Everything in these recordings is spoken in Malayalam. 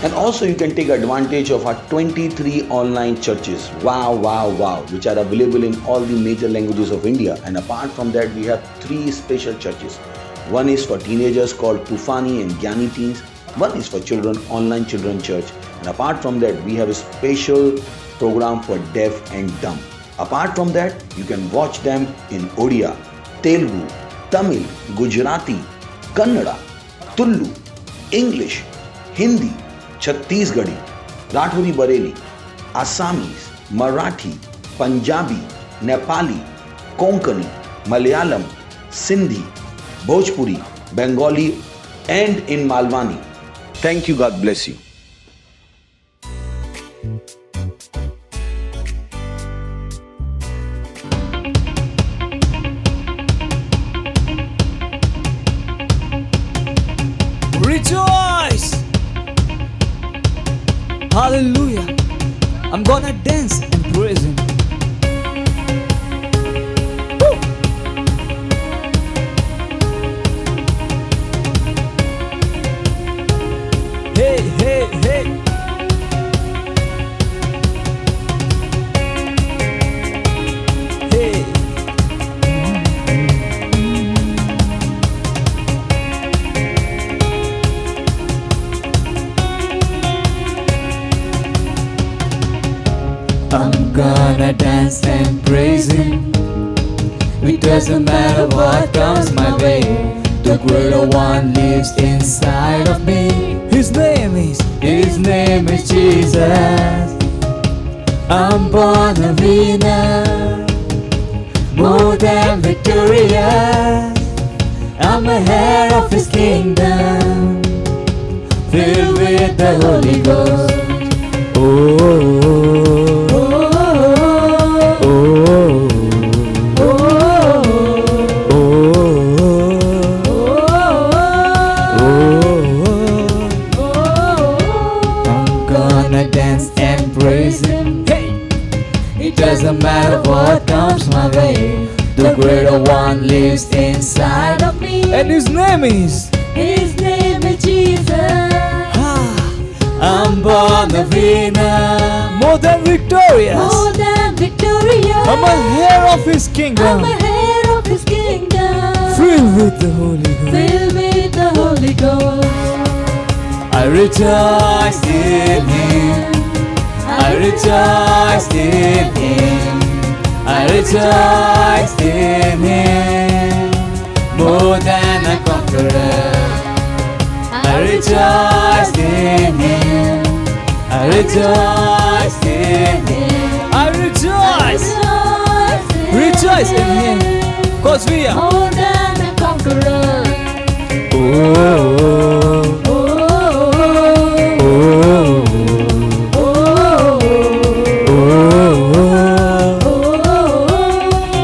And also you can take advantage of our 23 online churches. Wow, which are available in all the major languages of India. And apart from that, we have 3 special churches. One is for teenagers called Tufani and Gyani Teens. One is for children, Online Children Church. And apart from that, we have a special program for deaf and dumb. Apart from that, you can watch them in Odia, Telugu, Tamil, Gujarati, Kannada, Tulu, English, Hindi, Chhattisgarhi, Rathori Bareli, Assamese, Marathi, Punjabi, Nepali, Konkani, Malayalam, Sindhi, Bhojpuri, Bengali, and in Malwani. Thank you. God bless you. Rejoice! Hallelujah! I'm gonna dance and praise Him. Woo! Hey, hey, hey! Hey! I'm gonna dance and praise Him. It doesn't matter what comes my way. The greater one lives inside of me. His name is Jesus. I'm born a winner, more than victorious. I'm a heir of His kingdom, filled with the Holy Ghost. I'm gonna dance and praise Him. Hey! It doesn't matter what comes my way. The greater one lives inside of me. And His name is Jesus. I'm born a winner, more than victorious. More than victorious. I'm a heir of His kingdom, I'm a heir of His kingdom. filled with the Holy Ghost. Filled with the Holy Ghost. I rejoice in Him. I rejoice in Him. I rejoice in Him, more than a conqueror. I rejoice in Him. I rejoice in Him. I rejoice. Rejoice in Him. Cause we are more than a conqueror. oh,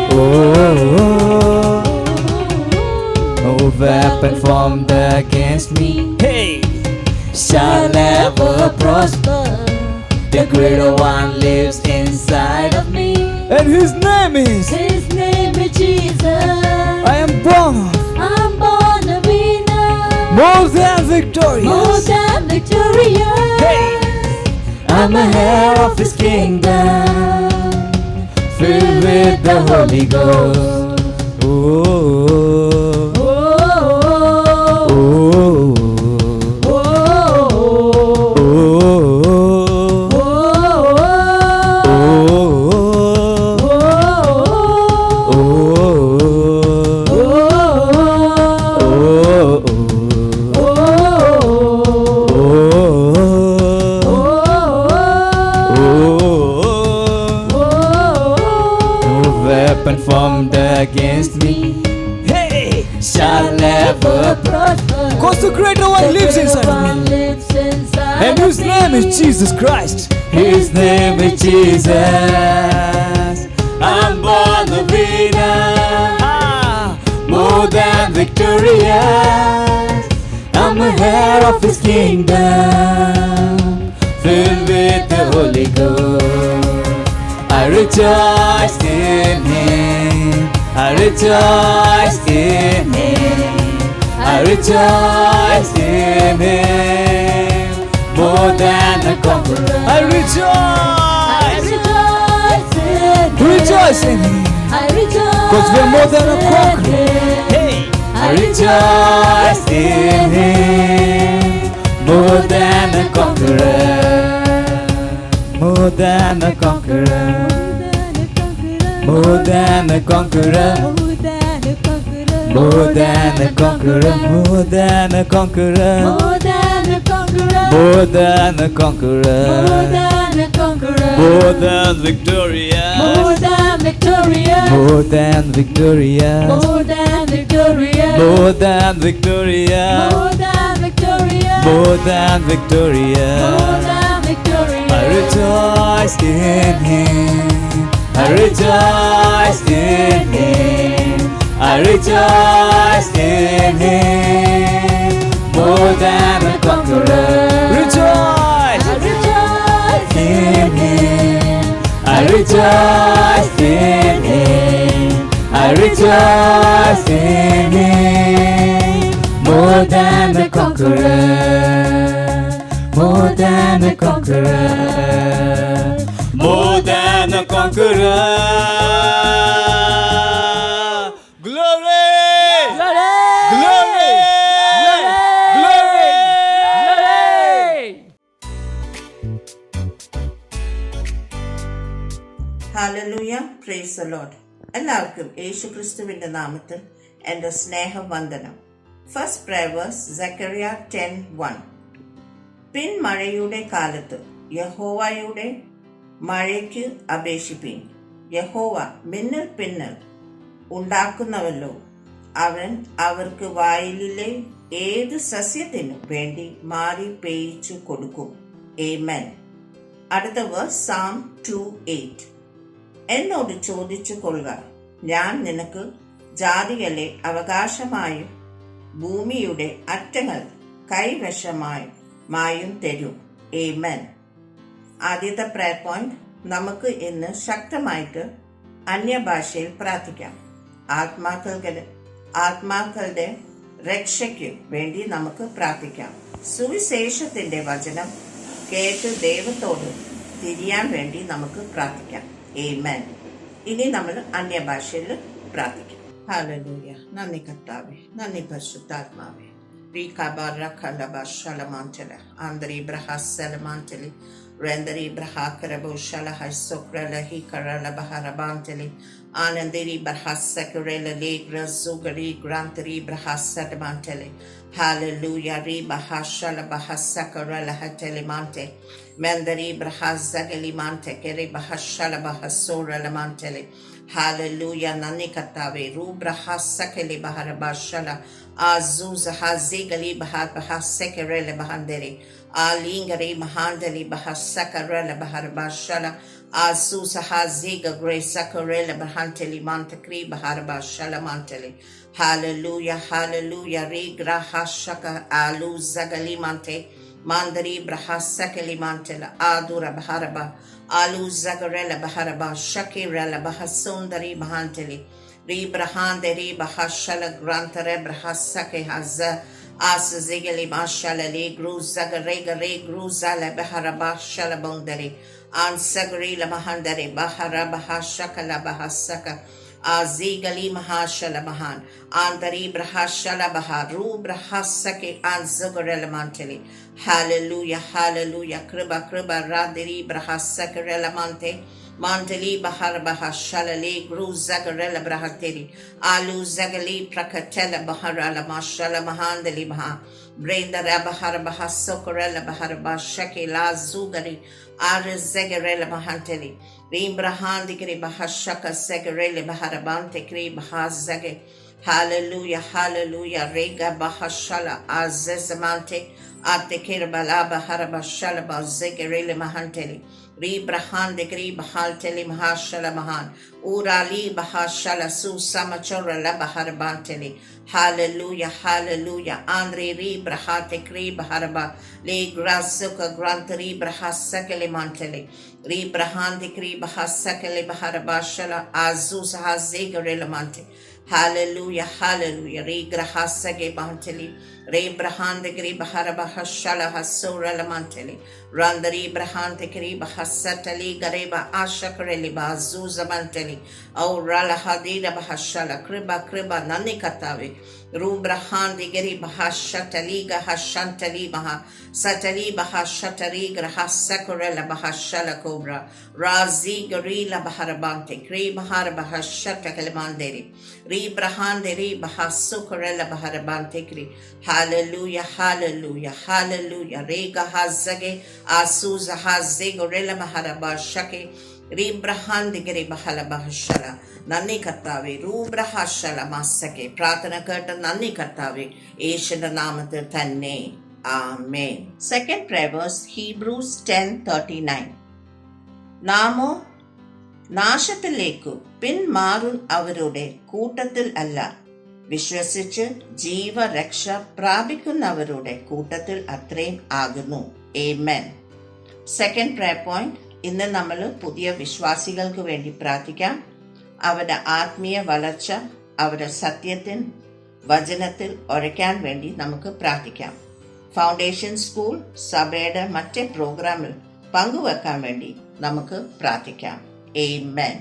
oh, no weapon formed against me, hey, shall never prosper. The greater one lives inside of me, and His name is Jesus. I am born I'm born a winner, more than victorious. more than victorious. Hey! I'm a heir of His kingdom, filled with the Holy Ghost. Oh, oh, oh, oh, weapon formed against me, hey, shall never prosper. Cause the greater one lives inside of me, and His name is Jesus Christ. His name is Jesus. I'm born a winner, more than victorious. I'm a heir of His kingdom, filled with the Holy Ghost. I rejoice in Him. I rejoice in Him. I rejoice in Him, more more than a conqueror. I rejoice. Rejoice in Him. I rejoice. 'Cause we're more than a conqueror. Hey, I rejoice in Him. More than a conqueror. More than a conqueror. More than a conqueror. More than a conqueror. More than a conqueror. More than a conqueror. More than a conqueror. More than a conqueror. More than victorious. More than victorious. More than victorious. More than victorious. More than victorious. More than victorious. More than victorious. More than victorious. I rejoice in Him. I rejoice in Him. I rejoice in Him. More than a conqueror. Rejoice I rejoice in Him. I rejoice in Him. I rejoice in Him. More than a conqueror. More than a conqueror. More than a conqueror. Glory! Glory! Glory! Hallelujah, praise the lord. എല്ലാവർക്കും യേശു ക്രിസ്തുവിന്റെ നാമത്തിൽ എൻ്റെ സ്നേഹവന്ദനം. ഫസ്റ്റ് പ്രയർ വേഴ്സ് സക്കറിയ 10:1. പിൻമഴയുടെ കാലത്ത് യഹോവയുടെ മഴയ്ക്ക് അപേക്ഷിപ്പീൻ. യഹോവ മിന്നൽ പിന്നൽ ഉണ്ടാക്കുന്നവല്ലോ. അവൻ അവർക്ക് വയലിലെ ഏത് സസ്യത്തിനു വേണ്ടി മാറി പെയ്ച്ചു കൊടുക്കും. ആമേൻ. അടുത്ത വേഴ്സ് സാം 2:8. എന്നോട് ചോദിച്ചു കൊള്ളുക, ഞാൻ നിനക്ക് ജാതികളെ അവകാശമായും ഭൂമിയുടെ അറ്റങ്ങൾ കൈവശമായും തരും. ആമേൻ. ആദ്യത്തെ പ്രയർ പോയിന്റ്, നമുക്ക് ഇന്ന് ശക്തമായിട്ട് അന്യഭാഷയിൽ പ്രാർത്ഥിക്കാം. ആത്മാക്കളുടെ രക്ഷയ്ക്ക് വേണ്ടി നമുക്ക് പ്രാർത്ഥിക്കാം. സുവിശേഷത്തിന്റെ വചനം കേട്ട് ദൈവത്തോട് തിരിയാൻ വേണ്ടി നമുക്ക് പ്രാർത്ഥിക്കാം. ആമേൻ. ഇനി നമ്മൾ അന്യഭാഷയിൽ പ്രാർത്ഥിക്കാം. ഹല്ലേലൂയ. നന്ദി കർത്താവേ, നന്ദി പരിശുദ്ധാത്മാവേ. ആന്തരി ബ്രഹാസലമാന്തലി Renderi Brahakarabu Shalaha Sokrala Hikarala Baharabantali Anandiri Brahasakurela Legra Zugari Grantari Brahasadamentali. Hallelujah. Ribahashala Bahasakarala Hatelimante Mendari Brahazagalimante Keri Bahashala Bahasura Lamantali. Hallelujah. Nanikatave Ru Brahasakali Baharabashala Azuza Hazigali Bahasakarela Bahanderi Alingari Mahandali Bahasakarela Baharabashala Azusa Haziga Grace Sakarela Bahanteli Mantakri Baharabashala Manteli. Hallelujah, hallelujah. Rigra Hashaka Alu Zagali Mante Mandari Brahasakali Mantela Adura Baharaba Alu Zagarela Baharaba Shakirela Bahasundari Bahanteli Ribrahanderi Bahashala Grantare Brahasake Hazza As Zigali Mashala Le Gruzagare Gruzala Baharaba Shalabondari An Sagari La Mahandari Baharabaha Shakala Bahasaka Azigali Mahashala Mahan Andari Brahashala Bahar Ru Brahasake An Zagarela Manteli. Hallelujah, hallelujah. Kriba Kriba Radiri Brahasakarela Mante Manteli Bahar Bahashala Le Gruzagarela Brahateri Alu Zagali Prakatela Baharala Mashala Mahandali Baha Brenda Rabahar Bahasokarela Bahar Bashaki La Zugari Ara Zagarela Mahanteli Rimbrahandikri Bahashaka Zagarele Baharabante Kri Bahazage. Hallelujah, hallelujah. Rega Bahashala Azezamante Atekir Balaba Harabashala Bazagarele Mahanteli Ribrahande Gri Bahalteli Mahashala Mahan Urali Bahashala Su Samachora Labaharabanteli. Hallelujah, hallelujah. Andre Ribrahate Kri Baharaba Le Grasuka Grantari Brahasakele Manteli Ribrahande Kri Bahasakele Baharabashala Azuz Hazigarele Mante. Hallelujah, hallelujah. Re grahasage banteli. Re brahande gri bahara bahashala hasura lamanteli. Randari brahante gri bahasatali gareba ashakareli bazuza manteli. Au rala hadida bahashala kriba nani katavi. Ru brahande gri bahashatali gahashantali baha. Satali bahashatari grahasakurela bahashala cobra. Razi garila baharabante. Kri bahara bahashata kalimanderi. Re brahande re bahasukurela baharabante kri. Hallelujah, hallelujah, hallelujah. Rega hazage asuza haze gorela maharabashake ribrahand gere bahala bahashala nani kartave rubrahashala masake pratana karta nani kartave yeshua namathil thanne. Amen. Second prayer verse, Hebrews 10:39. നാമോ നാശത്തിലേക്കു പിന്മാറും അവരുടെ കൂട്ടത്തിൽ അല്ല, വിശ്വസിച്ച് ജീവരക്ഷ പ്രാപിക്കുന്നവരുടെ കൂട്ടത്തിൽ അത്രയും ആകുന്നു. Amen. സെക്കൻഡ് പ്രയർ പോയിന്റ്, ഇന്ന് നമ്മൾ പുതിയ വിശ്വാസികൾക്ക് വേണ്ടി പ്രാർത്ഥിക്കാം. അവരുടെ ആത്മീയ വളർച്ച അവരുടെ സത്യത്തിൽ വചനത്തിൽ ഉറയ്ക്കാൻ വേണ്ടി നമുക്ക് പ്രാർത്ഥിക്കാം. ഫൗണ്ടേഷൻ സ്കൂൾ സഭയുടെ മറ്റേ പ്രോഗ്രാമിൽ പങ്കുവെക്കാൻ വേണ്ടി നമുക്ക് പ്രാർത്ഥിക്കാം. Amen.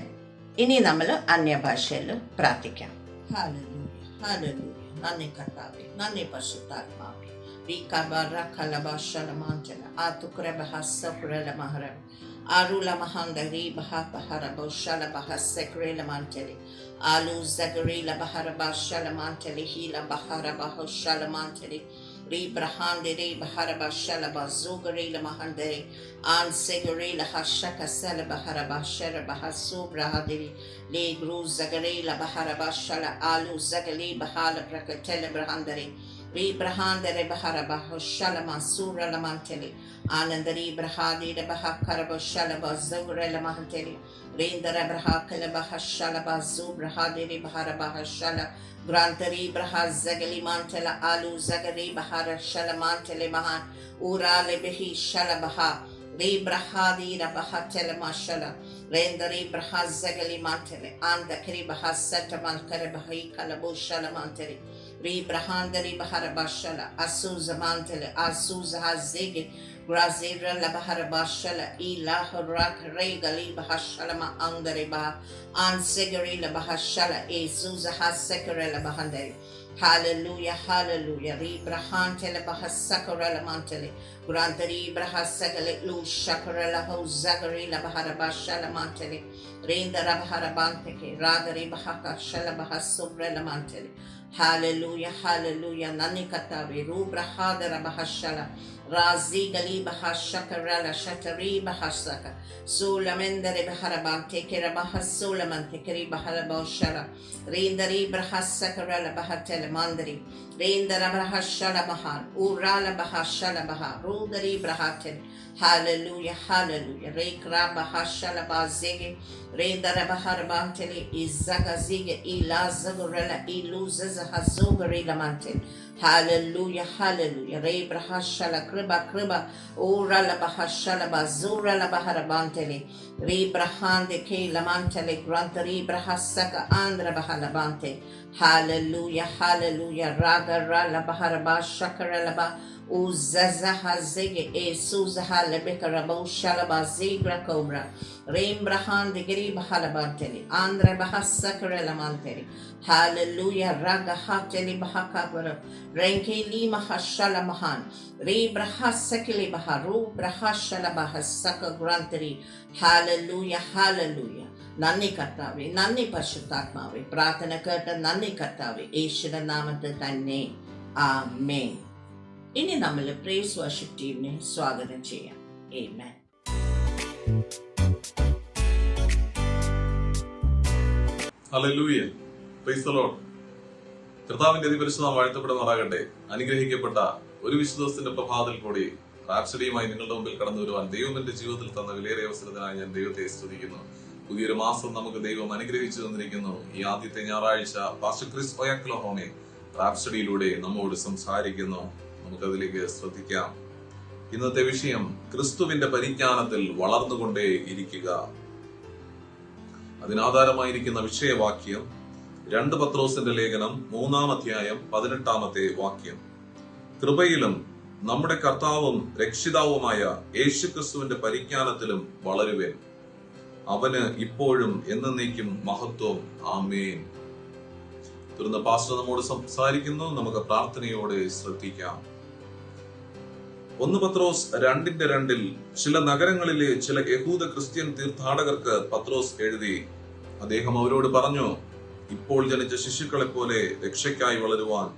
ഇനി നമ്മൾ അന്യഭാഷയിൽ പ്രാർത്ഥിക്കാം. Hallelujah. നന്ദി കർത്താവേ, നന്ദി പരിശുദ്ധാത്മാവേ. Rikabara kalabashala mantala atukreba hasakrela maharam arula mahandari bahara boshala bahasekrela mantali alu zagarila bahara bashala mantali hila bahara bahoshala mantali Ribrahandere bahara bashala bazugarila mahandere an segarila hashaka sala bahara bashara bahasu brahadiri le gru zagarila bahara bashala alu zagali bahala prakatela brahandere Ribrahandere bahara bahoshala masura lamanteli anandari brahadi de bahakara bashala bazugara lamanteli Rindara brahakala bahashala bazu brahadiri bahara bahashala Grantari braha zagali mantela alu zagari bahara shala mantele mahan urale behi shala baha Re brahadi da bahatele mashala Rendari braha zagali mantele anda kri baha sataman kare bahi kalabu shala mantele Re brahandari bahara bashala asu zamantele asu zahazege Grazira la bahara bashala ilah rak regali bahashala ma andare ba ansegari la bahashala ezuza hasekare la bahandari. Hallelujah, hallelujah. Re brahante la bahasakara la mantele grantari brahasagale lu shakara la hozagari la bahara bashala mantele rendara bahara banteke radari bahaka shala bahasubra la mantele. Hallelujah, hallelujah. Nani katavi ru brahadara bahashala Razi gali bahashakara la shatari bahasaka Sulamendare baharabante kera bahasulamante keri baharabashara Rindari brahasakara la bahatele mandari Rindara brahashala bahan Urala bahashala bahar Rudari brahatel. Hallelujah, hallelujah. Rekra bahashala bazege Rindara baharabantele izagazige ilazagurela iluzaza hazugari lamantel. Hallelujah, hallelujah. Re brahashala kriba ora la bahashala bazura la baharabantele re brahande ke lamantele grantari brahasaka andra bahalabante. Hallelujah, hallelujah. Raga ra la baharabashakara la ba uzaza hazege esuzaha lebekarabo shalaba zigra cobra reim brahande giri bahalabantele andre bahasakara lamantele. Hallelujah. Raga hateli bahakabara renke lima hashala mahan re brahasakili baharu brahashala bahasaka grantari. Hallelujah, hallelujah. നന്ദി കർത്താവേ, നന്ദി പരിശുദ്ധാത്മാവേ. പ്രാർത്ഥന കേട്ട് നന്ദി കർത്താവേ, യേശുവിന്റെ നാമത്തിൽ തന്നെ. ആമേൻ. ഇനി നമ്മൾ പ്രൈസ് വർഷിപ്പ് ടീമിനെ സ്വാഗതം ചെയ്യാം. ആമേൻ. ഹല്ലേലൂയ. Price the Lord. കർത്താവിന്റെ അതിപരിശുദ്ധനാമം വാഴ്ത്തപ്പെടുമാറാകട്ടെ. അനുഗ്രഹിക്കപ്പെട്ട ഒരു വിശുദ്ധത്തിന്റെ പ്രഭാതത്തിൽ കൂടി റാപ്സഡിയുമായി നിങ്ങളുടെ മുമ്പിൽ കടന്നു വരുവാൻ ദൈവം എന്റെ ജീവിതത്തിൽ തന്ന വിലയേറിയ അവസരത്തിനായി ഞാൻ ദൈവത്തെ സ്തുതിക്കുന്നു. പുതിയൊരു മാസം നമുക്ക് ദൈവം അനുഗ്രഹിച്ചു തന്നിരിക്കുന്നു. ഈ ആദ്യത്തെ ഞായറാഴ്ച പാസ്റ്റർ ക്രിസ് ഒയാക്ലഹോമെ റാപ്സഡിയിലൂടെ നമ്മോട് സംസാരിക്കുന്നു. നമുക്കതിലേക്ക് ശ്രദ്ധിക്കാം. ഇന്നത്തെ വിഷയം ക്രിസ്തുവിന്റെ പരിജ്ഞാനത്തിൽ വളർന്നുകൊണ്ടേ ഇരിക്കുക. അതിനാധാരമായിരിക്കുന്ന വിഷയവാക്യം 2 പത്രോസിന്റെ ലേഖനം 3-ാം അധ്യായം 18-ാമത്തെ വാക്യം. കൃപയിലും നമ്മുടെ കർത്താവും രക്ഷിതാവുമായ യേശുക്രിസ്തുവിന്റെ പരിജ്ഞാനത്തിലും വളരുവേൻ. അവന് ഇപ്പോഴും എന്നേക്കും മഹത്വം. ആമേൻ. തുടർന്ന് പാസ്റ്റർ നമ്മോട് സംസാരിക്കുന്നു. നമുക്ക് പ്രാർത്ഥനയോടെ ശ്രദ്ധിക്കാം. 1 പത്രോസ് 2:2 ചില നഗരങ്ങളിലെ ചില യഹൂദ ക്രിസ്ത്യൻ തീർത്ഥാടകർക്ക് പത്രോസ് എഴുതി. അദ്ദേഹം അവരോട് പറഞ്ഞു, ഇപ്പോൾ ജനിച്ച ശിശുക്കളെ പോലെ രക്ഷയ്ക്കായി വളരുവാൻ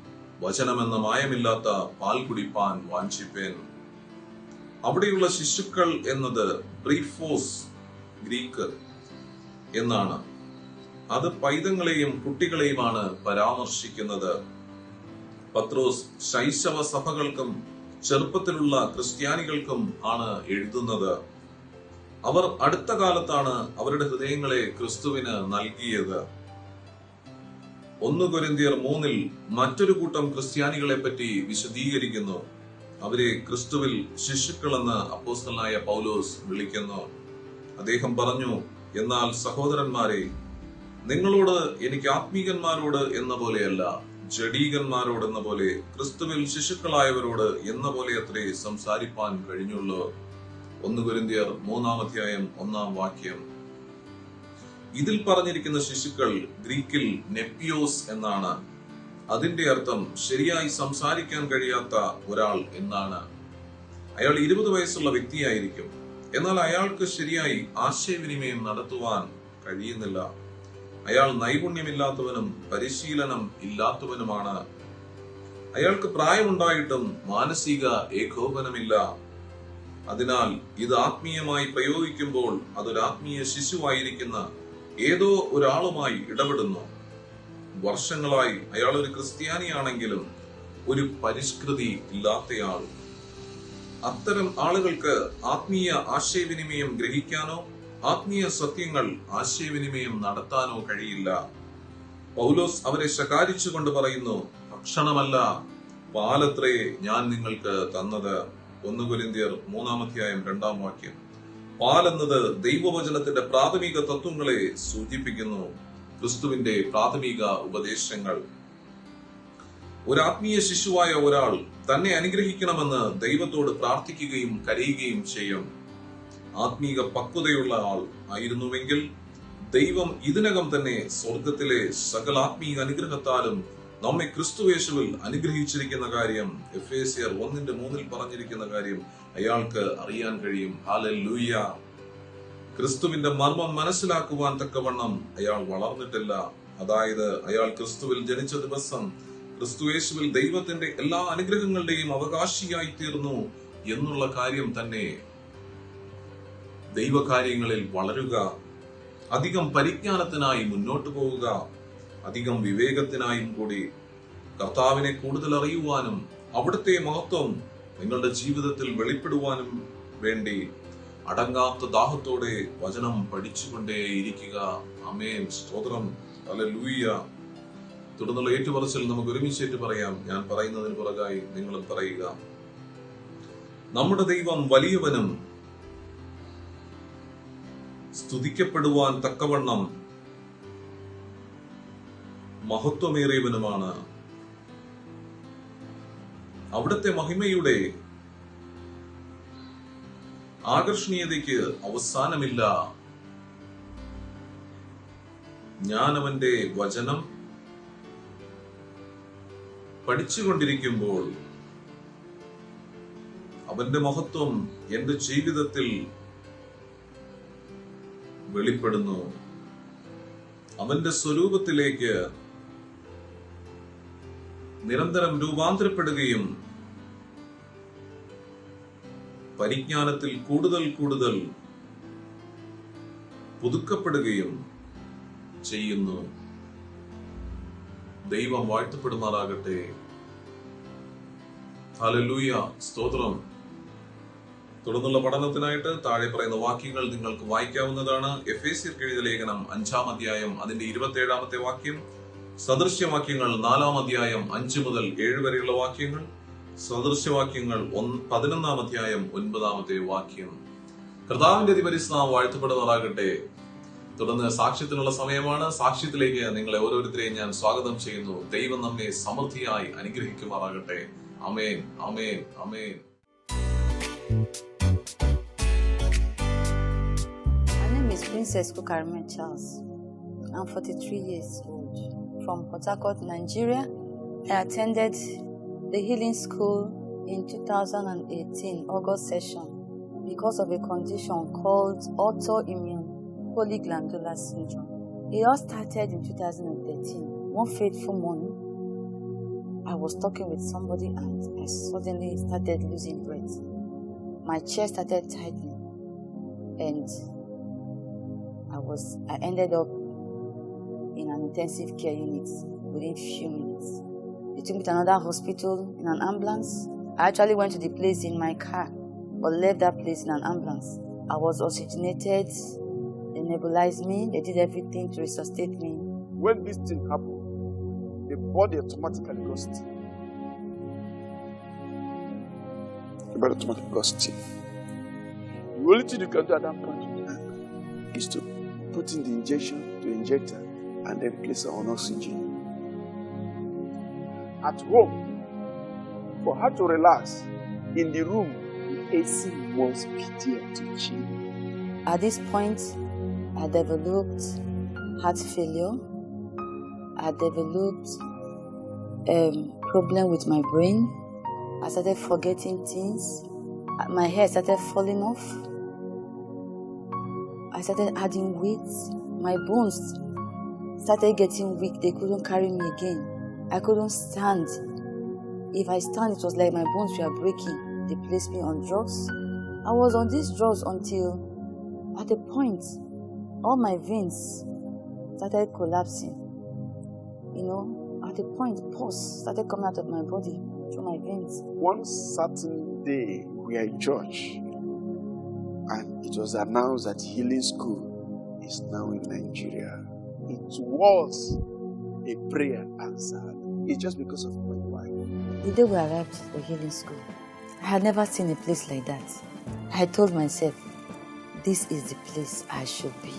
വചനമെന്ന മായമില്ലാത്ത പാൽ കുടിപ്പാൻ വാഞ്ചിപ്പേൻ. അവിടെയുള്ള ശിശുക്കൾ എന്നത് ബ്രീഫോസ് ഗ്രീക്ക് എന്നാണ്. അത് പൈതങ്ങളെയും കുട്ടികളെയുമാണ് പരാമർശിക്കുന്നത്. പത്രോസ് ശൈശവ സഭകൾക്കും ചെറുപ്പത്തിലുള്ള ക്രിസ്ത്യാനികൾക്കും ആണ് എഴുതുന്നത്. അവർ അടുത്ത കാലത്താണ് അവരുടെ ഹൃദയങ്ങളെ ക്രിസ്തുവിന് നൽകിയത്. 1 കൊരിന്ത്യർ 3 മറ്റൊരു കൂട്ടം ക്രിസ്ത്യാനികളെ പറ്റി വിശദീകരിക്കുന്നു. അവരെ ക്രിസ്തുവിൽ ശിശുക്കളെന്ന് അപ്പോസ്തലനായ പൗലോസ് വിളിക്കുന്നു. അദ്ദേഹം പറഞ്ഞു, എന്നാൽ സഹോദരന്മാരെ, നിങ്ങളോട് എനിക്ക് ആത്മീകന്മാരോട് എന്ന പോലെയല്ല, ജഡീകന്മാരോടെന്ന പോലെ, ക്രിസ്തുവിൽ ശിശുക്കളായവരോട് എന്ന പോലെ അത്രേ സംസാരിപ്പാൻ കഴിഞ്ഞുള്ളൂ. 1 കൊരിന്ത്യർ 3-ാം അധ്യായം 1-ാം വാക്യം. ഇതിൽ പറഞ്ഞിരിക്കുന്ന ശിശുക്കൾ ഗ്രീക്കിൽ നെപ്പിയോസ് എന്നാണ്. അതിന്റെ അർത്ഥം ശരിയായി സംസാരിക്കാൻ കഴിയാത്ത ഒരാൾ എന്നാണ്. അയാൾ 20 വയസ്സുള്ള വ്യക്തിയായിരിക്കും. എന്നാൽ അയാൾക്ക് ശരിയായി ആശയവിനിമയം നടത്തുവാൻ കഴിയുന്നില്ല. അയാൾ നൈപുണ്യമില്ലാത്തവനും പരിശീലനം ഇല്ലാത്തവനുമാണ്. അയാൾക്ക് പ്രായമുണ്ടായിട്ടും മാനസിക ഏകോപനമില്ല. അതിനാൽ ഇത് ആത്മീയമായി പ്രയോഗിക്കുമ്പോൾ അതൊരു ആത്മീയ ശിശുവായിരിക്കുന്ന ഏതോ ഒരാളുമായി ഇടപെടുന്നു. വർഷങ്ങളായി അയാൾ ഒരു ക്രിസ്ത്യാനിയാണെങ്കിലും ഒരു പരിഷ്കൃതി ഇല്ലാത്തയാൾ. അത്തരം ആളുകൾക്ക് ആത്മീയ ആശയവിനിമയം ഗ്രഹിക്കാനോ ആത്മീയ സത്യങ്ങൾ ആശയവിനിമയം നടത്താനോ കഴിയില്ല. പൗലോസ് അവരെ ശകാരിച്ചുകൊണ്ട് പറയുന്നു, ഭക്ഷണമല്ല പാലത്രേ ഞാൻ നിങ്ങൾക്ക് തന്നത്. 1 കൊരിന്ത്യർ 3-ാം അധ്യായം 2-ാം വാക്യം. പാൽ എന്നത് ദൈവവചനത്തിന്റെ പ്രാഥമിക തത്വങ്ങളെ സൂചിപ്പിക്കുന്നു, ക്രിസ്തുവിന്റെ പ്രാഥമിക ഉപദേശങ്ങൾ. ഒരു ആത്മീയ ശിശുവായ ഒരാൾ തന്നെ അനുഗ്രഹിക്കണമെന്ന് ദൈവത്തോട് പ്രാർത്ഥിക്കുകയും കരയുകയും ചെയ്യും. ആത്മീക പക്വതയുള്ള ആൾ ആയിരുന്നുവെങ്കിൽ ദൈവം ഇതിനകം തന്നെ സ്വർഗത്തിലെ സകല ആത്മീയ അനുഗ്രഹത്താലും നമ്മെ ക്രിസ്തുയേശുവിൽ അനുഗ്രഹിച്ചിരിക്കുന്ന കാര്യം, എഫേസ്യർ 1:3 പറഞ്ഞിരിക്കുന്ന കാര്യം അയാൾക്ക് അറിയാൻ കഴിയും. ഹല്ലേലൂയ. ക്രിസ്തുവിന്റെ മർമ്മം മനസ്സിലാക്കുവാൻ തക്കവണ്ണം അയാൾ വളർന്നിട്ടില്ല. അതായത് അയാൾ ക്രിസ്തുവിൽ ജനിച്ച ദിവസം ക്രിസ്തുയേശുവിൽ ദൈവത്തിന്റെ എല്ലാ അനുഗ്രഹങ്ങളുടെയും അവകാശിയായി തീർന്നു എന്നുള്ള കാര്യം തന്നെ. ദൈവകാര്യങ്ങളിൽ വളരുക, അധികം പരിജ്ഞാനത്തിനായി മുന്നോട്ട് പോവുക, അധികം വിവേകത്തിനായും കൂടി കർത്താവിനെ കൂടുതൽ അറിയുവാനും അവിടുത്തെ മഹത്വം നിങ്ങളുടെ ജീവിതത്തിൽ വെളിപ്പെടുവാനും വേണ്ടി അടങ്ങാത്ത ദാഹത്തോടെ വചനം പഠിച്ചുകൊണ്ടേയിരിക്കുക. ആമേൻ. സ്തോത്രം. ഹല്ലേലൂയ. തുടർന്നുള്ള ഏറ്റുപറച്ചിൽ നമുക്ക് ഒരുമിച്ചേറ്റ് പറയാം. ഞാൻ പറയുന്നതിന് പുറകായി നിങ്ങളും പറയുക. നമ്മുടെ ദൈവം വലിയവനും സ്തുതിക്കപ്പെടുവാൻ തക്കവണ്ണം മഹത്വമേറിയവനുമാണ്. അവിടുത്തെ മഹിമയുടെ ആകർഷണീയതയ്ക്ക് അവസാനമില്ല. ഞാൻ അവന്റെ വചനം പഠിച്ചുകൊണ്ടിരിക്കുമ്പോൾ അവന്റെ മഹത്വം എന്റെ ജീവിതത്തിൽ വെളിപ്പെടുന്നു. അവന്റെ സ്വരൂപത്തിലേക്ക് നിരന്തരം രൂപാന്തരപ്പെടുകയും പരിജ്ഞാനത്തിൽ കൂടുതൽ കൂടുതൽ പുതുക്കപ്പെടുകയും ചെയ്യുന്നു. ദൈവം വാഴ്ത്തപ്പെടുമാറാകട്ടെ. ഹല്ലേലൂയ. സ്തോത്രം. തുടർന്നുള്ള പഠനത്തിനായിട്ട് താഴെ പറയുന്ന വാക്യങ്ങൾ നിങ്ങൾക്ക് വായിക്കാവുന്നതാണ്. എഫേസ്യർക്ക് എഴുതിയ ലേഖനം 5-ാം അധ്യായം അതിന്റെ 27-ാമത്തെ വാക്യം, സദൃശ്യവാക്യങ്ങൾ 4-ാം അധ്യായം 5 മുതൽ 7 വരെയുള്ള വാക്യങ്ങൾ, സദൃശ്യവാക്യങ്ങൾ 11-ാം അധ്യായം 9-ാമത്തെ വാക്യം. കർത്താവിന്റെ അതിപരിശുദ്ധനാമം വാഴ്ത്തപ്പെടുമാറാകട്ടെ. തുടർന്ന് സാക്ഷ്യത്തിനുള്ള സമയമാണ്. സാക്ഷ്യത്തിലേക്ക് നിങ്ങളെ ഓരോരുത്തരെയും ഞാൻ സ്വാഗതം ചെയ്യുന്നു. ദൈവം നമ്മെ സമൃദ്ധിയായി അനുഗ്രഹിക്കുമാറാകട്ടെ. അമേൻ, അമേൻ, അമേൻ. My name is Princess Kukarime Charles. I'm 43 years old. From Port Harcourt, Nigeria. I attended the healing school in 2018 August session because of a condition called autoimmune polyglandular syndrome. It all started in 2013. One fateful morning, I was talking with somebody and I suddenly started losing breath. My chest started tightening and I ended up in an intensive care unit within few minutes. They took me to another hospital in an ambulance. I actually went to the place in my car, but left that place in an ambulance. I was oxygenated, they nebulized me, they did everything to resuscitate me. When this thing happened, the body automatically got stiff. The body automatically got stiff. The only thing you can do at that point in time is to put in the injection, the injector, and then place her on oxygen. At home, for her to relax, in the room, the AC must be there to chill. At this point, I developed heart failure. I developed problem with my brain. I started forgetting things. My hair started falling off. I started adding weight. My bones started getting weak. They couldn't carry me again. I couldn't stand. If I stand, it was like my bones were breaking. They placed me on drugs. I was on these drugs until at a point, all my veins started collapsing. At a point, pus started coming out of my body through my veins. One certain day, we were in church, and it was announced that healing school is now in Nigeria. It was a prayer answered. It's just because of my wife. The day we arrived at the healing school, I had never seen a place like that. I told myself, this is the place I should be,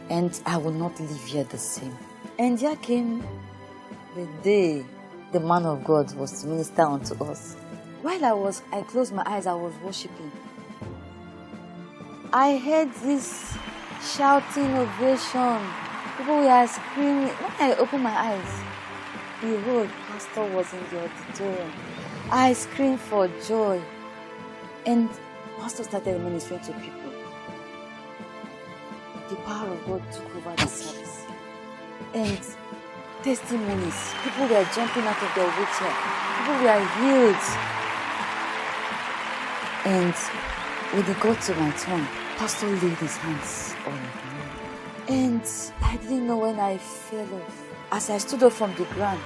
and I will not live here the same. And here came the day the man of God was to minister unto us. While I closed my eyes, I was worshiping. I heard this shouting ovation. People were screaming. When I opened my eyes, behold, Pastor was in the auditorium. I screamed for joy. And Pastor started ministering to people. The power of God took over the service. And testimonies. People were jumping out of their wheelchair. People were healed. And when it got to my turn, Pastor laid his hands on me. And I didn't know when I fell off. As I stood up from the ground,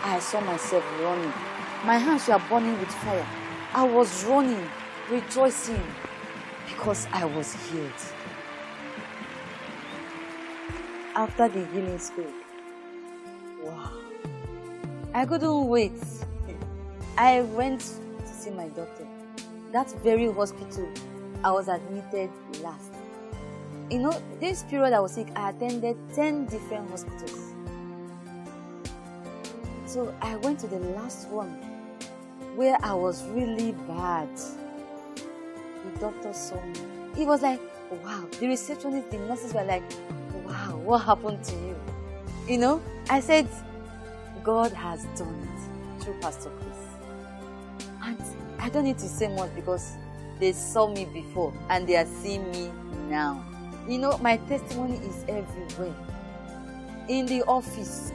I saw myself running. My hands were burning with fire. I was running, rejoicing, because I was healed. After the healing school, wow, I couldn't wait. I went to see my doctor. That very hospital I was admitted last. This period I was sick, I attended 10 different hospitals. So I went to the last one where I was really bad. The doctor saw me. He was like, wow. The receptionist, the nurses were like, wow, what happened to you? I said, God has done it through Pastor Chris. And I don't need to say much because they saw me before and they are seeing me now. My testimony is everywhere. In the office,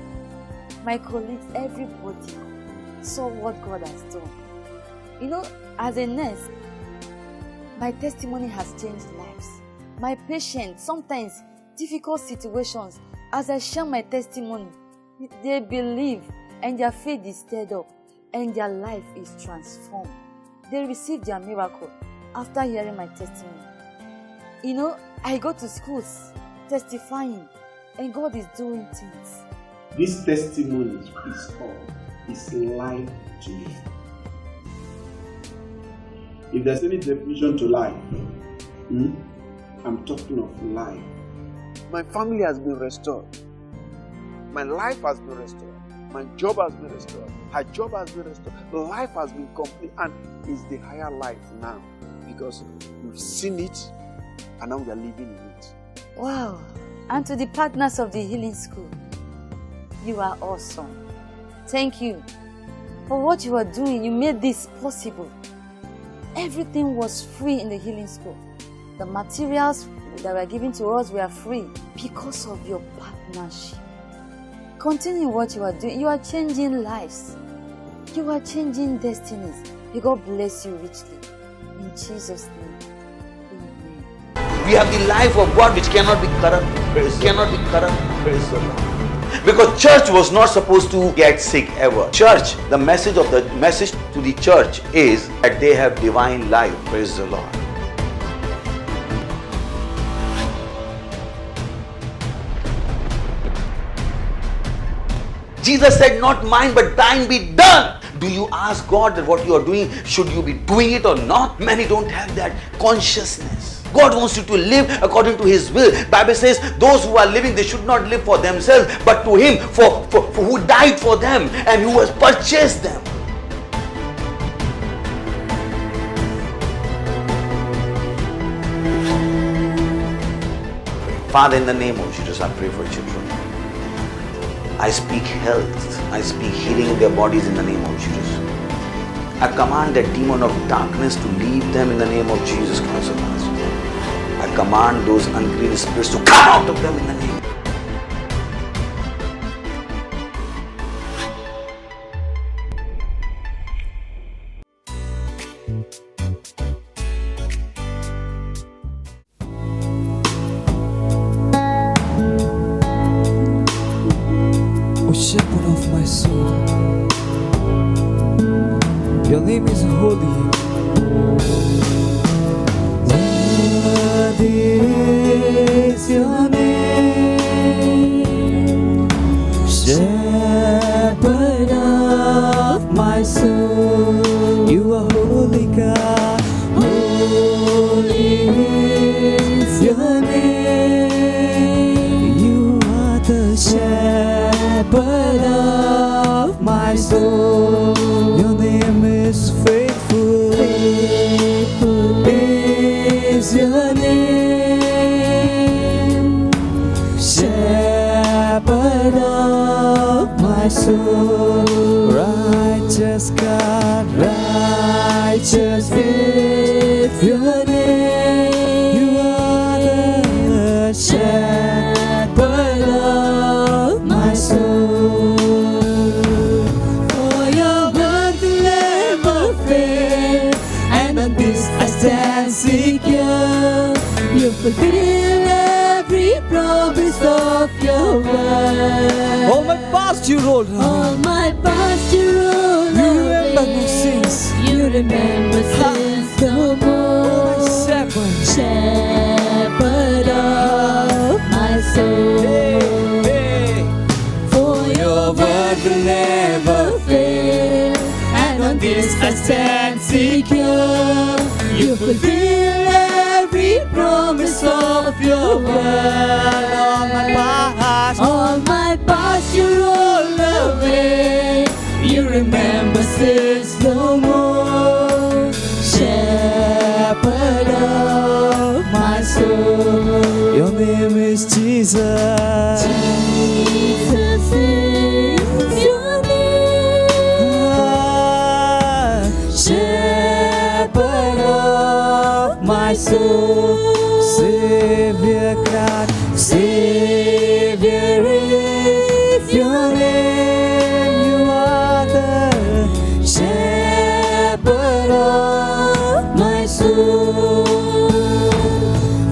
my colleagues, everybody saw what God has done. As a nurse, my testimony has changed lives. My patients, sometimes difficult situations, as I share my testimony, they believe and their faith is stirred up and their life is transformed. They receive their miracle after hearing my testimony. I go to schools testifying and God is doing things. This testimony is life to me. If there's any definition to life, I'm talking of life. My family has been restored. My life has been restored. My job has been restored. Her job has been restored. Life has been complete and is the higher life now because we've seen it and now we are living in it. Wow. And to the partners of the Healing School, you are awesome. Thank you for what you are doing. You made this possible. Everything was free in the Healing School. The materials that were given to us were free because of your partnership. Continue what you are doing. You are changing lives. You are changing destinies. May God bless you richly. In Jesus' name. Amen. We have the life of God which cannot be corrupt. Cannot be corrupt. Praise the Lord. Because church was not supposed to get sick ever. Church, the message to the church is that they have divine life. Praise the Lord. Jesus said, not mine but thine be done. Do you ask God that what you are doing, should you be doing it or not? Many don't have that consciousness. God wants you to live according to His will. Bible says those who are living, they should not live for themselves, but to Him for who died for them and who has purchased them. Father, in the name of Jesus, I pray for children. I speak health. I speak healing in their bodies in the name of Jesus. I command that demon of darkness to leave them in the name of Jesus Christ of Nazareth. I command those unclean spirits to come out of them in the name. O shepherd of my soul, your name is holy. Worthy is your name, shepherd of my soul. You are holy God, holy is your name. You are the shepherd of my soul. Your name is faithful, faithful is your name, shepherd of my soul. Righteous God, righteous is your name. You are the shepherd of my soul. For your word will never fail, and on this I stand secure. You fulfill every promise of your word. All my past you rolled away. All my past you rolled You remember away. no sins. You remember sins no more. My shepherd. Shepherd of my soul. Hey. For your word will never fail, and on this I stand secure. You fulfill every promise of your word. All my past you roll away. You remember sins no more. Shepherd of my soul. Your name is Jesus. Jesus is your name. Shepherd of my soul. Savior God, Savior is your name. You are the shepherd of my soul.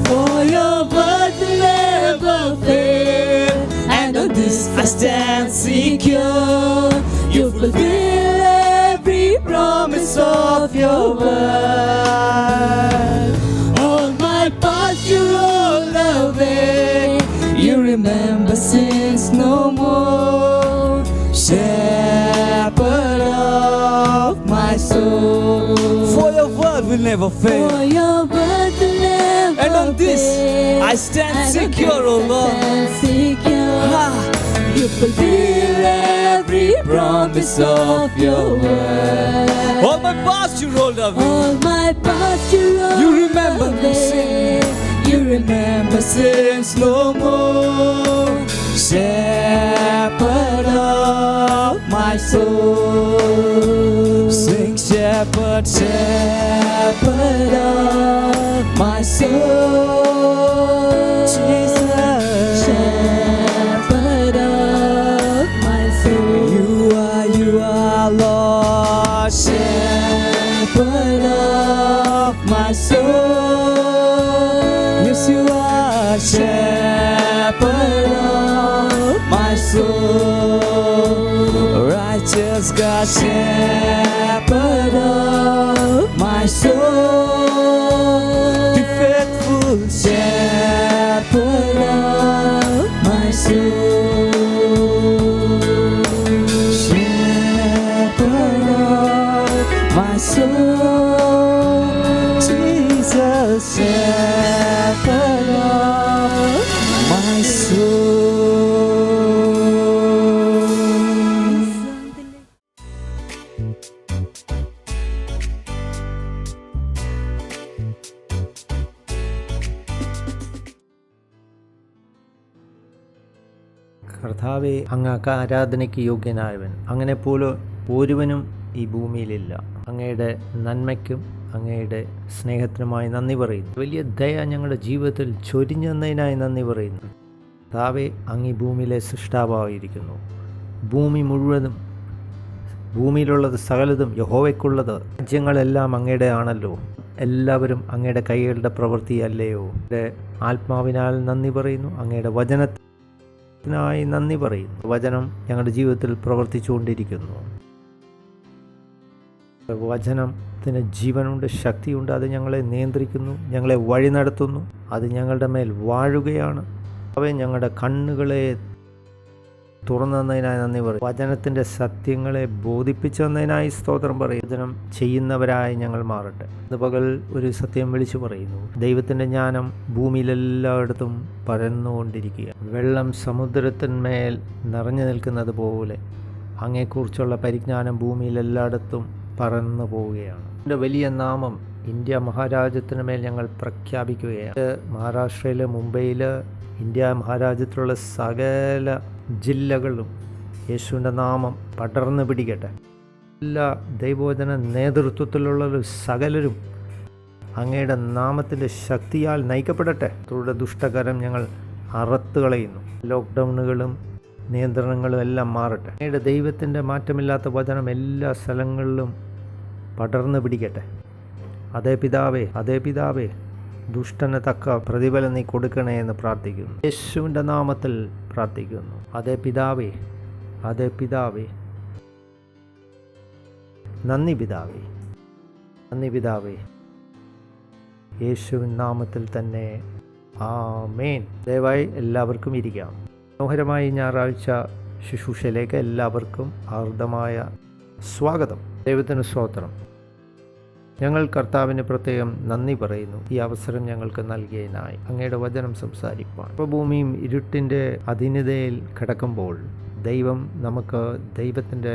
For your word will never fail, and on this I stand secure. You fulfill every promise of your word. All my past you roll away. You remember sins no more. Shepherd of my soul. For your word will never For fail, your word will never and on this I stand secure, O Lord. You fulfill every promise of your word. All my past you rolled away. All my past you rolled You remember no away. sin. You remember sins no more. Shepherd of my soul, sing shepherd, Shepherd of my soul. Jesus. Shepherd of my soul. You are Lord, Shepherd of my soul. yes you are shepherd of my soul, righteous God, shepherd of My soul. be faithful, Shepherd of my soul. Shepherd of my soul. Jesus, Shepherd of my soul. കർത്താവെ, അങ്ങ് ആരാധനയ്ക്ക് യോഗ്യനായവൻ. അങ്ങനെ പോലെ ഒരുവനും ഈ ഭൂമിയിലില്ല. അങ്ങയുടെ നന്മയ്ക്കും അങ്ങയുടെ സ്നേഹത്തിനുമായി നന്ദി പറയുന്നു. വലിയ ദയ ഞങ്ങളുടെ ജീവിതത്തിൽ ചൊരിഞ്ഞതിനായി നന്ദി പറയുന്നു. കർത്താവെ, അങ്ങ് ഈ ഭൂമിയിലെ സൃഷ്ടാവായിരിക്കുന്നു. ഭൂമി മുഴുവനും, ഭൂമിയിലുള്ളത് സകലതും യഹോവയ്ക്കുള്ളത്. രാജ്യങ്ങളെല്ലാം അങ്ങയുടെ ആണല്ലോ. എല്ലാവരും അങ്ങയുടെ കൈകളുടെ പ്രവൃത്തിയല്ലയോ. അങ്ങയുടെ ആത്മാവിനാൽ നന്ദി പറയുന്നു. അങ്ങയുടെ വചനത്തിനായി നന്ദി പറയുന്നു. വചനം ഞങ്ങളുടെ ജീവിതത്തിൽ പ്രവർത്തിച്ചുകൊണ്ടിരിക്കുന്നു. വചനത്തിന് ജീവനുണ്ട്, ശക്തിയുണ്ട്. അത് ഞങ്ങളെ നിയന്ത്രിക്കുന്നു, ഞങ്ങളെ വഴി നടത്തുന്നു. അത് ഞങ്ങളുടെ മേൽ വാഴുകയാണ്. അവ ഞങ്ങളുടെ കണ്ണുകളെ തുറന്നതിനായി നന്ദി പറയും. വചനത്തിൻ്റെ സത്യങ്ങളെ ബോധിപ്പിച്ചു തന്നതിനായി സ്തോത്രം പറയും. വചനം ചെയ്യുന്നവരായി ഞങ്ങൾ മാറട്ടെ. ഇന്ന് പകൽ ഒരു സത്യം വിളിച്ചു പറയുന്നു. ദൈവത്തിൻ്റെ ജ്ഞാനം ഭൂമിയിലെല്ലായിടത്തും പരന്നുകൊണ്ടിരിക്കുക. വെള്ളം സമുദ്രത്തിന്മേൽ നിറഞ്ഞു നിൽക്കുന്നത് പോലെ അങ്ങയെക്കുറിച്ചുള്ള പരിജ്ഞാനം ഭൂമിയിലെല്ലായിടത്തും പറന്നു പോവുകയാണ്. എൻ്റെ വലിയ നാമം ഇന്ത്യ മഹാരാജ്യത്തിന് മേൽ ഞങ്ങൾ പ്രഖ്യാപിക്കുകയാണ്. മഹാരാഷ്ട്രയിൽ, മുംബൈയിൽ, ഇന്ത്യ മഹാരാജ്യത്തിലുള്ള സകല ജില്ലകളിലും യേശുവിൻ്റെ നാമം പടർന്നു പിടിക്കട്ടെ. എല്ലാ ദൈവവചന നേതൃത്വത്തിലുള്ള സകലരും അങ്ങയുടെ നാമത്തിൻ്റെ ശക്തിയാൽ നയിക്കപ്പെടട്ടെ. അവരുടെ ദുഷ്ടകരം ഞങ്ങൾ അറുത്ത് കളയുന്നു. ലോക്ക്ഡൗണുകളും നിയന്ത്രണങ്ങളും എല്ലാം മാറട്ടെ. അങ്ങയുടെ ദൈവത്തിൻ്റെ മാറ്റമില്ലാത്ത വചനം എല്ലാ സ്ഥലങ്ങളിലും പടർന്നു പിടിക്കട്ടെ. അതേ പിതാവേ, അതേ പിതാവേ, ദുഷ്ടന് തക്ക പ്രതിഫലം നീ കൊടുക്കണേ എന്ന് പ്രാർത്ഥിക്കുന്നു. യേശുവിൻ്റെ നാമത്തിൽ പ്രാർത്ഥിക്കുന്നു. അതേ പിതാവേ, അതേ പിതാവേ, നന്ദി പിതാവേ, നന്ദി പിതാവേ, യേശുവിൻ നാമത്തിൽ തന്നെ ആമേൻ. ദയവായി എല്ലാവർക്കും ഇരിക്കാം. മനോഹരമായ ഞായറാഴ്ച ശുശ്രൂഷയിലേക്ക് എല്ലാവർക്കും ഹാർദമായ സ്വാഗതം. ദൈവത്തിന് സ്തോത്രം. ഞങ്ങൾ കർത്താവിന് പ്രത്യേകം നന്ദി പറയുന്നു, ഈ അവസരം ഞങ്ങൾക്ക് നൽകിയതിനായി. അങ്ങയുടെ വചനം സംസാരിപ്പാൻ ഭൂമിയും ഇരുട്ടിൻ്റെ അധീനതയിൽ കിടക്കുമ്പോൾ ദൈവം നമുക്ക് ദൈവത്തിൻ്റെ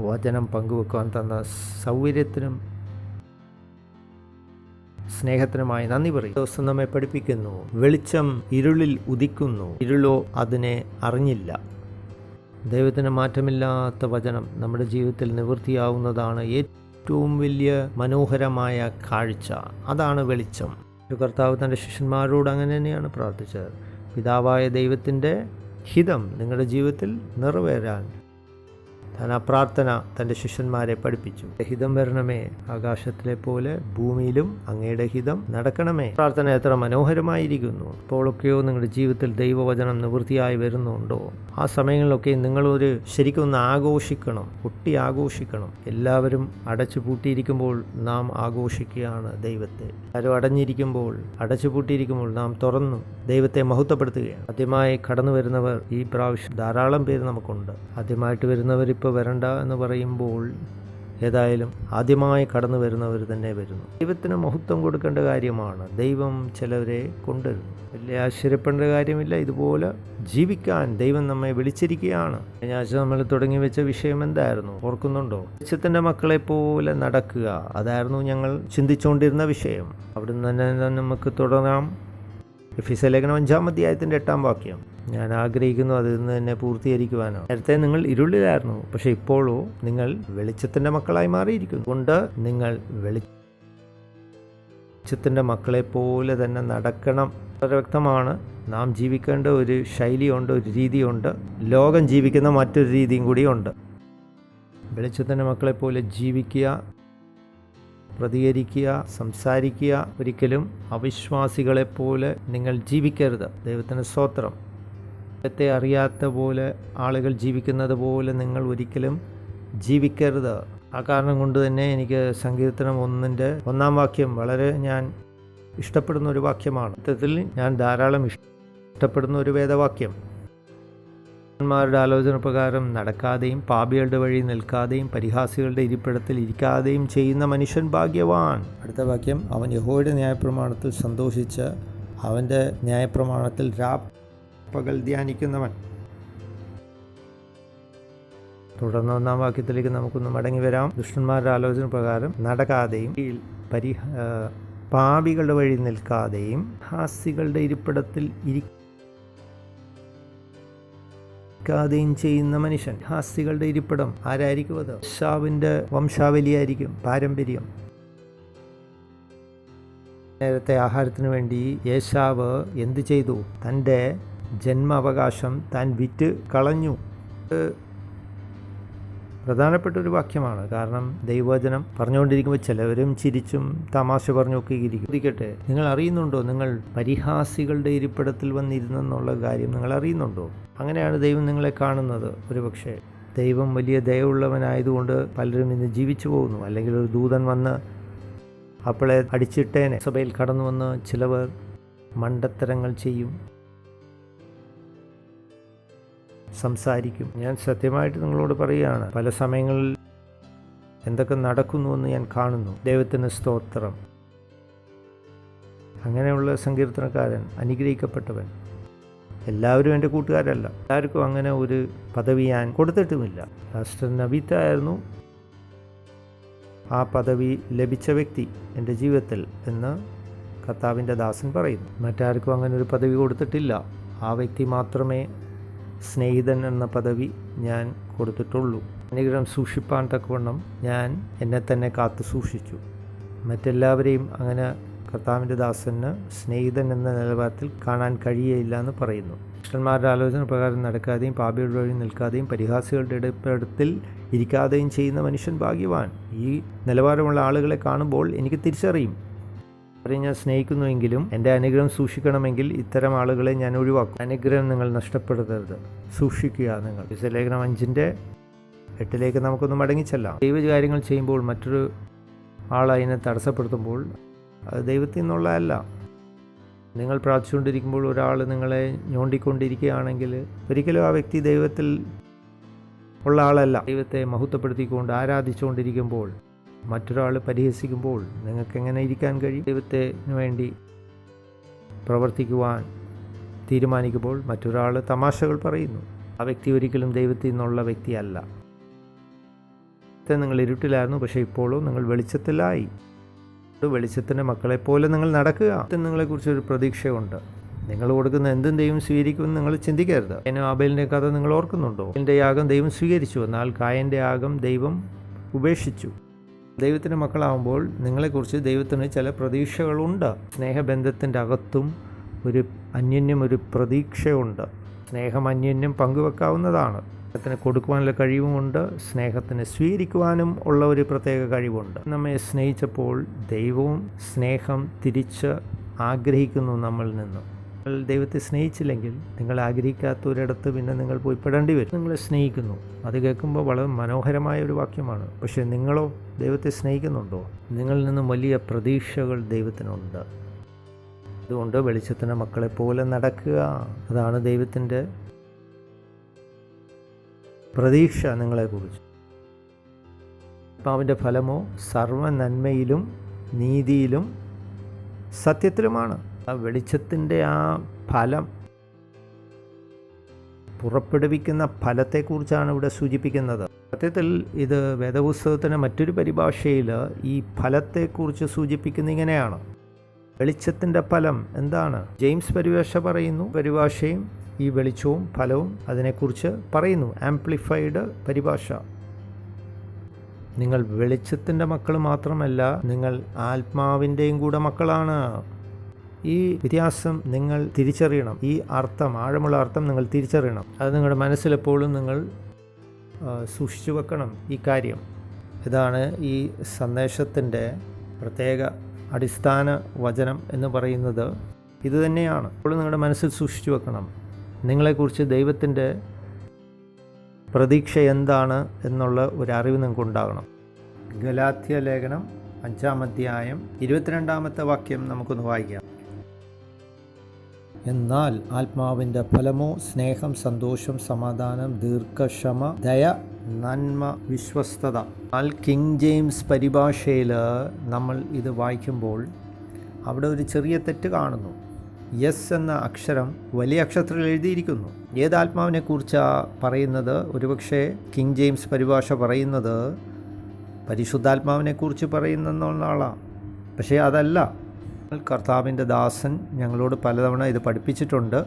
വചനം പങ്കുവെക്കുവാൻ തന്ന സൗകര്യത്തിനും സ്നേഹത്തിനുമായി നന്ദി പറയും. ദിവസം നമ്മെ പഠിപ്പിക്കുന്നു, വെളിച്ചം ഇരുളിൽ ഉദിക്കുന്നു, ഇരുളോ അതിനെ അറിഞ്ഞില്ല. ദൈവത്തിന് മാറ്റമില്ലാത്ത വചനം നമ്മുടെ ജീവിതത്തിൽ നിവൃത്തിയാവുന്നതാണ് ഏറ്റവും വലിയ മനോഹരമായ കാഴ്ച. അതാണ് വെളിച്ചം. കർത്താവ് തൻ്റെ ശിഷ്യന്മാരോട് അങ്ങനെ തന്നെയാണ് പ്രാർത്ഥിച്ചത്. പിതാവായ ദൈവത്തിൻ്റെ ഹിതം നിങ്ങളുടെ ജീവിതത്തിൽ നിറവേറാൻ താൻ ആ പ്രാർത്ഥന തൻ്റെ ശിഷ്യന്മാരെ പഠിപ്പിച്ചു. ഹിതം വരണമേ, ആകാശത്തിലെ പോലെ ഭൂമിയിലും അങ്ങയുടെ ഹിതം നടക്കണമേ. പ്രാർത്ഥന എത്ര മനോഹരമായിരിക്കുന്നു. അപ്പോഴൊക്കെയോ നിങ്ങളുടെ ജീവിതത്തിൽ ദൈവവചനം നിവൃത്തിയായി വരുന്നുണ്ടോ? ആ സമയങ്ങളിലൊക്കെ നിങ്ങളൊരു ശരിക്കും ഒന്ന് ആഘോഷിക്കണം, ഒട്ടി ആഘോഷിക്കണം. എല്ലാവരും അടച്ചു പൂട്ടിയിരിക്കുമ്പോൾ നാം ആഘോഷിക്കുകയാണ് ദൈവത്തെ. ആരും അടഞ്ഞിരിക്കുമ്പോൾ, അടച്ചു പൂട്ടിയിരിക്കുമ്പോൾ നാം തുറന്നു ദൈവത്തെ മഹത്വപ്പെടുത്തുകയാണ്. ആദ്യമായി കടന്നു വരുന്നവർ ഈ പ്രാവശ്യം ധാരാളം പേര് നമുക്കുണ്ട്. ആദ്യമായിട്ട് വരുന്നവർ ഇപ്പോൾ വരണ്ട എന്ന് പറയുമ്പോൾ ഏതായാലും ആദ്യമായി കടന്നു വരുന്നവർ തന്നെ വരുന്നു. ദൈവത്തിന് മഹത്വം കൊടുക്കേണ്ട കാര്യമാണ്. ദൈവം ചിലവരെ കൊണ്ടുവരുന്നു. വലിയ ആശ്ചര്യപ്പെടേണ്ട കാര്യമില്ല. ഇതുപോലെ ജീവിക്കാൻ ദൈവം നമ്മെ വിളിച്ചിരിക്കുകയാണ്. കഴിഞ്ഞ ആഴ്ച നമ്മൾ തുടങ്ങി വെച്ച വിഷയം എന്തായിരുന്നു? ഓർക്കുന്നുണ്ടോ? വെളിച്ചത്തിൻ്റെ മക്കളെ പോലെ നടക്കുക. അതായിരുന്നു ഞങ്ങൾ ചിന്തിച്ചുകൊണ്ടിരുന്ന വിഷയം. അവിടുന്ന് തന്നെ നമുക്ക് തുടരാം. എഫെസ്യ ലേഖനം 5-ാം അധ്യായത്തിൻ്റെ 8-ാം വാക്യം. ഞാൻ ആഗ്രഹിക്കുന്നു അതിൽ നിന്ന് തന്നെ പൂർത്തീകരിക്കുവാനോ. നേരത്തെ നിങ്ങൾ ഇരുളിലായിരുന്നു, പക്ഷെ ഇപ്പോഴോ നിങ്ങൾ വെളിച്ചത്തിൻ്റെ മക്കളായി മാറിയിരിക്കുന്നു. അതുകൊണ്ട് നിങ്ങൾ വെളിച്ചത്തിൻ്റെ മക്കളെ പോലെ തന്നെ നടക്കണം. വളരെ വ്യക്തമാണ്. നാം ജീവിക്കേണ്ട ഒരു ശൈലിയുണ്ട്, ഒരു രീതിയുണ്ട്. ലോകം ജീവിക്കുന്ന മറ്റൊരു രീതിയും കൂടിയുണ്ട്. വെളിച്ചത്തിൻ്റെ മക്കളെ പോലെ ജീവിക്കുക, പ്രതികരിക്കുക, സംസാരിക്കുക. ഒരിക്കലും അവിശ്വാസികളെപ്പോലെ നിങ്ങൾ ജീവിക്കരുത്. ദൈവത്തിന് സ്തോത്രം. ദൈവത്തെ അറിയാത്ത പോലെ ആളുകൾ ജീവിക്കുന്നത് പോലെ നിങ്ങൾ ഒരിക്കലും ജീവിക്കരുത്. ആ കാരണം കൊണ്ട് തന്നെ എനിക്ക് സങ്കീർത്തനം 1-ന്റെ 1-ാം വാക്യം വളരെ ഞാൻ ഇഷ്ടപ്പെടുന്ന ഒരു വാക്യമാണ്. സത്യത്തിൽ ഞാൻ ധാരാളം ഇഷ്ടപ്പെടുന്ന ഒരു വേദവാക്യം. ന്മാരുടെ ആലോചന പ്രകാരം നടക്കാതെയും പാപികളുടെ വഴി നിൽക്കാതെയും പരിഹാസികളുടെ ഇരിപ്പിടത്തിൽ ഇരിക്കാതെയും ചെയ്യുന്ന മനുഷ്യൻ ഭാഗ്യവാൻ. അടുത്ത വാക്യം, അവൻ യഹോവയുടെ ന്യായപ്രമാണത്തിൽ സന്തോഷിച്ച് അവൻ്റെ ന്യായപ്രമാണത്തിൽ പകൽ ധ്യാനിക്കുന്നവൻ. തുടർന്ന് 1-ാം വാക്യത്തിലേക്ക് നമുക്കൊന്ന് മടങ്ങി വരാം. ദുഷ്ടന്മാരുടെ ആലോചന പ്രകാരം നടക്കാതെയും പാപികളുടെ വഴി നിൽക്കാതെയും ഹാസികളുടെ ഇരിപ്പിടത്തിൽ ഇരിക്കാതെയും ചെയ്യുന്ന മനുഷ്യൻ. ഹാസികളുടെ ഇരിപ്പിടം ആരായിരിക്കും? അത് യേശാവിൻ്റെ വംശാവലിയായിരിക്കും, പാരമ്പര്യം. നേരത്തെ ആഹാരത്തിന് വേണ്ടി യേശാവ് എന്ത് ചെയ്തു? തൻ്റെ ജന്മാവകാശം താൻ വിറ്റ് കളഞ്ഞു. പ്രധാനപ്പെട്ട ഒരു വാക്യമാണ്. കാരണം ദൈവവചനം പറഞ്ഞുകൊണ്ടിരിക്കുമ്പോൾ ചിലവരും ചിരിച്ചും തമാശ പറഞ്ഞൊക്കെ ഇരിക്കട്ടെ. നിങ്ങൾ അറിയുന്നുണ്ടോ നിങ്ങൾ പരിഹാസികളുടെ ഇരിപ്പിടത്തിൽ വന്നിരുന്നെന്നുള്ള കാര്യം നിങ്ങൾ അറിയുന്നുണ്ടോ? അങ്ങനെയാണ് ദൈവം നിങ്ങളെ കാണുന്നത്. ഒരുപക്ഷെ ദൈവം വലിയ ദയവുള്ളവനായതുകൊണ്ട് പലരും ഇന്ന് ജീവിച്ചു പോകുന്നു. അല്ലെങ്കിൽ ഒരു ദൂതൻ വന്ന് അപ്പോളെ അടിച്ചിട്ടേനെ. സഭയിൽ കടന്നു വന്ന് ചിലവർ മണ്ടത്തരങ്ങൾ ചെയ്യും, സംസാരിക്കും. ഞാൻ സത്യമായിട്ട് നിങ്ങളോട് പറയുകയാണ്, പല സമയങ്ങളിൽ എന്തൊക്കെ നടക്കുന്നുവെന്ന് ഞാൻ കാണുന്നു. ദൈവത്തിന് സ്തോത്രം. അങ്ങനെയുള്ള സങ്കീർത്തനക്കാരൻ അനുഗ്രഹിക്കപ്പെട്ടവൻ. എല്ലാവരും എൻ്റെ കൂട്ടുകാരല്ല. എല്ലാവർക്കും അങ്ങനെ ഒരു പദവി ഞാൻ കൊടുത്തിട്ടുമില്ല. പാസ്റ്റർ നബീത്തായിരുന്നു ആ പദവി ലഭിച്ച വ്യക്തി എൻ്റെ ജീവിതത്തിൽ എന്ന് കർത്താവിൻ്റെ ദാസൻ പറയുന്നു. മറ്റാർക്കും അങ്ങനെ ഒരു പദവി കൊടുത്തിട്ടില്ല. ആ വ്യക്തി മാത്രമേ സ്നേഹിതൻ എന്ന പദവി ഞാൻ കൊടുത്തിട്ടുള്ളൂ. അനുഗ്രഹം സൂക്ഷിപ്പാൻ തക്കവണ്ണം ഞാൻ എന്നെ തന്നെ കാത്തു സൂക്ഷിച്ചു. മറ്റെല്ലാവരെയും അങ്ങനെ കർത്താവിൻ്റെ ദാസന് സ്നേഹിതൻ എന്ന നിലവാരത്തിൽ കാണാൻ കഴിയയില്ല എന്ന് പറയുന്നു. ദുഷ്ടന്മാരുടെ ആലോചന പ്രകാരം നടക്കാതെയും പാപികളുടെ വഴി നിൽക്കാതെയും പരിഹാസികളുടെ ഇടപെടത്തിൽ ഇരിക്കാതെയും ചെയ്യുന്ന മനുഷ്യൻ ഭാഗ്യവാൻ. ഈ നിലവാരമുള്ള ആളുകളെ കാണുമ്പോൾ എനിക്ക് തിരിച്ചറിയും. അവരെ ഞാൻ സ്നേഹിക്കുന്നുവെങ്കിലും എൻ്റെ അനുഗ്രഹം സൂക്ഷിക്കണമെങ്കിൽ ഇത്തരം ആളുകളെ ഞാൻ ഒഴിവാക്കും. അനുഗ്രഹം നിങ്ങൾ നഷ്ടപ്പെടുത്തരുത്, സൂക്ഷിക്കുക. നിങ്ങൾ എഫെസ്യ ലേഖനം 5-ന്റെ 8 നമുക്കൊന്ന് മടങ്ങിച്ചെല്ലാം. ദൈവകാര്യങ്ങൾ ചെയ്യുമ്പോൾ മറ്റൊരു ആൾ അതിനെ തടസ്സപ്പെടുത്തുമ്പോൾ അത് ദൈവത്തിൽ നിന്നുള്ളതല്ല. നിങ്ങൾ പ്രാർത്ഥിച്ചുകൊണ്ടിരിക്കുമ്പോൾ ഒരാൾ നിങ്ങളെ ഞോണ്ടിക്കൊണ്ടിരിക്കുകയാണെങ്കിൽ ഒരിക്കലും ആ വ്യക്തി ദൈവത്തിൽ ഉള്ള ആളല്ല. ദൈവത്തെ മഹത്വപ്പെടുത്തിക്കൊണ്ട് ആരാധിച്ചുകൊണ്ടിരിക്കുമ്പോൾ മറ്റൊരാൾ പരിഹസിക്കുമ്പോൾ നിങ്ങൾക്ക് എങ്ങനെ ഇരിക്കാൻ കഴിയും? ദൈവത്തിന് വേണ്ടി പ്രവർത്തിക്കുവാൻ തീരുമാനിക്കുമ്പോൾ മറ്റൊരാൾ തമാശകൾ പറയുന്നു. ആ വ്യക്തി ഒരിക്കലും ദൈവത്തിൽ നിന്നുള്ള വ്യക്തിയല്ല. നിങ്ങൾ ഇരുട്ടിലായിരുന്നു, പക്ഷേ ഇപ്പോഴും നിങ്ങൾ വെളിച്ചത്തിലായി. വെളിച്ചത്തിൻ്റെ മക്കളെപ്പോലെ നിങ്ങൾ നടക്കുക. നിങ്ങളെക്കുറിച്ചൊരു പ്രതീക്ഷയുണ്ട്. നിങ്ങൾ കൊടുക്കുന്ന എന്തും ദൈവം സ്വീകരിക്കുമെന്ന് നിങ്ങൾ ചിന്തിക്കരുത്. ആബേലിൻ്റെ കഥ നിങ്ങൾ ഓർക്കുന്നുണ്ടോ? എൻ്റെ യാഗം ദൈവം സ്വീകരിച്ചു, എന്നാൽ കായൻ്റെ യാഗം ദൈവം ഉപേക്ഷിച്ചു. ദൈവത്തിൻ്റെ മക്കളാകുമ്പോൾ നിങ്ങളെക്കുറിച്ച് ദൈവത്തിന് ചില പ്രതീക്ഷകളുണ്ട്. സ്നേഹബന്ധത്തിൻ്റെ അകത്തും ഒരു അന്യോന്യം ഒരു പ്രതീക്ഷയുണ്ട്. സ്നേഹം അന്യോന്യം പങ്കുവെക്കാവുന്നതാണ്. സ്നേഹത്തിന് കൊടുക്കുവാനുള്ള കഴിവുമുണ്ട്, സ്നേഹത്തിന് സ്വീകരിക്കുവാനും ഉള്ള ഒരു പ്രത്യേക കഴിവുണ്ട്. നമ്മെ സ്നേഹിച്ചപ്പോൾ ദൈവവും സ്നേഹം തിരിച്ച് ആഗ്രഹിക്കുന്നു നമ്മളിൽ നിന്ന്. നിങ്ങൾ ദൈവത്തെ സ്നേഹിച്ചില്ലെങ്കിൽ നിങ്ങൾ ആഗ്രഹിക്കാത്തൊരിടത്ത് പിന്നെ നിങ്ങൾ പോയി പെടേണ്ടി വരും. നിങ്ങളെ സ്നേഹിക്കുന്നു. അത് കേൾക്കുമ്പോൾ വളരെ മനോഹരമായ ഒരു വാക്യമാണ്. പക്ഷേ നിങ്ങളോ ദൈവത്തെ സ്നേഹിക്കുന്നുണ്ടോ? നിങ്ങളിൽ നിന്നും വലിയ പ്രതീക്ഷകൾ ദൈവത്തിനുണ്ട്. അതുകൊണ്ട് വെളിച്ചത്തിൻ്റെ മക്കളെ പോലെ നടക്കുക. അതാണ് ദൈവത്തിൻ്റെ പ്രതീക്ഷ നിങ്ങളെക്കുറിച്ച്. ആത്മാവിൻ്റെ ഫലമോ സർവ്വ നന്മയിലും നീതിയിലും സത്യത്തിലുമാണ്. ആ വെളിച്ചത്തിൻ്റെ ആ ഫലം, പുറപ്പെടുവിക്കുന്ന ഫലത്തെക്കുറിച്ചാണ് ഇവിടെ സൂചിപ്പിക്കുന്നത്. സത്യത്തിൽ ഇത് വേദപുസ്തകത്തിൻ്റെ മറ്റൊരു പരിഭാഷയിൽ ഈ ഫലത്തെക്കുറിച്ച് സൂചിപ്പിക്കുന്ന ഇങ്ങനെയാണ്. വെളിച്ചത്തിൻ്റെ ഫലം എന്താണ്? ജെയിംസ് പരിഭാഷ പറയുന്നു. പരിഭാഷയും ഈ വെളിച്ചവും ഫലവും അതിനെക്കുറിച്ച് പറയുന്നു. ആംപ്ലിഫൈഡ് പരിഭാഷ. നിങ്ങൾ വെളിച്ചത്തിൻ്റെ മക്കൾ മാത്രമല്ല, നിങ്ങൾ ആത്മാവിൻ്റെയും കൂടെ മക്കളാണ്. ഈ വ്യത്യാസം നിങ്ങൾ തിരിച്ചറിയണം. ഈ അർത്ഥം, ആഴമുള്ള അർത്ഥം നിങ്ങൾ തിരിച്ചറിയണം. അത് നിങ്ങളുടെ മനസ്സിലെപ്പോഴും നിങ്ങൾ സൂക്ഷിച്ചു വെക്കണം ഈ കാര്യം. ഇതാണ് ഈ സന്ദേശത്തിൻ്റെ പ്രത്യേക അടിസ്ഥാന വചനം എന്ന് പറയുന്നത്. ഇത് തന്നെയാണ്. അപ്പോൾ നിങ്ങളുടെ മനസ്സിൽ സൂക്ഷിച്ചു വെക്കണം. നിങ്ങളെക്കുറിച്ച് ദൈവത്തിൻ്റെ പ്രതീക്ഷ എന്താണ് എന്നുള്ള ഒരു അറിവ് നിങ്ങൾക്ക് ഉണ്ടാകണം. ഗലാത്യ ലേഖനം 5-ാം അധ്യായം 22-ാമത്തെ വാക്യം നമുക്കൊന്ന് വായിക്കാം. എന്നാൽ ആത്മാവിൻ്റെ ഫലമോ സ്നേഹം, സന്തോഷം, സമാധാനം, ദീർഘക്ഷമ, ദയ, നന്മ, വിശ്വസ്തത. എന്നാൽ കിങ് ജെയിംസ് പരിഭാഷയിൽ നമ്മൾ ഇത് വായിക്കുമ്പോൾ അവിടെ ഒരു ചെറിയ തെറ്റ് കാണുന്നു. യെസ് എന്ന അക്ഷരം വലിയ അക്ഷരത്തിൽ എഴുതിയിരിക്കുന്നു. ഏത് ആത്മാവിനെ കുറിച്ചാണ് പറയുന്നത്? ഒരുപക്ഷെ കിങ് ജെയിംസ് പരിഭാഷ പറയുന്നത് പരിശുദ്ധാത്മാവിനെ കുറിച്ച് പറയുന്നെന്നുള്ളതാണ്. പക്ഷേ അതല്ല. കർത്താവിൻ്റെ ദാസൻ ഞങ്ങളോട് പലതവണ ഇത് പഠിപ്പിച്ചിട്ടുണ്ട്.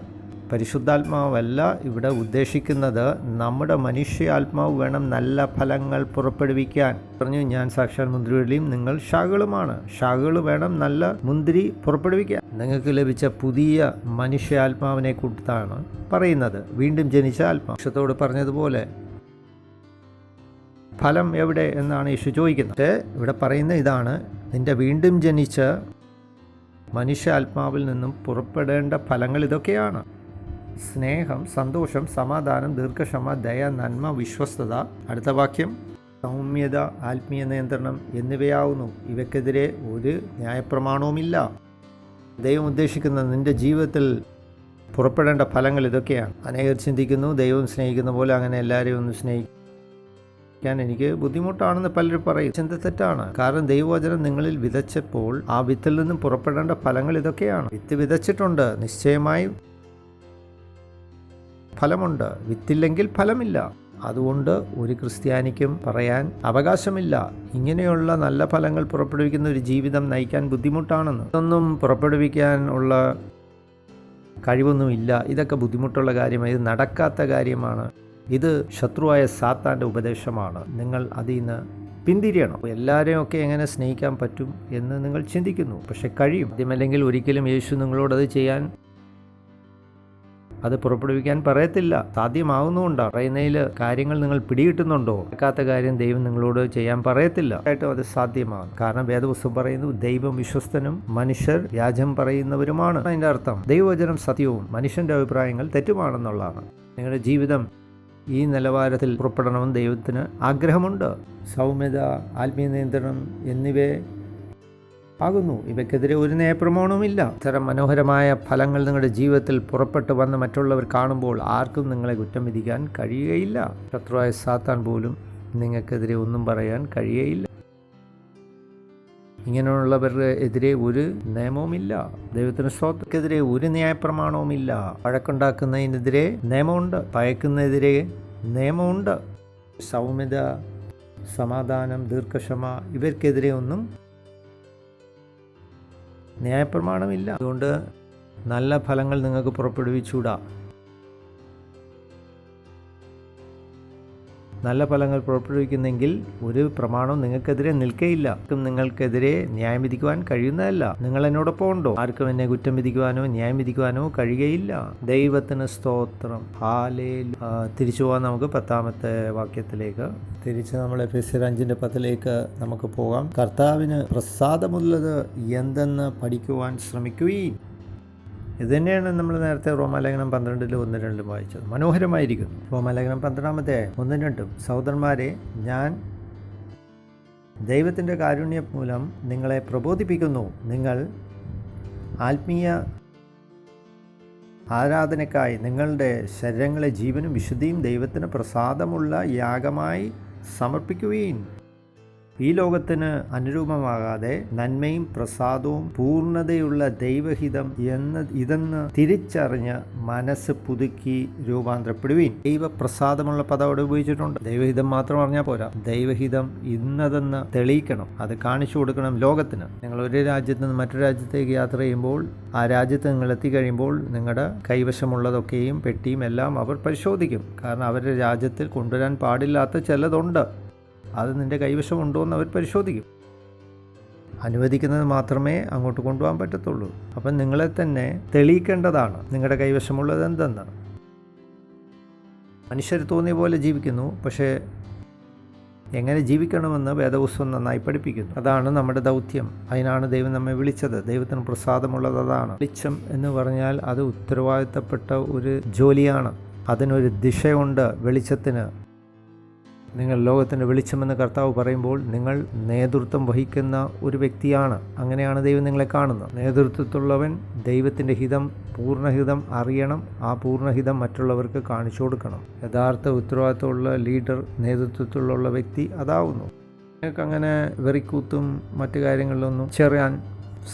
പരിശുദ്ധാത്മാവല്ല ഇവിടെ ഉദ്ദേശിക്കുന്നത്. നമ്മുടെ മനുഷ്യാത്മാവ് വേണം നല്ല ഫലങ്ങൾ പുറപ്പെടുവിക്കാൻ. പറഞ്ഞു, ഞാൻ സാക്ഷാൽ മുന്തിരിവള്ളിയും നിങ്ങൾ ശാഖകളുമാണ്. ശാഖകൾ വേണം നല്ല മുന്തിരി പുറപ്പെടുവിക്കാൻ. നിങ്ങൾക്ക് ലഭിച്ച പുതിയ മനുഷ്യാത്മാവിനെ കുറിച്ചാണ് പറയുന്നത്. വീണ്ടും ജനിച്ച ആത്മാവത്തോട് പറഞ്ഞതുപോലെ ഫലം എവിടെ എന്നാണ് യേശു ചോദിക്കുന്നത്. ഇവിടെ പറയുന്ന ഇതാണ്, നിന്റെ വീണ്ടും ജനിച്ച മനുഷ്യാത്മാവിൽ നിന്നും പുറപ്പെടേണ്ട ഫലങ്ങൾ ഇതൊക്കെയാണ്: സ്നേഹം, സന്തോഷം, സമാധാനം, ദീർഘക്ഷമ, ദയ, നന്മ, വിശ്വസ്തത. അടുത്ത വാക്യം, സൗമ്യത, ആത്മീയ നിയന്ത്രണം എന്നിവയാവുന്നു. ഇവയ്ക്കെതിരെ ഒരു ന്യായപ്രമാണവുമില്ല. ദൈവം ഉദ്ദേശിക്കുന്ന നിൻ്റെ ജീവിതത്തിൽ പുറപ്പെടേണ്ട ഫലങ്ങൾ ഇതൊക്കെയാണ്. അനേകർ ചിന്തിക്കുന്നു, ദൈവം സ്നേഹിക്കുന്ന പോലെ അങ്ങനെ എല്ലാവരെയും ഒന്ന് സ്നേഹിക്കാൻ എനിക്ക് ബുദ്ധിമുട്ടാണെന്ന് പലരും പറയും. ചിന്ത തെറ്റാണ്. കാരണം ദൈവവചനം നിങ്ങളിൽ വിതച്ചപ്പോൾ ആ വിത്തിൽ നിന്നും പുറപ്പെടേണ്ട ഫലങ്ങൾ ഇതൊക്കെയാണ്. വിത്ത് വിതച്ചിട്ടുണ്ട്, നിശ്ചയമായും ഫലമുണ്ട്. വിത്തില്ലെങ്കിൽ ഫലമില്ല. അതുകൊണ്ട് ഒരു ക്രിസ്ത്യാനിക്കും പറയാൻ അവകാശമില്ല ഇങ്ങനെയുള്ള നല്ല ഫലങ്ങൾ പുറപ്പെടുവിക്കുന്ന ഒരു ജീവിതം നയിക്കാൻ ബുദ്ധിമുട്ടാണെന്ന്. ഇതൊന്നും പുറപ്പെടുവിക്കാൻ ഉള്ള കഴിവൊന്നുമില്ല. ഇതൊക്കെ ബുദ്ധിമുട്ടുള്ള കാര്യമാണ്. ഇത് നടക്കാത്ത കാര്യമാണ്. ഇത് ശത്രുവായ സാത്താൻ്റെ ഉപദേശമാണ്. നിങ്ങൾ അതിൽ നിന്ന് പിന്തിരിയണം. എല്ലാവരെയും ഒക്കെ എങ്ങനെ സ്നേഹിക്കാൻ പറ്റും എന്ന് നിങ്ങൾ ചിന്തിക്കുന്നു. പക്ഷെ കഴിയും. ആദ്യമല്ലെങ്കിൽ ഒരിക്കലും യേശു നിങ്ങളോട് അത് ചെയ്യാൻ, അത് പുറപ്പെടുവിക്കാൻ പറയത്തില്ല. സാധ്യമാകുന്നുകൊണ്ടാണ്. പറയുന്നതിൽ കാര്യങ്ങൾ നിങ്ങൾ പിടികിട്ടുന്നുണ്ടോ? നടക്കാത്ത കാര്യം ദൈവം നിങ്ങളോട് ചെയ്യാൻ പറയത്തില്ല. ആയിട്ടും അത് സാധ്യമാകും. കാരണം വേദപുസ്തകം പറയുന്നു, ദൈവം വിശ്വസ്തനും മനുഷ്യർ വ്യാജം പറയുന്നവരുമാണ്. അതിൻ്റെ അർത്ഥം ദൈവവചനം സത്യവും മനുഷ്യൻ്റെ അഭിപ്രായങ്ങൾ തെറ്റുമാണെന്നുള്ളതാണ്. നിങ്ങളുടെ ജീവിതം ഈ നിലവാരത്തിൽ പുറപ്പെടണമെന്ന് ദൈവത്തിന് ആഗ്രഹമുണ്ട്. സൗമ്യത, ആത്മീയ നിയന്ത്രണം എന്നിവയെ ആകുന്നു. ഇവയ്ക്കെതിരെ ഒരു ന്യായപ്രമാണവുമില്ല. ഇത്തരം മനോഹരമായ ഫലങ്ങൾ നിങ്ങളുടെ ജീവിതത്തിൽ പുറപ്പെട്ടു വന്ന് മറ്റുള്ളവർ കാണുമ്പോൾ ആർക്കും നിങ്ങളെ കുറ്റം വിധിക്കാൻ കഴിയുകയില്ല. ശത്രുവായ സാത്താൻ പോലും നിങ്ങൾക്കെതിരെ ഒന്നും പറയാൻ കഴിയുകയില്ല. ഇങ്ങനെയുള്ളവരുടെ എതിരെ ഒരു നിയമവുമില്ല. ദൈവത്തിന് സ്തോത്രത്തിനെതിരെ ഒരു ന്യായപ്രമാണവുമില്ല. വഴക്കുണ്ടാക്കുന്നതിനെതിരെ നിയമമുണ്ട്. ഭയക്കുന്നതിനെതിരെ നിയമമുണ്ട്. സൗമ്യത, സമാധാനം, ദീർഘക്ഷമ ഇവർക്കെതിരെ ഒന്നും ന്യായപ്രമാണമില്ല. അതുകൊണ്ട് നല്ല ഫലങ്ങൾ നിങ്ങൾക്ക് പുറപ്പെടുവിച്ചൂടാ. നല്ല ഫലങ്ങൾ പുറപ്പെടുവിക്കുന്നെങ്കിൽ ഒരു പ്രമാണം നിങ്ങൾക്കെതിരെ നിൽക്കയില്ല. നിങ്ങൾക്കെതിരെ ന്യായം വിധിക്കുവാൻ കഴിയുന്നതല്ല. നിങ്ങൾ എന്നോടൊപ്പം ഉണ്ടോ? ആർക്കും എന്നെ കുറ്റം വിധിക്കുവാനോ ന്യായം വിധിക്കുവാനോ കഴിയുകയില്ല. ദൈവത്തിന് സ്തോത്രം. ഹാലേലൂയ. തിരിച്ചു പോകാൻ നമുക്ക് 10-ാമത്തെ വാക്യത്തിലേക്ക്. തിരിച്ച് നമ്മൾ എഫെസ്യർ 5:10 നമുക്ക് പോകാം. കർത്താവിന് പ്രസാദമുള്ളത് എന്തെന്ന് പഠിക്കുവാൻ ശ്രമിക്കുകയും. ഇത് തന്നെയാണ് നമ്മൾ നേരത്തെ റോമാലേഖനം 12 1-2 വായിച്ചത്. മനോഹരമായിരിക്കുന്നു. റോമാലേഖനം 12:1-2. സഹോദരന്മാരെ, ഞാൻ ദൈവത്തിൻ്റെ കാരുണ്യം മൂലം നിങ്ങളെ പ്രബോധിപ്പിക്കുന്നു. നിങ്ങൾ ആത്മീയ ആരാധനയ്ക്കായി നിങ്ങളുടെ ശരീരങ്ങളെ ജീവനും വിശുദ്ധിയും ദൈവത്തിന് പ്രസാദമുള്ള യാഗമായി സമർപ്പിക്കുകയും ഈ ലോകത്തിന് അനുരൂപമാകാതെ നന്മയും പ്രസാദവും പൂർണ്ണതയുള്ള ദൈവഹിതം ഇതെന്ന് തിരിച്ചറിഞ്ഞ് മനസ്സ് പുതുക്കി രൂപാന്തരപ്പെടുവീൻ. ദൈവപ്രസാദമുള്ള പദം അവിടെ ഉപയോഗിച്ചിട്ടുണ്ട്. ദൈവഹിതം മാത്രം അറിഞ്ഞാൽ പോരാ, ദൈവഹിതം ഇന്നതെന്ന് തെളിയിക്കണം, അത് കാണിച്ചു കൊടുക്കണം ലോകത്തിന്. നിങ്ങൾ ഒരു രാജ്യത്ത് നിന്ന് മറ്റൊരു രാജ്യത്തേക്ക് യാത്ര ചെയ്യുമ്പോൾ ആ രാജ്യത്ത് നിങ്ങൾ എത്തിക്കഴിയുമ്പോൾ നിങ്ങളുടെ കൈവശമുള്ളതൊക്കെയും പെട്ടിയും എല്ലാം അവർ പരിശോധിക്കും. കാരണം അവരുടെ രാജ്യത്തിൽ കൊണ്ടുവരാൻ പാടില്ലാത്ത ചിലതുണ്ട്, അത് നിൻ്റെ കൈവശമുണ്ടോ എന്ന് അവർ പരിശോധിക്കും. അനുവദിക്കുന്നത് മാത്രമേ അങ്ങോട്ട് കൊണ്ടുപോകാൻ പറ്റത്തുള്ളൂ. അപ്പം നിങ്ങളെ തന്നെ തെളിയിക്കേണ്ടതാണ് നിങ്ങളുടെ കൈവശമുള്ളത് എന്തെന്ന്. മനുഷ്യർ തോന്നിയ പോലെ ജീവിക്കുന്നു, പക്ഷേ എങ്ങനെ ജീവിക്കണമെന്ന് വേദപുസ്തകം നന്നായി പഠിപ്പിക്കുന്നു. അതാണ് നമ്മുടെ ദൗത്യം. അതിനാണ് ദൈവം നമ്മെ വിളിച്ചത്. ദൈവത്തിന് പ്രസാദമുള്ളത് അതാണ്. വെളിച്ചം എന്ന് പറഞ്ഞാൽ അത് ഉത്തരവാദിത്തപ്പെട്ട ഒരു ജോലിയാണ്. അതിനൊരു ദിശയുണ്ട് വെളിച്ചത്തിന്. നിങ്ങൾ ലോകത്തിൻ്റെ വെളിച്ചമെന്ന് കർത്താവ് പറയുമ്പോൾ നിങ്ങൾ നേതൃത്വം വഹിക്കുന്ന ഒരു വ്യക്തിയാണ്. അങ്ങനെയാണ് ദൈവം നിങ്ങളെ കാണുന്നത്. നേതൃത്വത്തിലുള്ളവൻ ദൈവത്തിൻ്റെ ഹിതം, പൂർണ്ണഹിതം അറിയണം. ആ പൂർണ്ണഹിതം മറ്റുള്ളവർക്ക് കാണിച്ചു കൊടുക്കണം. യഥാർത്ഥ ഉത്തരവാദിത്തമുള്ള ലീഡർ, നേതൃത്വത്തിലുള്ള വ്യക്തി അതാവുന്നു. നിങ്ങൾക്ക് അങ്ങനെ വെറിക്കൂത്തും മറ്റു കാര്യങ്ങളിലൊന്നും ചേരാൻ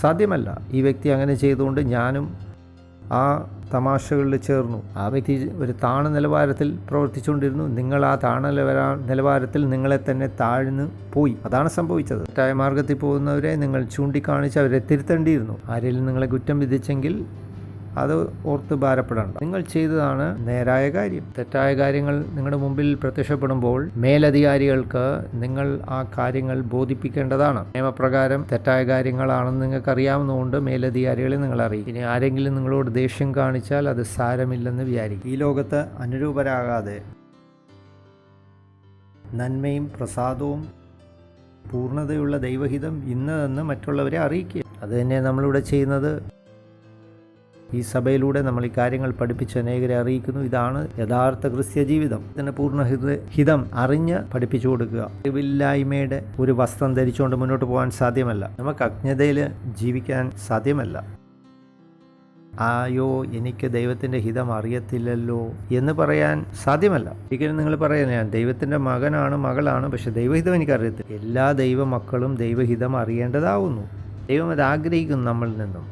സാധ്യമല്ല. ഈ വ്യക്തി അങ്ങനെ ചെയ്തുകൊണ്ട് ഞാനും ആ തമാശകളിൽ ചേർന്നു. ആ വ്യക്തി ഒരു താണ നിലവാരത്തിൽ പ്രവർത്തിച്ചുകൊണ്ടിരുന്നു. നിങ്ങൾ ആ താണ നിലവാരത്തിൽ നിങ്ങളെ തന്നെ താഴ്ന്നു പോയി. അതാണ് സംഭവിച്ചത്. തെറ്റായ മാർഗത്തിൽ പോകുന്നവരെ നിങ്ങൾ ചൂണ്ടിക്കാണിച്ച് അവരെ തിരുത്തേണ്ടിയിരുന്നു. ആരെങ്കിലും നിങ്ങളെ കുറ്റം വിധിച്ചെങ്കിൽ അത് ഓർത്ത് ഭാരപ്പെടേണ്ട. നിങ്ങൾ ചെയ്തതാണ് നേരായ കാര്യം. തെറ്റായ കാര്യങ്ങൾ നിങ്ങളുടെ മുമ്പിൽ പ്രത്യക്ഷപ്പെടുമ്പോൾ മേലധികാരികൾക്ക് നിങ്ങൾ ആ കാര്യങ്ങൾ ബോധിപ്പിക്കേണ്ടതാണ്. നിയമപ്രകാരം തെറ്റായ കാര്യങ്ങളാണെന്ന് നിങ്ങൾക്ക് അറിയാവുന്നതുകൊണ്ട് മേലധികാരികളെ നിങ്ങൾ അറിയിക്കും. ഇനി ആരെങ്കിലും നിങ്ങളോട് ദേഷ്യം കാണിച്ചാൽ അത് സാരമില്ലെന്ന് വിചാരിക്കും. ഈ ലോകത്ത് അനുരൂപരാകാതെ നന്മയും പ്രസാദവും പൂർണ്ണതയുള്ള ദൈവഹിതം ഇന്നതെന്ന് മറ്റുള്ളവരെ അറിയിക്കുക. അത് തന്നെ നമ്മളിവിടെ ചെയ്യുന്നത്. ഈ സഭയിലൂടെ നമ്മൾ ഈ കാര്യങ്ങൾ പഠിപ്പിച്ച് അനേകരെ അറിയിക്കുന്നു. ഇതാണ് യഥാർത്ഥ ക്രിസ്ത്യ ജീവിതം. ഇതിൻ്റെ പൂർണ്ണഹിതം അറിഞ്ഞ് പഠിപ്പിച്ചു കൊടുക്കുക. അറിവില്ലായ്മയുടെ ഒരു വസ്ത്രം ധരിച്ചുകൊണ്ട് മുന്നോട്ട് പോകാൻ സാധ്യമല്ല. നമുക്ക് അജ്ഞതയിൽ ജീവിക്കാൻ സാധ്യമല്ല. ആയോ എനിക്ക് ദൈവത്തിൻ്റെ ഹിതം അറിയത്തില്ലല്ലോ എന്ന് പറയാൻ സാധ്യമല്ല. ഒരിക്കലും നിങ്ങൾ പറയാൻ ഞാൻ ദൈവത്തിൻ്റെ മകനാണ്, മകളാണ്, പക്ഷെ ദൈവഹിതം എനിക്കറിയത്തില്ല. എല്ലാ ദൈവമക്കളും ദൈവഹിതം അറിയേണ്ടതാവുന്നു. ദൈവം അത് ആഗ്രഹിക്കുന്നു നമ്മളിൽ നിന്നും.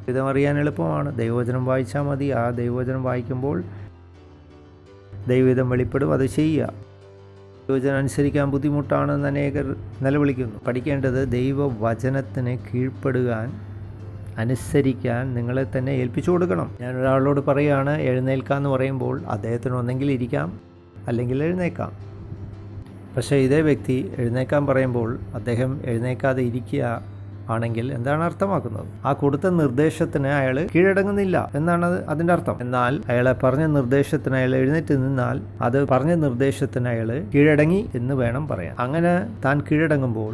ഹിതം അറിയാൻ എളുപ്പമാണ്. ദൈവവചനം വായിച്ചാൽ മതി. ആ ദൈവവചനം വായിക്കുമ്പോൾ ദൈവഹിതം വെളിപ്പെടും. അത് ചെയ്യുക. ദൈവവചനം അനുസരിക്കാൻ ബുദ്ധിമുട്ടാണെന്ന് അനേകർ നിലവിളിക്കുന്നു. പഠിക്കേണ്ടത് ദൈവവചനത്തിന് കീഴ്പ്പെടുവാൻ, അനുസരിക്കാൻ നിങ്ങളെ തന്നെ ഏൽപ്പിച്ചു കൊടുക്കണം. ഞാനൊരാളോട് പറയുകയാണ് എഴുന്നേൽക്കാമെന്ന് പറയുമ്പോൾ അദ്ദേഹത്തിന് ഒന്നെങ്കിൽ ഇരിക്കാം അല്ലെങ്കിൽ എഴുന്നേക്കാം. പക്ഷേ ഇതേ വ്യക്തി എഴുന്നേക്കാൻ പറയുമ്പോൾ അദ്ദേഹം എഴുന്നേക്കാതെ ഇരിക്കുക ആണെങ്കിൽ എന്താണ് അർത്ഥമാക്കുന്നത്? ആ കൊടുത്ത നിർദ്ദേശത്തിന് അയാൾ കീഴടങ്ങുന്നില്ല എന്നാണ് അതിൻ്റെ അർത്ഥം. എന്നാൽ അയാളെ പറഞ്ഞ നിർദ്ദേശത്തിന് അയാൾ എഴുന്നേറ്റ് നിന്നാൽ അത് പറഞ്ഞ നിർദ്ദേശത്തിന് അയാൾ കീഴടങ്ങി എന്ന് വേണം പറയാൻ. അങ്ങനെ താൻ കീഴടങ്ങുമ്പോൾ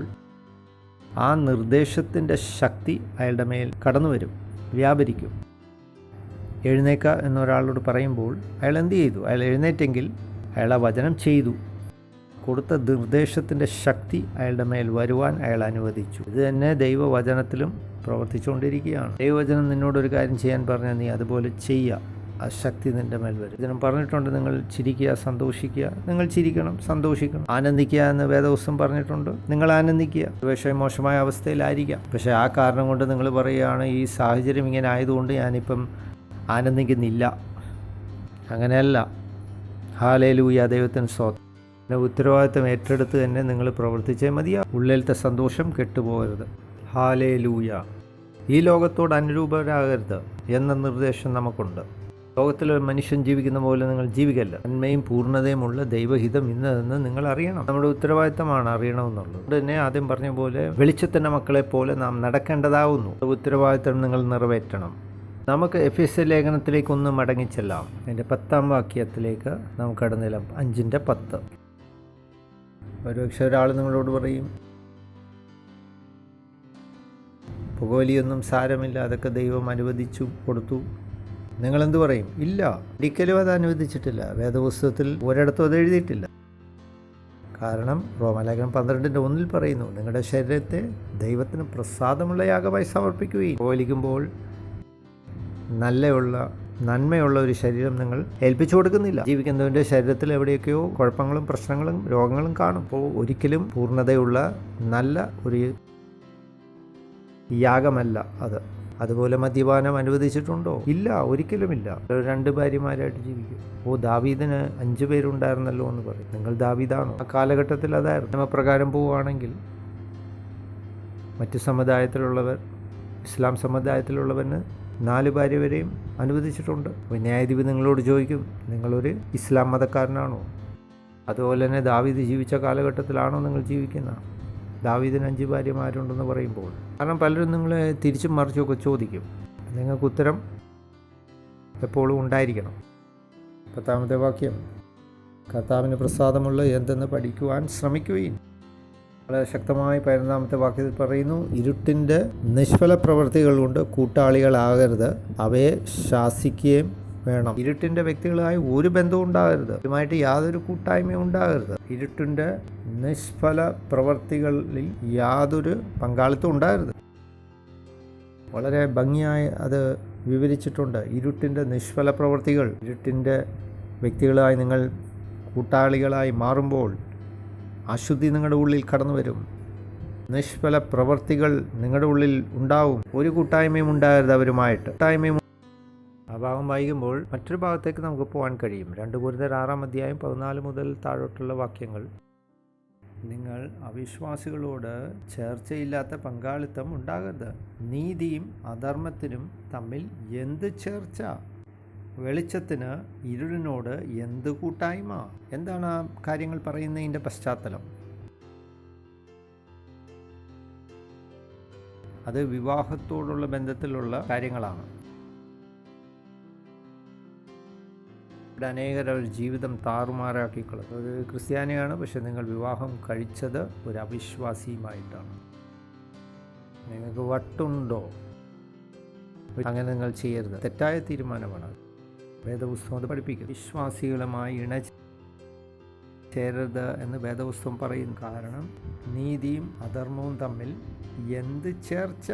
ആ നിർദ്ദേശത്തിൻ്റെ ശക്തി അയാളുടെ മേൽ കടന്നു വരും, വ്യാപരിക്കും. എഴുന്നേക്കുക എന്നൊരാളോട് പറയുമ്പോൾ അയാൾ എന്ത് ചെയ്തു? അയാൾ എഴുന്നേറ്റെങ്കിൽ അയാൾ ആ വചനം ചെയ്തു. കൊടുത്ത നിർദ്ദേശത്തിൻ്റെ ശക്തി അയാളുടെ മേൽ വരുവാൻ അയാൾ അനുവദിച്ചു. ഇത് തന്നെ ദൈവവചനത്തിലും പ്രവർത്തിച്ചുകൊണ്ടിരിക്കുകയാണ്. ദൈവവചനം നിന്നോടൊരു കാര്യം ചെയ്യാൻ പറഞ്ഞാൽ നീ അതുപോലെ ചെയ്യുക. ആ ശക്തി നിൻ്റെ മേൽ വരും. ഇതിനും പറഞ്ഞിട്ടുണ്ട് നിങ്ങൾ ചിരിക്കുക, സന്തോഷിക്കുക. നിങ്ങൾ ചിരിക്കണം, സന്തോഷിക്കണം, ആനന്ദിക്കുക എന്ന് വേദപുസ്തകം പറഞ്ഞിട്ടുണ്ട്. നിങ്ങൾ ആനന്ദിക്കുക. പക്ഷേ മോശമായ അവസ്ഥയിലായിരിക്കാം. പക്ഷേ ആ കാരണം കൊണ്ട് നിങ്ങൾ പറയുകയാണ് ഈ സാഹചര്യം ഇങ്ങനെ ആയതുകൊണ്ട് ഞാനിപ്പം ആനന്ദിക്കുന്നില്ല. അങ്ങനെയല്ല. ഹല്ലേലൂയ, ദൈവത്തിന് സ്തോത്രം. ഉത്തരവാദിത്തം ഏറ്റെടുത്ത് തന്നെ നിങ്ങൾ പ്രവർത്തിച്ചേ മതിയാ. ഉള്ളിലത്തെ സന്തോഷം കെട്ടുപോകരുത്. ഹല്ലേലൂയ. ഈ ലോകത്തോട് അനുരൂപരാകരുത് എന്ന നിർദ്ദേശം നമുക്കുണ്ട്. ലോകത്തിലൊരു മനുഷ്യൻ ജീവിക്കുന്ന പോലെ നിങ്ങൾ ജീവിക്കല്ല. നന്മയും പൂർണ്ണതയുമുള്ള ദൈവഹിതം ഇന്നതെന്ന് നിങ്ങൾ അറിയണം. നമ്മുടെ ഉത്തരവാദിത്തമാണ് അറിയണമെന്നുള്ളത്. അതുകൊണ്ട് തന്നെ ആദ്യം പറഞ്ഞ പോലെ വെളിച്ചത്തിൻ്റെ മക്കളെ പോലെ നാം നടക്കേണ്ടതാവുന്നു. ഉത്തരവാദിത്തം നിങ്ങൾ നിറവേറ്റണം. നമുക്ക് എഫെസ്യ ലേഖനത്തിലേക്ക് ഒന്ന് മടങ്ങിച്ചെല്ലാം. അതിൻ്റെ 10-ാം വാക്യത്തിലേക്ക് നമുക്ക് കടന്നില്ല. 5:10. ഒരുപക്ഷെ ഒരാൾ നിങ്ങളോട് പറയും പുകവലിയൊന്നും സാരമില്ല, അതൊക്കെ ദൈവം അനുവദിച്ചു കൊടുത്തു. നിങ്ങളെന്ത് പറയും? ഇല്ല, ഒരിക്കലും അത് അനുവദിച്ചിട്ടില്ല. വേദപുസ്തകത്തിൽ ഒരിടത്തും അത് എഴുതിയിട്ടില്ല. കാരണം റോമാലേഖനം 12:1 പറയുന്നു നിങ്ങളുടെ ശരീരത്തെ ദൈവത്തിന് പ്രസാദമുള്ള യാഗമായി സമർപ്പിക്കുകയും. പുകവലിക്കുമ്പോൾ നല്ലയുള്ള നന്മയുള്ള ഒരു ശരീരം നിങ്ങൾ ഏൽപ്പിച്ചു കൊടുക്കുന്നില്ല. ജീവിക്കുന്നവൻ്റെ ശരീരത്തിൽ എവിടെയൊക്കെയോ കുഴപ്പങ്ങളും പ്രശ്നങ്ങളും രോഗങ്ങളും കാണും. അപ്പോൾ ഒരിക്കലും പൂർണ്ണതയുള്ള നല്ല ഒരു യാഗമല്ല അത്. അതുപോലെ മദ്യപാനം അനുവദിച്ചിട്ടുണ്ടോ? ഇല്ല, ഒരിക്കലുമില്ല. 2 ഭാര്യമാരായിട്ട് ജീവിക്കും. ദാവീദിന് 5 പേരുണ്ടായിരുന്നല്ലോ എന്ന് പറയും. നിങ്ങൾ ദാവീദാണോ? ആ കാലഘട്ടത്തിൽ അതായിരുന്നു. നിയമപ്രകാരം പോവുകയാണെങ്കിൽ മറ്റു സമുദായത്തിലുള്ളവർ, ഇസ്ലാം സമുദായത്തിലുള്ളവന് 4 ഭാര്യ വരെയും അനുവദിച്ചിട്ടുണ്ട്. അപ്പോൾ ന്യായാധിപതി നിങ്ങളോട് ചോദിക്കും, നിങ്ങളൊരു ഇസ്ലാം മതക്കാരനാണോ? അതുപോലെ തന്നെ ദാവീദ് ജീവിച്ച കാലഘട്ടത്തിലാണോ നിങ്ങൾ ജീവിക്കുന്നത്? ദാവീദിന് 5 ഭാര്യമാരുണ്ടെന്ന് പറയുമ്പോൾ, കാരണം പലരും നിങ്ങളെ തിരിച്ചും മറിച്ചുമൊക്കെ ചോദിക്കും. നിങ്ങൾക്ക് ഉത്തരം എപ്പോഴും ഉണ്ടായിരിക്കണം. 10-ാമത്തെ വാക്യം, കർത്താവിന് പ്രസാദമുള്ള എന്തെന്ന് പഠിക്കുവാൻ ശ്രമിക്കുകയും. വളരെ ശക്തമായി 15-ാമത്തെ വാക്യത്തിൽ പറയുന്നു, ഇരുട്ടിൻ്റെ നിഷ്ഫല പ്രവൃത്തികൾ കൊണ്ട് കൂട്ടാളികളാകരുത്, അവയെ ശാസിക്കുകയും വേണം. ഇരുട്ടിൻ്റെ വ്യക്തികളായി ഒരു ബന്ധവും ഉണ്ടാകരുത്, ഇതുമായിട്ട് യാതൊരു കൂട്ടായ്മയും ഉണ്ടാകരുത്. ഇരുട്ടിൻ്റെ നിഷ്ഫല പ്രവർത്തികളിൽ യാതൊരു പങ്കാളിത്തം ഉണ്ടാകരുത്. വളരെ ഭംഗിയായി അത് വിവരിച്ചിട്ടുണ്ട്. ഇരുട്ടിൻ്റെ നിഷ്ഫല പ്രവർത്തികൾ, ഇരുട്ടിൻ്റെ വ്യക്തികളായി നിങ്ങൾ കൂട്ടാളികളായി മാറുമ്പോൾ അശുദ്ധി നിങ്ങളുടെ ഉള്ളിൽ കടന്നു വരും. നിഷ്ഫല പ്രവർത്തികൾ നിങ്ങളുടെ ഉള്ളിൽ ഉണ്ടാവും. ഒരു കൂട്ടായ്മയും ഉണ്ടാകരുത് അവരുമായിട്ട്. കൂട്ടായ്മയും ആ ഭാഗം വായിക്കുമ്പോൾ മറ്റൊരു ഭാഗത്തേക്ക് നമുക്ക് പോകാൻ കഴിയും. 2 കൊരിന്ത്യർ 6-ാം അധ്യായം 14 മുതൽ താഴോട്ടുള്ള വാക്യങ്ങൾ. നിങ്ങൾ അവിശ്വാസികളോട് ചേർച്ചയില്ലാത്ത പങ്കാളിത്തം ഉണ്ടാകരുത്. നീതിയും അധർമ്മത്തിനും തമ്മിൽ എന്ത് ചേർച്ച? വെളിച്ചത്തിന് ഇരുളിനോട് എന്ത് കൂട്ടായ്മ? എന്താണ് ആ കാര്യങ്ങൾ പറയുന്നതിൻ്റെ പശ്ചാത്തലം? അത് വിവാഹത്തോടുള്ള ബന്ധത്തിലുള്ള കാര്യങ്ങളാണ്. അനേകർ അവർ ജീവിതം താറുമാറാക്കിക്കളയും. ഒരു ക്രിസ്ത്യാനിയാണ്, പക്ഷെ നിങ്ങൾ വിവാഹം കഴിച്ചത് ഒരു അവിശ്വാസിയുമായിട്ടാണ്. നിങ്ങൾക്ക് വട്ടുണ്ടോ? അങ്ങനെ നിങ്ങൾ ചെയ്യരുത്. തെറ്റായ തീരുമാനമാണ്. വേദപുസ്തകം അത് പഠിപ്പിക്കും. വിശ്വാസികളുമായി ചേരരുത് എന്ന് വേദപുസ്തകം പറയുന്നു. കാരണം നീതിയും അധർമ്മവും തമ്മിൽ എന്ത് ചേർച്ച?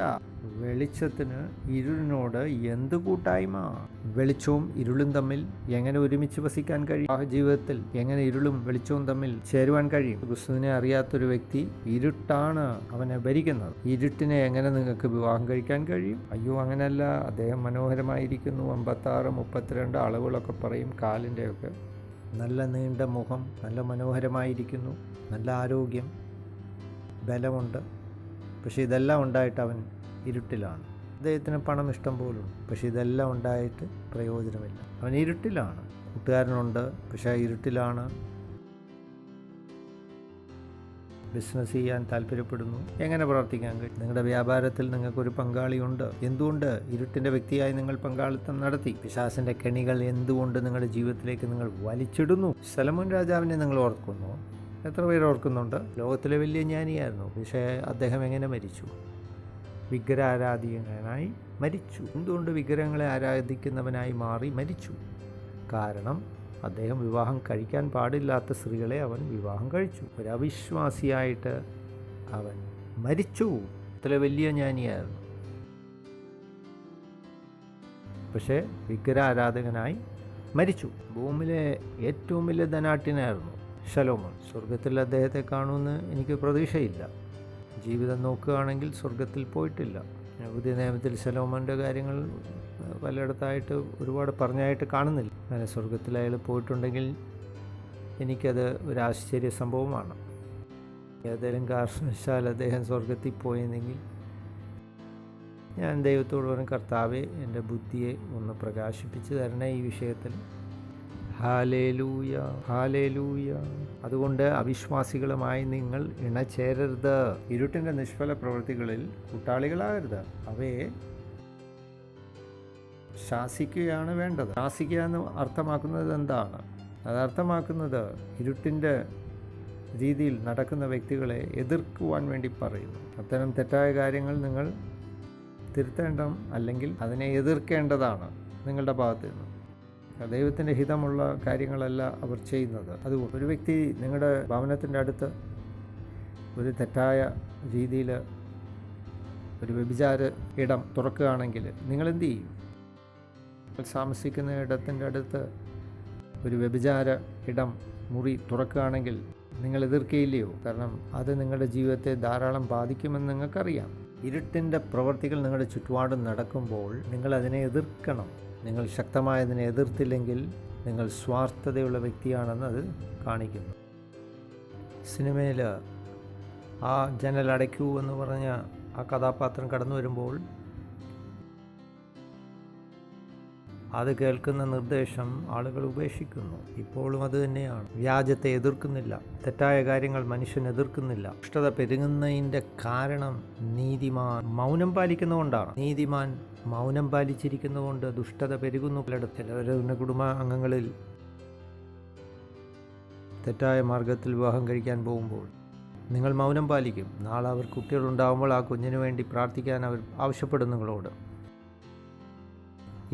വെളിച്ചത്തിന് ഇരുളിനോട് എന്ത് കൂട്ടായ്മ? വെളിച്ചവും ഇരുളും തമ്മിൽ എങ്ങനെ ഒരുമിച്ച് വസിക്കാൻ കഴിയും? ആ ജീവിതത്തിൽ എങ്ങനെ ഇരുളും വെളിച്ചവും തമ്മിൽ ചേരുവാൻ കഴിയും? ക്രിസ്തുവിനെ അറിയാത്തൊരു വ്യക്തി ഇരുട്ടാണ് അവനെ ഭരിക്കുന്നത്. ഇരുട്ടിനെ എങ്ങനെ നിങ്ങൾക്ക് വിവാഹം കഴിക്കാൻ കഴിയും? അയ്യോ, അങ്ങനെയല്ല, അദ്ദേഹം മനോഹരമായിരിക്കുന്നു, 56, 32 അളവുകളൊക്കെ പറയും, കാലിൻ്റെയൊക്കെ. നല്ല നീണ്ട മുഖം, നല്ല മനോഹരമായിരിക്കുന്നു, നല്ല ആരോഗ്യം, ബലമുണ്ട്. പക്ഷേ ഇതെല്ലാം ഉണ്ടായിട്ട് അവൻ ഇരുട്ടിലാണ്. അദ്ദേഹത്തിന് പണം ഇഷ്ടം പോലും, പക്ഷേ ഇതെല്ലാം ഉണ്ടായിട്ട് പ്രയോജനമില്ല. അവൻ ഇരുട്ടിലാണ്. കൂട്ടുകാരനുണ്ട്, പക്ഷേ ഇരുട്ടിലാണ്. ബിസിനസ് ചെയ്യാൻ താല്പര്യപ്പെടുന്നു, എങ്ങനെ പ്രവർത്തിക്കാൻ കഴിയും? നിങ്ങളുടെ വ്യാപാരത്തിൽ നിങ്ങൾക്കൊരു പങ്കാളിയുണ്ട്. എന്തുകൊണ്ട് ഇരുട്ടിൻ്റെ വ്യക്തിയായി നിങ്ങൾ പങ്കാളിത്തം നടത്തി? പിശാചിൻ്റെ കെണികൾ എന്തുകൊണ്ട് നിങ്ങളുടെ ജീവിതത്തിലേക്ക് നിങ്ങൾ വലിച്ചിടുന്നു? സൊലൊമോൻ രാജാവിനെ നിങ്ങൾ ഓർക്കുന്നു? എത്ര പേര് ഓർക്കുന്നുണ്ട്? ലോകത്തിലെ വലിയ ജ്ഞാനിയായിരുന്നു, പക്ഷേ അദ്ദേഹം എങ്ങനെ മരിച്ചു? വിഗ്രഹാരാധികനായി മരിച്ചു. എന്തുകൊണ്ട് വിഗ്രഹങ്ങളെ ആരാധിക്കുന്നവനായി മാറി മരിച്ചു? കാരണം അദ്ദേഹം വിവാഹം കഴിക്കാൻ പാടില്ലാത്ത സ്ത്രീകളെ അവൻ വിവാഹം കഴിച്ചു. ഒരു അവിശ്വാസിയായിട്ട് അവൻ മരിച്ചു. അത്ര വലിയ ജ്ഞാനിയായിരുന്നു, പക്ഷേ വിഗ്രഹാരാധകനായി മരിച്ചു. ഭൂമിയിലെ ഏറ്റവും വലിയ ധനാഢ്യനായിരുന്നു ശലോമോൻ. സ്വർഗത്തിൽ അദ്ദേഹത്തെ കാണുമെന്ന് എനിക്ക് പ്രതീക്ഷയില്ല. ജീവിതം നോക്കുകയാണെങ്കിൽ സ്വർഗത്തിൽ പോയിട്ടില്ല. പുതിയ നിയമത്തിൽ ശലോമോൻ്റെ കാര്യങ്ങൾ പലയിടത്തായിട്ട് ഒരുപാട് പറഞ്ഞായിട്ട് കാണുന്നില്ല. അങ്ങനെ സ്വർഗത്തിൽ അയാൾ പോയിട്ടുണ്ടെങ്കിൽ എനിക്കത് ഒരു ആശ്ചര്യ സംഭവമാണ്. ഏതെങ്കിലും കാരണവശാൽ അദ്ദേഹം സ്വർഗത്തിൽ പോയെന്നെങ്കിൽ ഞാൻ ദൈവത്തോട് പറഞ്ഞു, കർത്താവെ, എൻ്റെ ബുദ്ധിയെ ഒന്ന് പ്രകാശിപ്പിച്ച് തരണേ ഈ വിഷയത്തിൽ. Hallelujah, hallelujah. അതുകൊണ്ട് അവിശ്വാസികളുമായി നിങ്ങൾ ഇണചേരരുത്. ഇരുട്ടിൻ്റെ നിഷ്ഫല പ്രവൃത്തികളിൽ കൂട്ടാളികളാകരുത്. അവയെ ശാസിക്കുകയാണ് വേണ്ടത്. ശാസിക്കുക എന്ന് അർത്ഥമാക്കുന്നത് എന്താണ്? അത് അർത്ഥമാക്കുന്നത് ഇരുട്ടിൻ്റെ രീതിയിൽ നടക്കുന്ന വ്യക്തികളെ എതിർക്കുവാൻ വേണ്ടി പറയുന്നു. അത്തരം തെറ്റായ കാര്യങ്ങൾ നിങ്ങൾ തിരുത്തേണ്ട, അല്ലെങ്കിൽ അതിനെ എതിർക്കേണ്ടതാണ് നിങ്ങളുടെ ഭാഗത്ത് നിന്ന്. ദൈവത്തിൻ്റെ ഹിതമുള്ള കാര്യങ്ങളല്ല അവർ ചെയ്യുന്നത്. അതുകൊണ്ട് ഒരു വ്യക്തി നിങ്ങളുടെ ഭവനത്തിൻ്റെ അടുത്ത് ഒരു തെറ്റായ രീതിയിൽ ഒരു വ്യഭിചാര ഇടം തുറക്കുകയാണെങ്കിൽ നിങ്ങൾ എന്ത് ചെയ്യും? താമസിക്കുന്ന ഇടത്തിൻ്റെ അടുത്ത് ഒരു വ്യഭിചാര ഇടം മുറി തുറക്കുകയാണെങ്കിൽ നിങ്ങൾ എതിർക്കുകയില്ലയോ? കാരണം അത് നിങ്ങളുടെ ജീവിതത്തെ ധാരാളം ബാധിക്കുമെന്ന് നിങ്ങൾക്കറിയാം. ഇരുട്ടിൻ്റെ പ്രവർത്തികൾ നിങ്ങളുടെ ചുറ്റുപാടും നടക്കുമ്പോൾ നിങ്ങൾ അതിനെ എതിർക്കണം. നിങ്ങൾ ശക്തമായതിനെ എതിർത്തില്ലെങ്കിൽ നിങ്ങൾ സ്വാർത്ഥതയുള്ള വ്യക്തിയാണെന്ന് അത് കാണിക്കുന്നു. സിനിമയിൽ ആ ജനൽ അടയ്ക്കൂ എന്ന് പറഞ്ഞ ആ കഥാപാത്രം കടന്നു വരുമ്പോൾ അത് കേൾക്കുന്ന നിർദ്ദേശം ആളുകൾ ഉപേക്ഷിക്കുന്നു. ഇപ്പോഴും അത് തന്നെയാണ്. വ്യാജത്തെ എതിർക്കുന്നില്ല, തെറ്റായ കാര്യങ്ങൾ മനുഷ്യൻ എതിർക്കുന്നില്ല. ദുഷ്ടത പെരുകുന്നതിൻ്റെ കാരണം നീതിമാൻ മൗനം പാലിക്കുന്നതുകൊണ്ടാണ്. നീതിമാൻ മൗനം പാലിച്ചിരിക്കുന്നതുകൊണ്ട് ദുഷ്ടത പെരുകുന്നു. ചിലവരുടെ കുടുംബ അംഗങ്ങളിൽ തെറ്റായ മാർഗത്തിൽ വിവാഹം കഴിക്കാൻ പോകുമ്പോൾ നിങ്ങൾ മൗനം പാലിക്കും. നാളെ അവർ കുട്ടികളുണ്ടാകുമ്പോൾ ആ കുഞ്ഞിന് വേണ്ടി പ്രാർത്ഥിക്കാൻ അവർ ആവശ്യപ്പെടും നിങ്ങളോട്.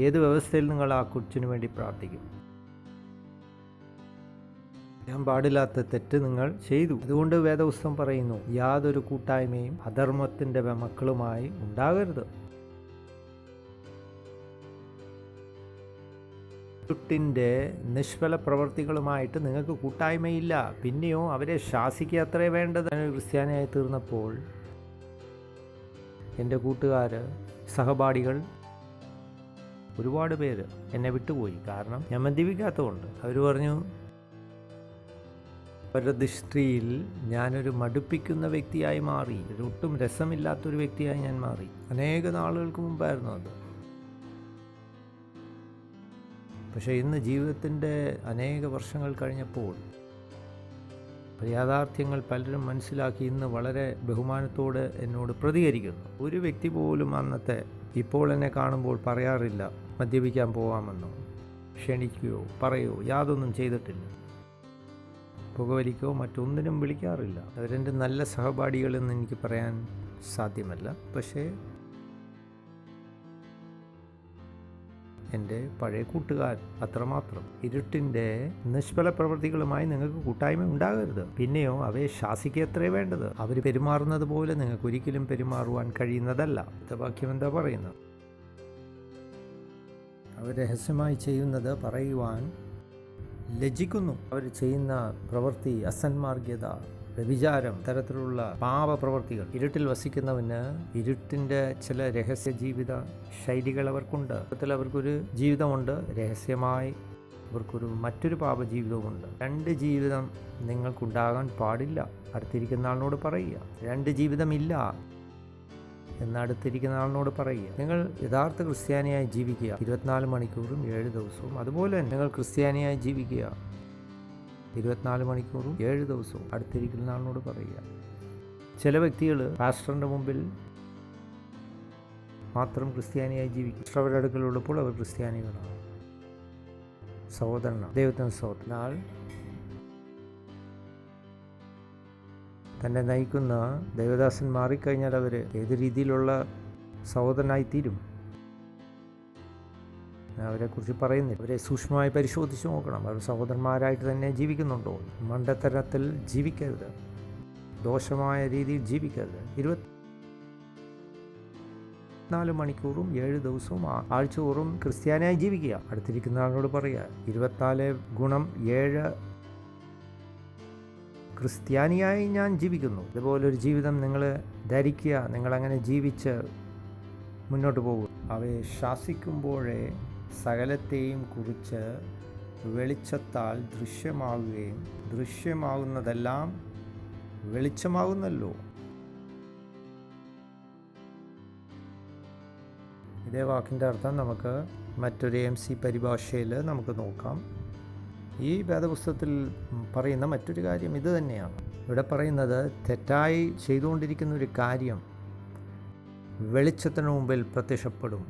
ഏത് വ്യവസ്ഥയിൽ നിങ്ങൾ ആ കൊച്ചിനു വേണ്ടി പ്രാർത്ഥിക്കും? ഞാൻ പാടില്ലാത്ത തെറ്റ് നിങ്ങൾ ചെയ്തു. അതുകൊണ്ട് വേദപുസ്തകം പറയുന്നു, യാതൊരു കൂട്ടായ്മയും അധർമ്മത്തിൻ്റെ മക്കളുമായി ഉണ്ടാകരുത്. ഇരുട്ടിൻ്റെ നിഷ്ഫല പ്രവർത്തികളുമായിട്ട് നിങ്ങൾക്ക് കൂട്ടായ്മയില്ല. പിന്നെയോ അവരെ ശാസിക്കുക അത്രേ വേണ്ടത്. ഞാൻ ക്രിസ്ത്യാനിയായി തീർന്നപ്പോൾ എൻ്റെ കൂട്ടുകാർ, സഹപാഠികൾ ഒരുപാട് പേര് എന്നെ വിട്ടുപോയി. കാരണം ഞാൻ മദ്യപിക്കാത്തതുകൊണ്ട്. അവർ പറഞ്ഞു, അവരുടെ ദൃഷ്ടിയിൽ ഞാനൊരു മടുപ്പിക്കുന്ന വ്യക്തിയായി മാറി, ഒട്ടും രസമില്ലാത്തൊരു വ്യക്തിയായി ഞാൻ മാറി. അനേക നാളുകൾക്ക് മുമ്പായിരുന്നു അത്. പക്ഷേ ഇന്ന് ജീവിതത്തിൻ്റെ അനേക വർഷങ്ങൾ കഴിഞ്ഞപ്പോൾ യാഥാർത്ഥ്യങ്ങൾ പലരും മനസ്സിലാക്കി ഇന്ന് വളരെ ബഹുമാനത്തോടെ എന്നോട് പ്രതികരിക്കുന്നു. ഒരു വ്യക്തി പോലും അന്നത്തെ ഇപ്പോൾ എന്നെ കാണുമ്പോൾ പറയാറില്ല മദ്യപിക്കാൻ പോകാമെന്നോ ക്ഷണിക്കുകയോ പറയുകയോ യാതൊന്നും ചെയ്തിട്ടില്ല. പുകവലിക്കോ മറ്റൊന്നിനും വിളിക്കാറില്ല. അവരെൻ്റെ നല്ല സഹപാഠികളെന്ന് എനിക്ക് പറയാൻ സാധ്യമല്ല. പക്ഷേ എൻ്റെ പഴയ കൂട്ടുകാർ അത്രമാത്രം. ഇരുട്ടിൻ്റെ നിഷ്ഫല പ്രവൃത്തികളുമായി നിങ്ങൾക്ക് കൂട്ടായ്മ ഉണ്ടാകരുത്. പിന്നെയോ അവയെ ശാസിക്കത്രേ വേണ്ടത്. അവർ പെരുമാറുന്നത് പോലെ നിങ്ങൾക്ക് ഒരിക്കലും പെരുമാറുവാൻ കഴിയുന്നതല്ല. വാക്യം എന്താ പറയുന്നത്? അവർ രഹസ്യമായി ചെയ്യുന്നത് പറയുവാൻ ലജ്ജിക്കുന്നു. അവർ ചെയ്യുന്ന പ്രവൃത്തി അസന്മാർഗ്യത, വ്യഭിചാരം, തരത്തിലുള്ള പാപപ്രവർത്തികൾ. ഇരുട്ടിൽ വസിക്കുന്നവന് ഇരുട്ടിൻ്റെ ചില രഹസ്യ ജീവിത ശൈലികൾ അവർക്കുണ്ട്. അവർക്കൊരു ജീവിതമുണ്ട്, രഹസ്യമായി അവർക്കൊരു മറ്റൊരു പാപജീവിതവുമുണ്ട്. രണ്ട് ജീവിതം നിങ്ങൾക്കുണ്ടാകാൻ പാടില്ല. അടുത്തിരിക്കുന്ന ആളിനോട് പറയുക. രണ്ട് ജീവിതമില്ല എന്ന് അടുത്തിരിക്കുന്ന ആളിനോട് പറയുക. നിങ്ങൾ യഥാർത്ഥ ക്രിസ്ത്യാനിയായി ജീവിക്കുക, 24 മണിക്കൂറും 7 ദിവസവും. അതുപോലെ നിങ്ങൾ ക്രിസ്ത്യാനിയായി ജീവിക്കുക, 24 മണിക്കൂറും 7 ദിവസവും. അടുത്തിരിക്കുന്ന ആളിനോട് പറയുക. ചില വ്യക്തികൾ പാസ്റ്ററിൻ്റെ മുമ്പിൽ മാത്രം ക്രിസ്ത്യാനിയായി ജീവിക്കും. അവരുടെ അടുക്കലുള്ളപ്പോൾ അവർ ക്രിസ്ത്യാനികളാണ്, സഹോദരനാണ്. ദൈവത്തിന് സ്തോത്രം. തന്നെ നയിക്കുന്ന ദൈവദാസൻ മാറിക്കഴിഞ്ഞാൽ അവർ ഏത് രീതിയിലുള്ള സഹോദരനായി തീരും അവരെക്കുറിച്ച് പറയുന്നില്ല. അവരെ സൂക്ഷ്മമായി പരിശോധിച്ച് നോക്കണം. അവർ സഹോദരന്മാരായിട്ട് തന്നെ ജീവിക്കുന്നുണ്ടോ? മണ്ടത്തരത്തിൽ ജീവിക്കരുത്, ദോഷമായ രീതിയിൽ ജീവിക്കരുത്. 24 മണിക്കൂറും 7 ദിവസവും ആഴ്ചതോറും ക്രിസ്ത്യാനിയായി ജീവിക്കുക. അടുത്തിരിക്കുന്ന ആളോട് പറയുക, 24/7 ക്രിസ്ത്യാനിയായി ഞാൻ ജീവിക്കുന്നു. ഇതുപോലൊരു ജീവിതം നിങ്ങൾ ധരിക്കുക. നിങ്ങളങ്ങനെ ജീവിച്ച് മുന്നോട്ട് പോകുക. അവയെ ശാസിക്കുമ്പോഴേ സകലത്തെയും കുറിച്ച് വെളിച്ചത്താൽ ദൃശ്യമാകുകയും ദൃശ്യമാകുന്നതെല്ലാം വെളിച്ചമാകുന്നല്ലോ. ഇതേ വാക്കിൻ്റെ അർത്ഥം നമുക്ക് മറ്റൊരു MC പരിഭാഷയിൽ നമുക്ക് നോക്കാം. ഈ വേദപുസ്തകത്തിൽ പറയുന്ന മറ്റൊരു കാര്യം ഇത് തന്നെയാണ്. ഇവിടെ പറയുന്നത്, തെറ്റായി ചെയ്തുകൊണ്ടിരിക്കുന്ന ഒരു കാര്യം വെളിച്ചത്തിന് മുമ്പിൽ പ്രത്യക്ഷപ്പെടും.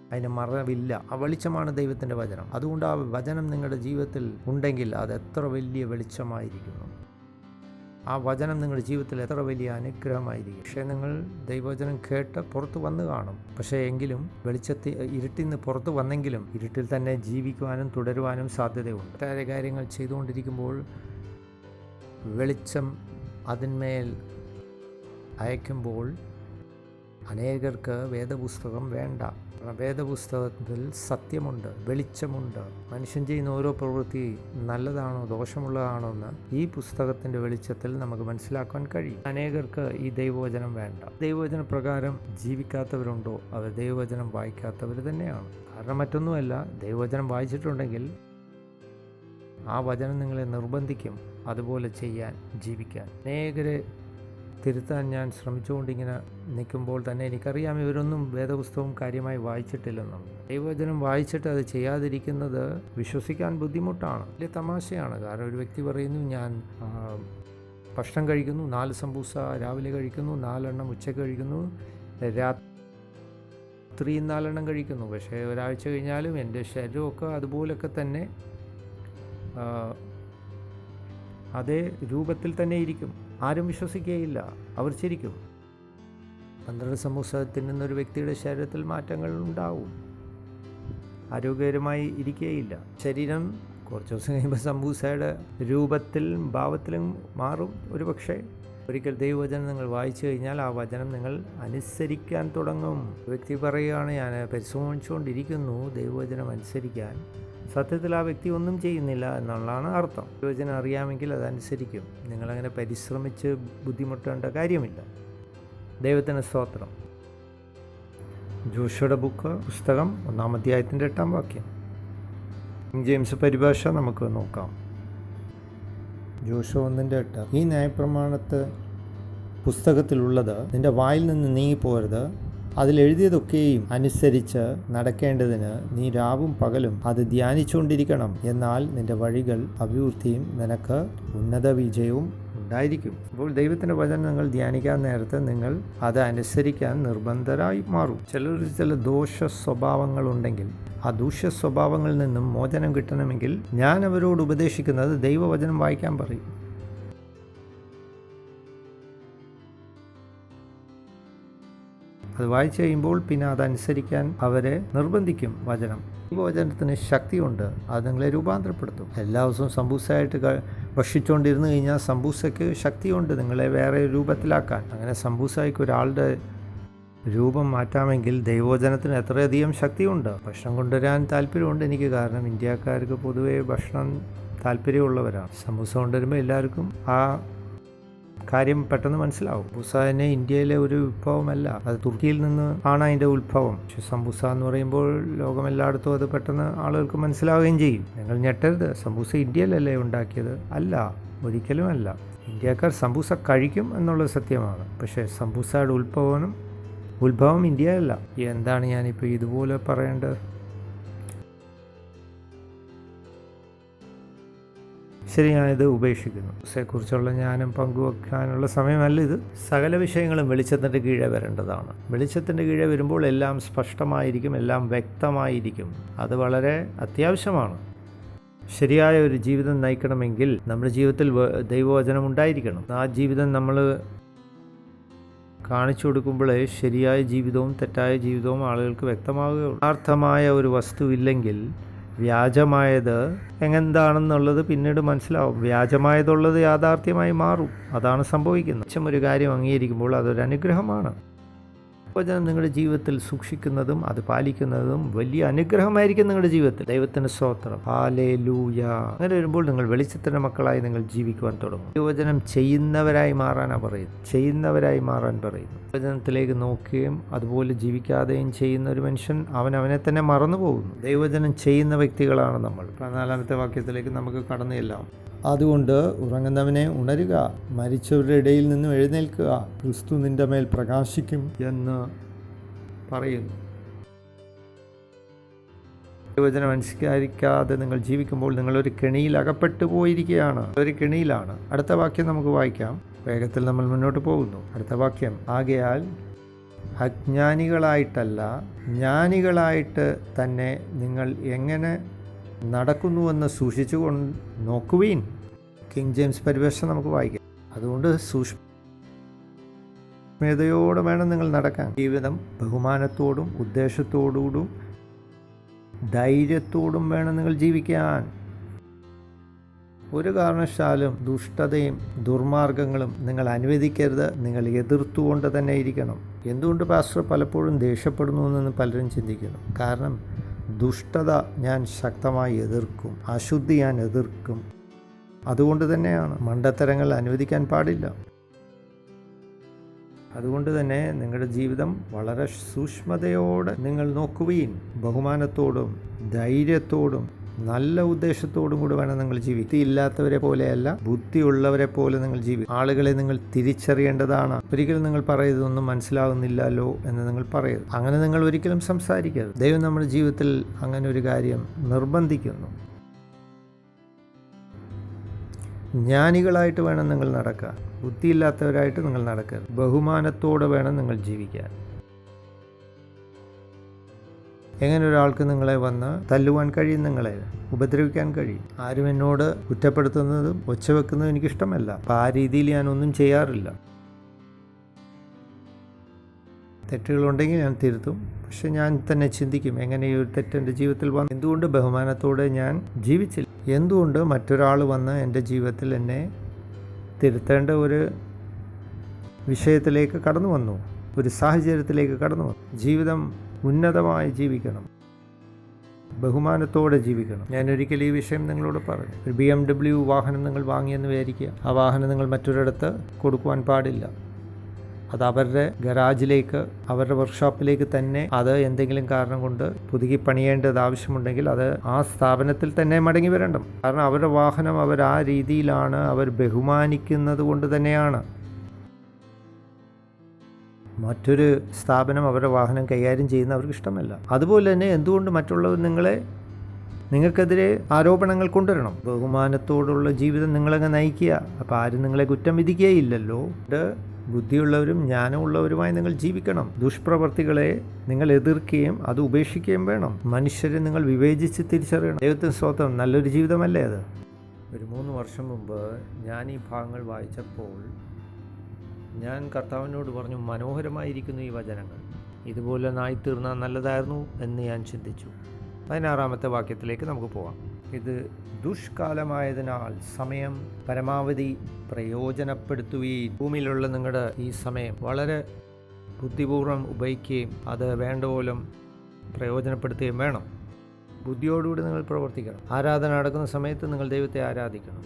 അതിന് മറവില്ല. ആ വെളിച്ചമാണ് ദൈവത്തിൻ്റെ വചനം. അതുകൊണ്ട് ആ വചനം നിങ്ങളുടെ ജീവിതത്തിൽ ഉണ്ടെങ്കിൽ അത് എത്ര വലിയ വെളിച്ചമായിരിക്കുന്നു. ആ വചനം നിങ്ങളുടെ ജീവിതത്തിൽ എത്ര വലിയ അനുഗ്രഹമായിരിക്കും. പക്ഷേ നിങ്ങൾ ദൈവവചനം കേട്ട് പുറത്ത് വന്ന് കാണും. പക്ഷേ എങ്കിലും ഇരുട്ടിൽ നിന്ന് പുറത്ത് വന്നെങ്കിലും ഇരുട്ടിൽ തന്നെ ജീവിക്കുവാനും തുടരുവാനും സാധ്യതയുണ്ട്. ഒട്ടേറെ കാര്യങ്ങൾ ചെയ്തുകൊണ്ടിരിക്കുമ്പോൾ വെളിച്ചം അതിന്മേൽ അയക്കുമ്പോൾ അനേകർക്ക് വേദപുസ്തകം വേണ്ട. വേദപുസ്തകത്തിൽ സത്യമുണ്ട്, വെളിച്ചമുണ്ട്. മനുഷ്യൻ ചെയ്യുന്ന ഓരോ പ്രവൃത്തി നല്ലതാണോ ദോഷമുള്ളതാണോ എന്ന് ഈ പുസ്തകത്തിൻ്റെ വെളിച്ചത്തിൽ നമുക്ക് മനസ്സിലാക്കാൻ കഴിയും. അനേകർക്ക് ഈ ദൈവവചനം വേണ്ട. ദൈവവചന പ്രകാരം ജീവിക്കാത്തവരുണ്ടോ? അവർ ദൈവവചനം വായിക്കാത്തവർ തന്നെയാണ്. കാരണം മറ്റൊന്നുമല്ല, ദൈവവചനം വായിച്ചിട്ടുണ്ടെങ്കിൽ ആ വചനം നിങ്ങളെ നിർബന്ധിക്കും അതുപോലെ ചെയ്യാൻ, ജീവിക്കാൻ. അനേകരെ തിരുത്താൻ ഞാൻ ശ്രമിച്ചുകൊണ്ടിങ്ങനെ നിൽക്കുമ്പോൾ തന്നെ എനിക്കറിയാം ഇവരൊന്നും വേദപുസ്തകം കാര്യമായി വായിച്ചിട്ടില്ലെന്നും. ദൈവവചനം വായിച്ചിട്ട് അത് ചെയ്യാതിരിക്കുന്നത് വിശ്വസിക്കാൻ ബുദ്ധിമുട്ടാണ്, വലിയ തമാശയാണ്. കാരണം ഒരു വ്യക്തി പറയുന്നു, ഞാൻ ഭക്ഷണം കഴിക്കുന്നു, 4 സമൂസ രാവിലെ കഴിക്കുന്നു, 4 എണ്ണം ഉച്ചയ്ക്ക് കഴിക്കുന്നു, രാത്രി 4 എണ്ണം കഴിക്കുന്നു. പക്ഷേ ഒരാഴ്ച കഴിഞ്ഞാലും എൻ്റെ ശരീരമൊക്കെ അതുപോലൊക്കെ തന്നെ അതേ രൂപത്തിൽ തന്നെ ഇരിക്കും. ആരും വിശ്വസിക്കുകയില്ല, അവർ ചിരിക്കും. 12 സമൂസ തിന്നുന്നൊരു വ്യക്തിയുടെ ശരീരത്തിൽ മാറ്റങ്ങൾ ഉണ്ടാവും, ആരോഗ്യകരമായി ഇരിക്കുകയില്ല. ശരീരം കുറച്ച് ദിവസം കഴിയുമ്പോൾ സമൂസയുടെ രൂപത്തിലും ഭാവത്തിലും മാറും ഒരുപക്ഷെ. ഒരിക്കൽ ദൈവവചനം നിങ്ങൾ വായിച്ചു കഴിഞ്ഞാൽ ആ വചനം നിങ്ങൾ അനുസരിക്കാൻ തുടങ്ങും. വ്യക്തി പറയുകയാണ്, ഞാൻ പരിശ്രമിച്ചുകൊണ്ടിരിക്കുന്നു ദൈവവചനം അനുസരിക്കാൻ. സത്യത്തിൽ ആ വ്യക്തി ഒന്നും ചെയ്യുന്നില്ല എന്നുള്ളതാണ് അർത്ഥം. ദൈവവചനം അറിയാമെങ്കിൽ അതനുസരിക്കും. നിങ്ങളങ്ങനെ പരിശ്രമിച്ച് ബുദ്ധിമുട്ടേണ്ട കാര്യമില്ല. ദൈവത്തിന് സ്തോത്രം. ജോഷുവയുടെ പുസ്തകം 1-ാം അധ്യായത്തിൻ്റെ 8-ാം വാക്യം. കിംഗ് ജെയിംസ് പരിഭാഷ നമുക്ക് നോക്കാം. ജോഷുവ 1:8. ഈ ന്യായപ്രമാണത്ത് പുസ്തകത്തിലുള്ളത് നിന്റെ വായിൽ നിന്ന് നീങ്ങിപ്പോരുത്. അതിലെഴുതിയതൊക്കെയും അനുസരിച്ച് നടക്കേണ്ടതിന് നീ രാവും പകലും അത് ധ്യാനിച്ചുകൊണ്ടിരിക്കണം. എന്നാൽ നിന്റെ വഴികൾ അഭിവൃദ്ധിയും നിനക്ക് ഉന്നത വിജയവും ഉണ്ടായിരിക്കും. അപ്പോൾ ദൈവത്തിൻ്റെ വചനം നിങ്ങൾ ധ്യാനിക്കാൻ നേരത്തെ നിങ്ങൾ അത് അനുസരിക്കാൻ നിർബന്ധരായി മാറും. ചില ദോഷ സ്വഭാവങ്ങളുണ്ടെങ്കിൽ ആ ദൂഷ്യ സ്വഭാവങ്ങളിൽ നിന്നും മോചനം കിട്ടണമെങ്കിൽ ഞാൻ അവരോട് ഉപദേശിക്കുന്നത് ദൈവവചനം വായിക്കാൻ പറയും. അത് വായിച്ചു കഴിയുമ്പോൾ പിന്നെ അതനുസരിക്കാൻ അവരെ നിർബന്ധിക്കും വചനം. ഈ വചനത്തിന് ശക്തിയുണ്ട്, അത് നിങ്ങളെ രൂപാന്തരപ്പെടുത്തും. എല്ലാ ദിവസവും സമ്പൂസയായിട്ട് ഭക്ഷിച്ചുകൊണ്ടിരുന്നു കഴിഞ്ഞാൽ സമ്പൂസയ്ക്ക് ശക്തിയുണ്ട് നിങ്ങളെ വേറെ രൂപത്തിലാക്കാൻ. അങ്ങനെ സമ്പൂസയ്ക്ക് ഒരാളുടെ രൂപം മാറ്റാമെങ്കിൽ ദൈവവചനത്തിന് എത്രയധികം ശക്തിയുണ്ട്. ഭക്ഷണം കൊണ്ടുവരാൻ താല്പര്യമുണ്ട് എനിക്ക്, കാരണം ഇന്ത്യക്കാർക്ക് പൊതുവേ ഭക്ഷണം താല്പര്യമുള്ളവരാണ്. സമ്പൂസ കൊണ്ടുവരുമ്പോൾ എല്ലാവർക്കും ആ കാര്യം പെട്ടെന്ന് മനസ്സിലാവും. സമ്പൂസ തന്നെ ഇന്ത്യയിലെ ഒരു വിഭവമല്ല, അത് തുർക്കിയിൽ നിന്ന് ആണ് അതിൻ്റെ ഉത്ഭവം. പക്ഷെ സമ്പൂസ എന്ന് പറയുമ്പോൾ ലോകമെല്ലായിടത്തും അത് പെട്ടെന്ന് ആളുകൾക്ക് മനസ്സിലാവുകയും ചെയ്യും. നിങ്ങൾ ഞെട്ടരുത്, സമ്പൂസ ഇന്ത്യയിലല്ലേ ഉണ്ടാക്കിയത്? അല്ല, ഒരിക്കലും അല്ല. ഇന്ത്യക്കാർ സമ്പൂസ കഴിക്കും എന്നുള്ളത് സത്യമാണ്, പക്ഷേ സമ്പൂസയുടെ ഉത്ഭവം ഇന്ത്യയല്ല. എന്താണ് ഞാനിപ്പോൾ ഇതുപോലെ പറയേണ്ടത്? ശരി, ഞാനിത് ഉപേക്ഷിക്കുന്നു. ഇതിനെക്കുറിച്ചുള്ള ജ്ഞാനം പങ്കുവെക്കാനുള്ള സമയമല്ല ഇത്. സകല വിഷയങ്ങളും വെളിച്ചത്തിൻ്റെ കീഴെ വരേണ്ടതാണ്. വെളിച്ചത്തിൻ്റെ കീഴെ വരുമ്പോൾ എല്ലാം സ്പഷ്ടമായിരിക്കും, എല്ലാം വ്യക്തമായിരിക്കും. അത് വളരെ അത്യാവശ്യമാണ്. ശരിയായ ഒരു ജീവിതം നയിക്കണമെങ്കിൽ നമ്മുടെ ജീവിതത്തിൽ ദൈവവചനം ഉണ്ടായിരിക്കണം. ആ ജീവിതം നമ്മൾ കാണിച്ചു കൊടുക്കുമ്പോഴേ ശരിയായ ജീവിതവും തെറ്റായ ജീവിതവും ആളുകൾക്ക് വ്യക്തമാവുകയുള്ളൂ. യഥാർത്ഥമായ ഒരു വസ്തുവില്ലെങ്കിൽ വ്യാജമായത് എന്താണെന്നുള്ളത് പിന്നീട് മനസ്സിലാവും. വ്യാജമായതുള്ളത് യാഥാർത്ഥ്യമായി മാറും. അതാണ് സംഭവിക്കുന്നത്. ഒരു കാര്യം അംഗീകരിക്കുമ്പോൾ അതൊരു അനുഗ്രഹമാണ്. വചനം നിങ്ങളുടെ ജീവിതത്തിൽ സൂക്ഷിക്കുന്നതും അത് പാലിക്കുന്നതും വലിയ അനുഗ്രഹമായിരിക്കും നിങ്ങളുടെ ജീവിതത്തിൽ. ദൈവത്തിന് സ്തോത്രം, ഹല്ലേലൂയ. അങ്ങനെ വരുമ്പോൾ നിങ്ങൾ വെളിച്ചത്തിൻ്റെ മക്കളായി നിങ്ങൾ ജീവിക്കുവാൻ തുടങ്ങും. ദൈവവചനം ചെയ്യുന്നവരായി മാറാനാണ് പറയുന്നത്, ചെയ്യുന്നവരായി മാറാൻ പറയുന്നു. ദൈവവചനത്തിലേക്ക് നോക്കുകയും അതുപോലെ ജീവിക്കാതെയും ചെയ്യുന്ന ഒരു മനുഷ്യൻ അവനെ തന്നെ മറന്നു പോകുന്നു. ദൈവവചനം ചെയ്യുന്ന വ്യക്തികളാണ് നമ്മൾ. 4-ാമത്തെ വാക്യത്തിലേക്ക് നമുക്ക് കടന്നു ചെല്ലാം. അതുകൊണ്ട് ഉറങ്ങുന്നവനെ ഉണരുക, മരിച്ചവരുടെ ഇടയിൽ നിന്നും എഴുന്നേൽക്കുക, ക്രിസ്തു നിന്റെ മേൽ പ്രകാശിക്കും എന്ന് പറയുന്നു. ദൈവവചനം അനുസരിക്കാതെ നിങ്ങൾ ജീവിക്കുമ്പോൾ നിങ്ങളൊരു കെണിയിൽ അകപ്പെട്ടു പോയിരിക്കുകയാണ്. ഒരു കെണിയിലാണ്. അടുത്ത വാക്യം നമുക്ക് വായിക്കാം. വേഗത്തിൽ നമ്മൾ മുന്നോട്ട് പോകുന്നു. അടുത്ത വാക്യം, ആകയാൽ അജ്ഞാനികളായിട്ടല്ല ജ്ഞാനികളായിട്ട് തന്നെ നിങ്ങൾ എങ്ങനെ നടക്കുന്നുവെന്ന് സൂക്ഷിച്ചു നോക്കുവീൻ. കിങ് ജെയിംസ് പരിഭാഷ നമുക്ക് വായിക്കാം. അതുകൊണ്ട് സൂക്ഷ്മതയോടെ വേണം നിങ്ങൾ നടക്കാൻ. ജീവിതം ബഹുമാനത്തോടും ഉദ്ദേശത്തോടും ധൈര്യത്തോടും വേണം നിങ്ങൾ ജീവിക്കാൻ. ഒരു കാരണവശാലും ദുഷ്ടതയും ദുർമാർഗങ്ങളും നിങ്ങൾ അനുവദിക്കരുത്. നിങ്ങൾ എതിർത്തുകൊണ്ട് തന്നെ ഇരിക്കണം. എന്തുകൊണ്ട് പാസ്റ്റർ പലപ്പോഴും ദേഷ്യപ്പെടുന്നു എന്ന് പലരും ചിന്തിക്കുന്നു. കാരണം ദുഷ്ടത ഞാൻ ശക്തമായി എതിർക്കും, അശുദ്ധി ഞാൻ എതിർക്കും. അതുകൊണ്ട് തന്നെയാണ് മണ്ടത്തരങ്ങൾ അനുവദിക്കാൻ പാടില്ല. അതുകൊണ്ട് തന്നെ നിങ്ങളുടെ ജീവിതം വളരെ സൂക്ഷ്മതയോടെ നിങ്ങൾ നോക്കുകയും ബഹുമാനത്തോടും ധൈര്യത്തോടും നല്ല ഉദ്ദേശത്തോടും കൂടി വേണം നിങ്ങൾ ജീവിക്കും. ഇല്ലാത്തവരെ പോലെയല്ല, ബുദ്ധിയുള്ളവരെ പോലെ നിങ്ങൾ ജീവിക്കും. ആളുകളെ നിങ്ങൾ തിരിച്ചറിയേണ്ടതാണ്. ഒരിക്കലും നിങ്ങൾ പറയരുത് ഒന്നും മനസ്സിലാകുന്നില്ലല്ലോ എന്ന് നിങ്ങൾ പറയരുത്. അങ്ങനെ നിങ്ങൾ ഒരിക്കലും സംസാരിക്കരുത്. ദൈവം നമ്മുടെ ജീവിതത്തിൽ അങ്ങനെ ഒരു കാര്യം നിർബന്ധിക്കുന്നു. ജ്ഞാനികളായിട്ട് വേണം നിങ്ങൾ നടക്കാൻ, ബുദ്ധിയില്ലാത്തവരായിട്ട് നിങ്ങൾ നടക്കരുത്. ബഹുമാനത്തോടെ വേണം നിങ്ങൾ ജീവിക്കാൻ. എങ്ങനെ ഒരാൾക്ക് നിങ്ങളെ വന്ന് തല്ലുവാൻ കഴിയും, നിങ്ങളെ ഉപദ്രവിക്കാൻ കഴിയും? ആരും എന്നോട് കുറ്റപ്പെടുത്തുന്നതും ഒച്ചവെക്കുന്നതും എനിക്കിഷ്ടമല്ല. അപ്പം ആ രീതിയിൽ ഞാനൊന്നും ചെയ്യാറില്ല. തെറ്റുകളുണ്ടെങ്കിൽ ഞാൻ തിരുത്തും. പക്ഷെ ഞാൻ തന്നെ ചിന്തിക്കും, എങ്ങനെ ഈ ഒരു തെറ്റ് എൻ്റെ ജീവിതത്തിൽ വന്നു, എന്തുകൊണ്ട് ബഹുമാനത്തോടെ ഞാൻ ജീവിച്ചില്ല, എന്തുകൊണ്ട് മറ്റൊരാൾ വന്ന് എൻ്റെ ജീവിതത്തിൽ എന്നെ തിരുത്തേണ്ട ഒരു വിഷയത്തിലേക്ക് കടന്നു വന്നു, ഒരു സാഹചര്യത്തിലേക്ക് കടന്നു വന്നു. ജീവിതം ഉന്നതമായി ജീവിക്കണം, ബഹുമാനത്തോടെ ജീവിക്കണം. ഞാൻ ഒരിക്കൽ ഈ വിഷയം നിങ്ങളോട് പറഞ്ഞു. ഒരു BMW വാഹനം നിങ്ങൾ വാങ്ങിയെന്ന് വിചാരിക്കുക. ആ വാഹനം നിങ്ങൾ മറ്റൊരിടത്ത് കൊടുക്കുവാൻ പാടില്ല. അത് അവരുടെ ഗരാജിലേക്ക്, അവരുടെ വർക്ക്ഷോപ്പിലേക്ക് തന്നെ അത് എന്തെങ്കിലും കാരണം കൊണ്ട് പുതുക്കി പണിയേണ്ടത് ആവശ്യമുണ്ടെങ്കിൽ അത് ആ സ്ഥാപനത്തിൽ തന്നെ മടങ്ങി വരണം. കാരണം അവരുടെ വാഹനം അവർ ആ രീതിയിലാണ് അവർ ബഹുമാനിക്കുന്നത് കൊണ്ട് തന്നെയാണ്. മറ്റൊരു സ്ഥാപനം അവരുടെ വാഹനം കൈകാര്യം ചെയ്യുന്ന അവർക്ക് ഇഷ്ടമല്ല. അതുപോലെ തന്നെ എന്തുകൊണ്ട് മറ്റുള്ളവർ നിങ്ങൾക്കെതിരെ ആരോപണങ്ങൾ കൊണ്ടുവരണം? ബഹുമാനത്തോടുള്ള ജീവിതം നിങ്ങളങ്ങ് നയിക്കുക. അപ്പോൾ ആരും നിങ്ങളെ കുറ്റം വിധിക്കുകയില്ലല്ലോ. ബുദ്ധിയുള്ളവരും ജ്ഞാനമുള്ളവരുമായി നിങ്ങൾ ജീവിക്കണം. ദുഷ്പ്രവർത്തികളെ നിങ്ങൾ എതിർക്കുകയും അത് ഉപേക്ഷിക്കുകയും വേണം. മനുഷ്യരെ നിങ്ങൾ വിവേചിച്ച് തിരിച്ചറിയണം. ദൈവത്തിന് സ്തോത്രം. നല്ലൊരു ജീവിതമല്ലേ അത്? ഒരു 3 വർഷം മുമ്പ് ഞാൻ ഈ ഭാഗങ്ങൾ വായിച്ചപ്പോൾ ഞാൻ കർത്താവിനോട് പറഞ്ഞു, മനോഹരമായിരിക്കുന്നു ഈ വചനങ്ങൾ, ഇതുപോലെ നായിത്തീർന്നാൽ നല്ലതായിരുന്നു എന്ന് ഞാൻ ചിന്തിച്ചു. 16-ാമത്തെ വാക്യത്തിലേക്ക് നമുക്ക് പോവാം. ഇത് ദുഷ്കാലമായതിനാൽ സമയം പരമാവധി പ്രയോജനപ്പെടുത്തുകയും ഭൂമിയിലുള്ള നിങ്ങളുടെ ഈ സമയം വളരെ ബുദ്ധിപൂർവ്വം ഉപയോഗിക്കുകയും അത് വേണ്ട പോലും പ്രയോജനപ്പെടുത്തുകയും വേണം. ബുദ്ധിയോടുകൂടി നിങ്ങൾ പ്രവർത്തിക്കണം. ആരാധന നടക്കുന്ന സമയത്ത് നിങ്ങൾ ദൈവത്തെ ആരാധിക്കണം.